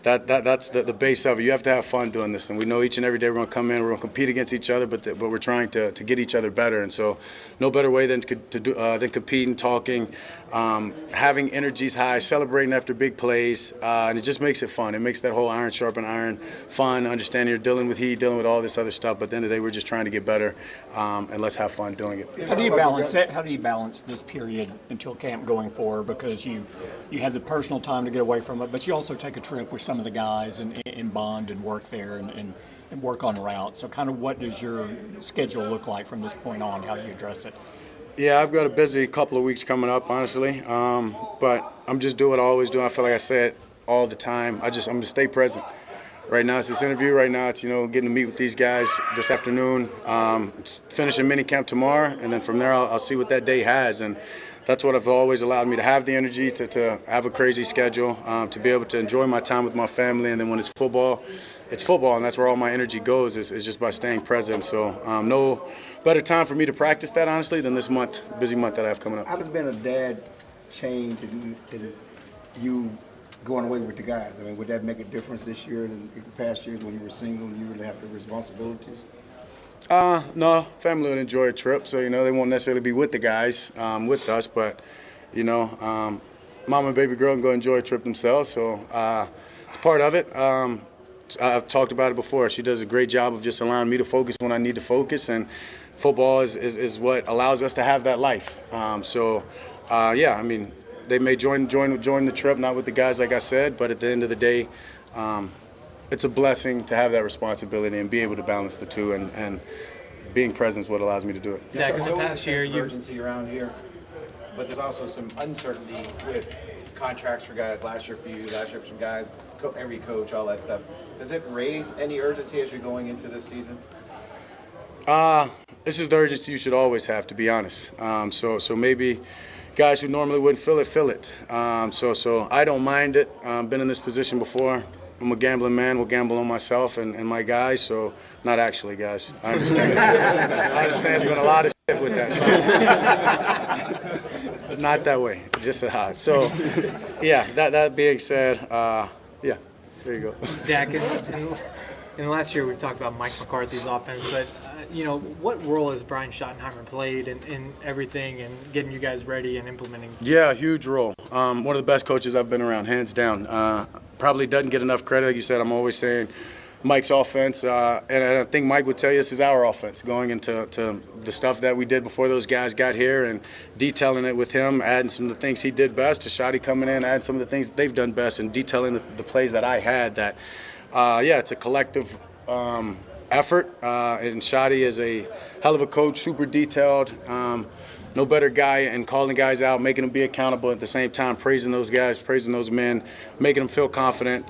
that's the base of it. You have to have fun doing this, and we know each and every day we're going to come in, we're going to compete against each other, but we're trying to get each other better. And so, no better way than competing, talking, having energies high, celebrating after big plays, and it just makes it fun. It makes that whole iron sharpen iron fun. Understanding you're dealing with heat, dealing with all this other stuff, but at the end of the day, we're just trying to get better, and let's have fun doing it. How do you balance that? How do you balance this period until camp going forward? Because you have the personal time to get away from it, but you also take a trip with some of the guys and bond and work there and work on routes. So kind of what does your schedule look like from this point on? How do you address it? Yeah, I've got a busy couple of weeks coming up, honestly. But I'm just doing what I always do. I feel like I say it all the time. I'm going to stay present. Right now it's this interview. Right now it's, getting to meet with these guys this afternoon. Finishing mini camp tomorrow, and then from there I'll see what that day has. And that's what have always allowed me to have the energy to have a crazy schedule, to be able to enjoy my time with my family. And then when it's football, and that's where all my energy goes is just by staying present. So no better time for me to practice that, honestly, than this busy month that I have coming up. How has been a dad change in you going away with the guys? I mean, would that make a difference this year than in past years when you were single and you really have the responsibilities? No, family would enjoy a trip, so they won't necessarily be with the guys, with us, but mom and baby girl can go enjoy a trip themselves, so it's part of it. I've talked about it before. She does a great job of just allowing me to focus when I need to focus, and football is what allows us to have that life. Yeah, I mean, they may join the trip, not with the guys like I said, but at the end of the day, it's a blessing to have that responsibility and be able to balance the two, and being present is what allows me to do it. Dak, there's always a sense of urgency around here, but there's also some uncertainty with contracts for guys. Last year for you, last year for some guys, every coach, all that stuff. Does it raise any urgency as you're going into this season? This is the urgency you should always have, to be honest. So maybe guys who normally wouldn't feel it. So I don't mind it. Been in this position before. I'm a gambling man. Will gamble on myself and my guys. So not actually, guys. I understand. There's been a lot of shit with that. So not that way. Just so yeah. That being said, yeah. There you go. Dak, in the last year we've talked about Mike McCarthy's offense, but what role has Brian Schottenheimer played in everything and getting you guys ready and implementing? Yeah, huge role. One of the best coaches I've been around, hands down. Probably doesn't get enough credit. Like you said, I'm always saying Mike's offense, and I think Mike would tell you this is our offense, going into the stuff that we did before those guys got here and detailing it with him, adding some of the things he did best, to Shotty coming in, adding some of the things that they've done best, and detailing the plays that I had. That, yeah, it's a collective effort, and Shotty is a hell of a coach, super detailed. no better guy in calling guys out, making them be accountable at the same time, praising those guys, praising those men, making them feel confident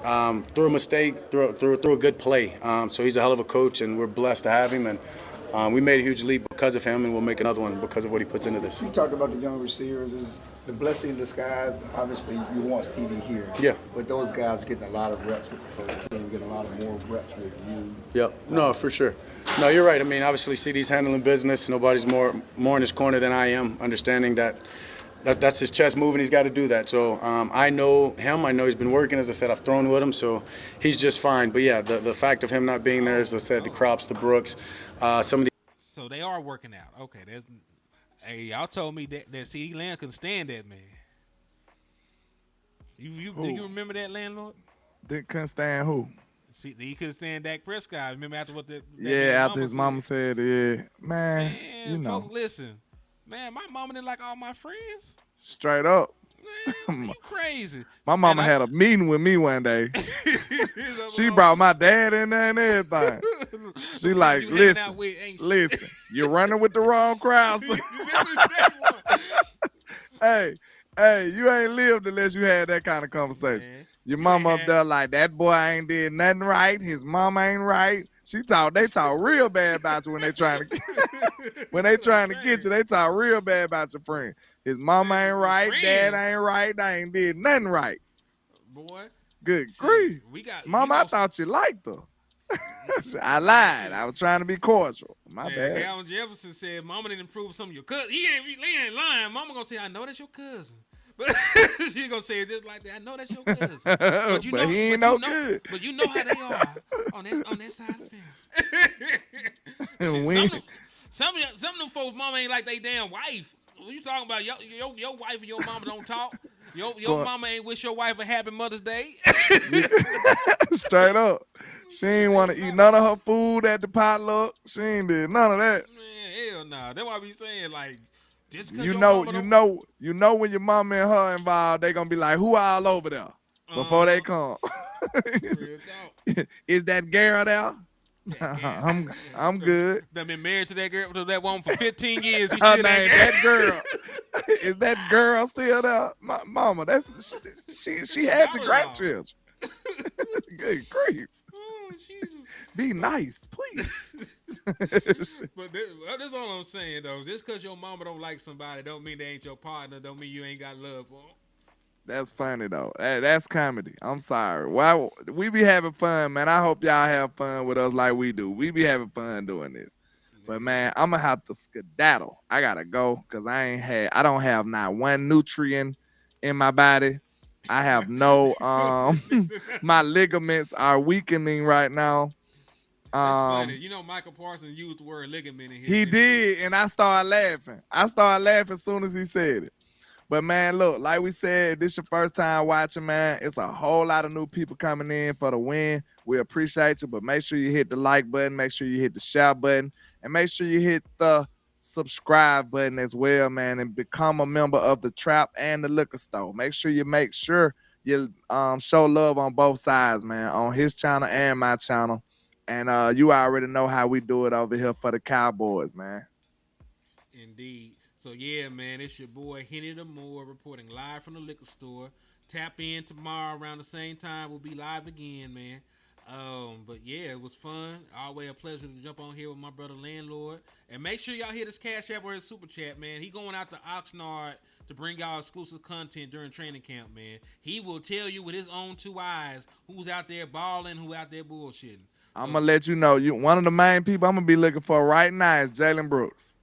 through a mistake, through a good play. So he's a hell of a coach, and we're blessed to have him. And we made a huge leap because of him, and we'll make another one because of what he puts into this. You talked about the young receivers. Is the blessing in disguise. Obviously, you want CD here. Yeah. But those guys getting a lot of reps with the team, getting a lot of more reps with you. Yep. No, for sure. No, you're right. I mean, obviously, CD's handling business. Nobody's more in his corner than I am, understanding that's his chest moving. He's got to do that. So I know him. I know he's been working. As I said, I've thrown with him, so he's just fine. But, yeah, the fact of him not being there, as I said, the Crops, the Brooks, some of the. So they are working out. Okay. Hey, y'all told me that CD Lamb couldn't stand that man. Do you remember that, Landlord? They couldn't stand who? See, he couldn't stand Dak Prescott. Remember after what after his mama said, man, you know. Folks, listen, man, my mama didn't like all my friends. Straight up. Man, you crazy. My mama had a meeting with me one day. She brought my dad in there and everything. She like, listen, you're running with the wrong crowd. Hey, you ain't lived unless you had that kind of conversation. Man. Your mama up there like, that boy ain't did nothing right. His mama ain't right. They talk real bad about you when they trying to get you. They talk real bad about your friend. His mama ain't right, dad ain't right, they ain't did nothing right. Boy. Good grief. Mama, I thought you liked her. I lied. I was trying to be cordial. My bad. Calvin Jefferson said, Mama didn't improve some of your cousin. He ain't lying. Mama gonna say, I know that's your cousin. But she gonna say it just like that. I know that's your cousin. But he ain't good. But you know how they are on that side of the family. Some of them folks' mama ain't like they damn wife. What you talking about? Your wife and your mama don't talk. Your mama ain't wish your wife a happy Mother's Day. Straight up. She ain't want to eat none of her food at the potluck. She ain't did none of that. Man, hell nah. That's why I be saying, like, just you know when your mama and her involved, they gonna be like, who all over there before they come? Is that girl there? I'm good. They've been married to that girl, to that woman for 15 years. Her name, that girl. Is that girl still there? Mama, she had your grandchildren. Good grief. Oh, be nice, please. But that's all I'm saying, though. Just because your mama don't like somebody don't mean they ain't your partner. Don't mean you ain't got love for them. That's funny, though. That's comedy. I'm sorry. Well, we be having fun, man. I hope y'all have fun with us like we do. We be having fun doing this. But, man, I'm going to have to skedaddle. I got to go because I don't have not one nutrient in my body. I have no, my ligaments are weakening right now. That's funny. You know, Micah Parsons used the word ligament in his He did, and I started laughing. As soon as he said it. But, man, look, like we said, this your first time watching, man. It's a whole lot of new people coming in for the win. We appreciate you, but make sure you hit the like button. Make sure you hit the share button. And make sure you hit the subscribe button as well, man, and become a member of the Trap and the Liquor Store. Make sure you show love on both sides, man, on his channel and my channel. And you already know how we do it over here for the Cowboys, man. Indeed. So, yeah, man, it's your boy, Hennythemoor, reporting live from the liquor store. Tap in tomorrow around the same time. We'll be live again, man. But, yeah, it was fun. Always a pleasure to jump on here with my brother, Landlord. And make sure y'all hit his Cash App or his Super Chat, man. He going out to Oxnard to bring y'all exclusive content during training camp, man. He will tell you with his own two eyes who's out there balling, who out there bullshitting. I'm going to let you know. One of the main people I'm going to be looking for right now is Jalen Brooks.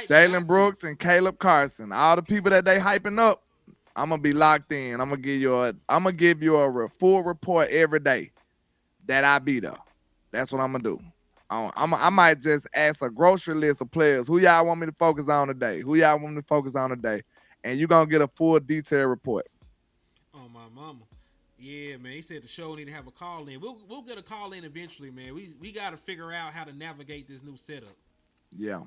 Jalen Brooks and Caleb Carson. All the people that they hyping up, I'm going to be locked in. I'm going to give you a full report every day that I be there. That's what I'm going to do. I might just ask a grocery list of players. Who y'all want me to focus on today? And you're going to get a full detailed report. Oh, my mama. Yeah, man. He said the show need to have a call in. We'll get a call in eventually, man. We got to figure out how to navigate this new setup. Yeah.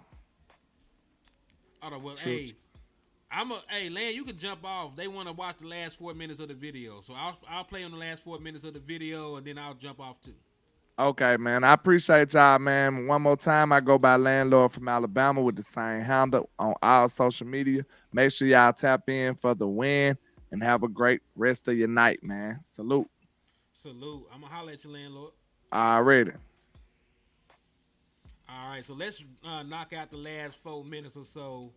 Oh, well, hey, Lan, you can jump off. They want to watch the last 4 minutes of the video. So I'll play on the last 4 minutes of the video, and then I'll jump off, too. Okay, man. I appreciate y'all, man. One more time, I go by Landlord from Alabama with the same handle on all social media. Make sure y'all tap in for the win and have a great rest of your night, man. Salute. Salute. I'm gonna holler at you, landlord. Already. All right, so let's knock out the last 4 minutes or so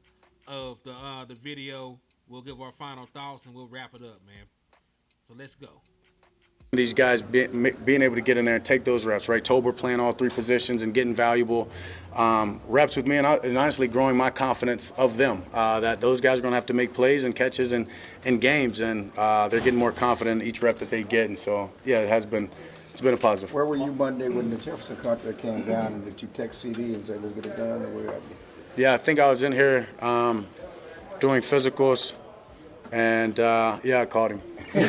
of the video. We'll give our final thoughts and we'll wrap it up, man. So let's go. These guys being able to get in there and take those reps, right? Tober playing all 3 positions and getting valuable reps with me, and honestly growing my confidence of them. That those guys are going to have to make plays and catches in games, and they're getting more confident in each rep that they get. And so, yeah, it's been a positive. Where were you Monday when the Jefferson contract came down, and did you text CD and say, let's get it done, or where are you? Yeah, I think I was in here doing physicals, and yeah, I called him. Would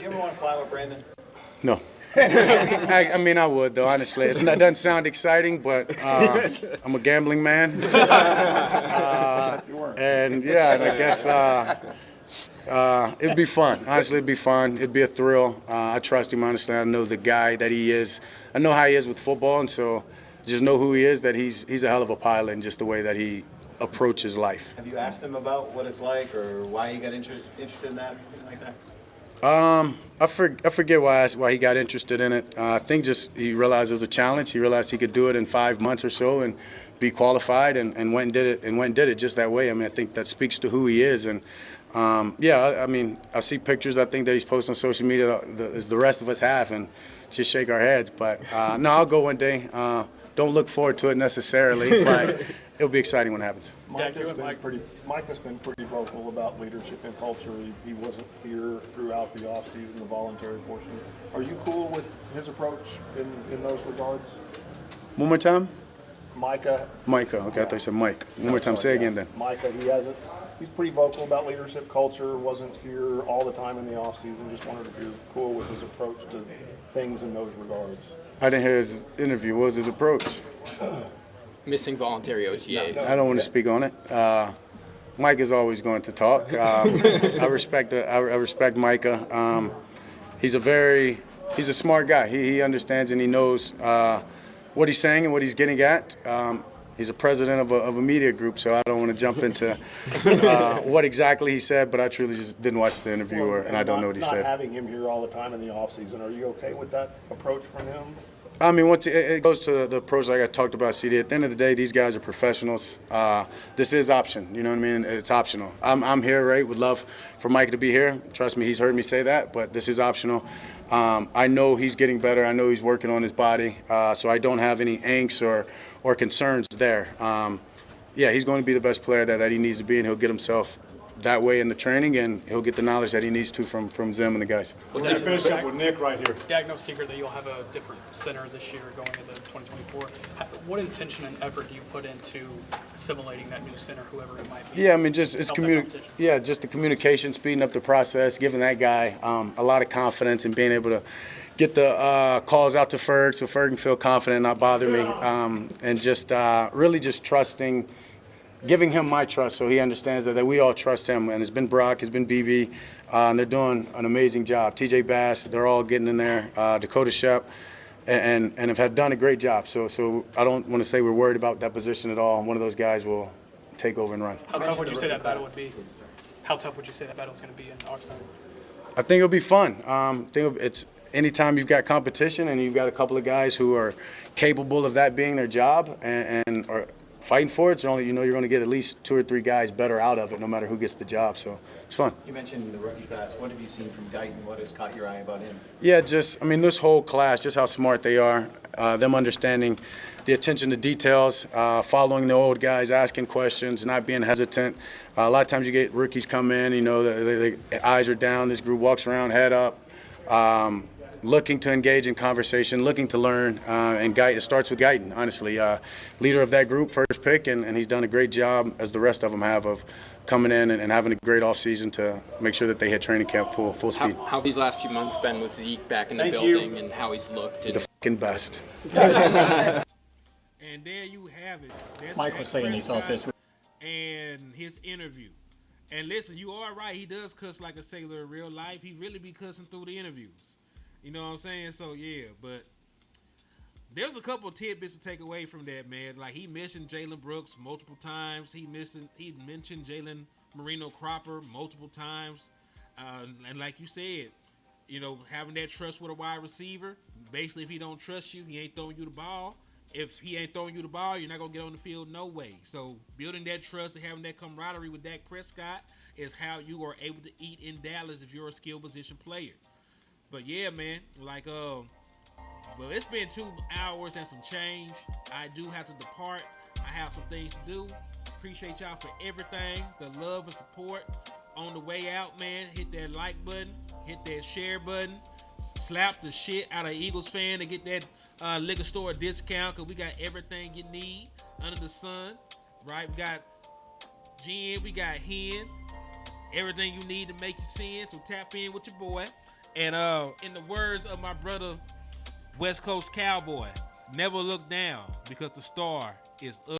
you ever want to fly with Brandon? No. I mean, I would, though, honestly. It doesn't sound exciting, but I'm a gambling man. And, yeah, and I guess it'd be fun. Honestly, it'd be fun. It'd be a thrill. I trust him, honestly. I know the guy that he is. I know how he is with football, and so just know who he is, that he's a hell of a pilot, and just the way that he approaches life. Have you asked him about what it's like or why you got interested in that, anything like that? I forget why he got interested in it. I think just he realized it was a challenge. He realized he could do it in 5 months or so and be qualified, and went and did it just that way. I mean, I think that speaks to who he is. And yeah, I mean, I see pictures I think that he's posting on social media as the rest of us have, and just shake our heads. But no, I'll go one day. Don't look forward to it necessarily, but it'll be exciting when it happens. Micah's been pretty vocal about leadership and culture. He wasn't here throughout the offseason, the voluntary portion. Are you cool with his approach in those regards? One more time? Micah. Okay, I thought you said Mike. One more time, say again then. Micah, he's pretty vocal about leadership culture, wasn't here all the time in the offseason. Just wondered if you're cool with his approach to things in those regards. I didn't hear his interview. What was his approach? Missing voluntary OTAs. I don't want to speak on it. Mike is always going to talk. I respect Micah. He's a smart guy. He understands and he knows what he's saying and what he's getting at. He's a president of a media group, so I don't want to jump into what exactly he said, but I truly just didn't watch the interview, and I don't know what he said. Not having him here all the time in the offseason, are you okay with that approach from him? I mean, once it goes to the approach like I talked about, CD. At the end of the day, these guys are professionals. This is option. You know what I mean? It's optional. I'm here, right? Would love for Mike to be here. Trust me, he's heard me say that, but this is optional. I know he's getting better. I know he's working on his body, so I don't have any angst or concerns there. Yeah, he's going to be the best player that he needs to be, and he'll get himself that way in the training, and he'll get the knowledge that he needs to from Zim and the guys. We're going to finish up with Nick right here. Dak, no secret that you'll have a different center this year going into 2024. What intention and effort do you put into assimilating that new center, whoever it might be? Yeah, I mean, just the communication, speeding up the process, giving that guy a lot of confidence and being able to get the calls out to Ferg so Ferg can feel confident and not bother me, and just really just trusting, giving him my trust so he understands that we all trust him. And it's been Brock, it's been BB, and they're doing an amazing job. TJ Bass, they're all getting in there. Dakota Shep, and have done a great job. So I don't want to say we're worried about that position at all. One of those guys will take over and run. How tough would you say that battle would be? How tough would you say that battle's going to be in Oxnard? I think it'll be fun. It's anytime you've got competition and you've got a couple of guys who are capable of that being their job and are fighting for it, it's only, you're going to get at least 2 or 3 guys better out of it, no matter who gets the job. So it's fun. You mentioned the rookie class. What have you seen from Guyton? What has caught your eye about him? Yeah, this whole class, just how smart they are, them understanding the attention to details, following the old guys, asking questions, not being hesitant. A lot of times you get rookies come in, the eyes are down, this group walks around, head up, looking to engage in conversation, looking to learn, and it starts with Guyton, honestly. Leader of that group, first pick, and he's done a great job, as the rest of them have, of coming in and having a great offseason to make sure that they hit training camp full speed. How these last few months been with Zeke back in the building and how he's looked? The fucking best. And there you have it. That's Mike was saying he thought this. And his interview. And listen, you are right. He does cuss like a sailor in real life. He really be cussing through the interviews. You know what I'm saying? So yeah, but there's a couple of tidbits to take away from that, man. Like he mentioned Jalen Brooks multiple times. He mentioned Jalen Marino Cropper multiple times. And like you said, you know, having that trust with a wide receiver. Basically, if he don't trust you, he ain't throwing you the ball. If he ain't throwing you the ball, you're not gonna get on the field no way. So building that trust and having that camaraderie with Dak Prescott is how you are able to eat in Dallas if you're a skill position player. But yeah, man, like well, it's been 2 hours and some change. I do have to depart. I have some things to do. Appreciate y'all for everything, the love and support. On the way out, man, hit that like button, hit that share button, slap the shit out of Eagles fan to get that liquor store discount, because we got everything you need under the sun, right? We got gin, we got hen, everything you need to make you sin, so tap in with your boy. And in the words of my brother, West Coast Cowboy, never look down because the star is up.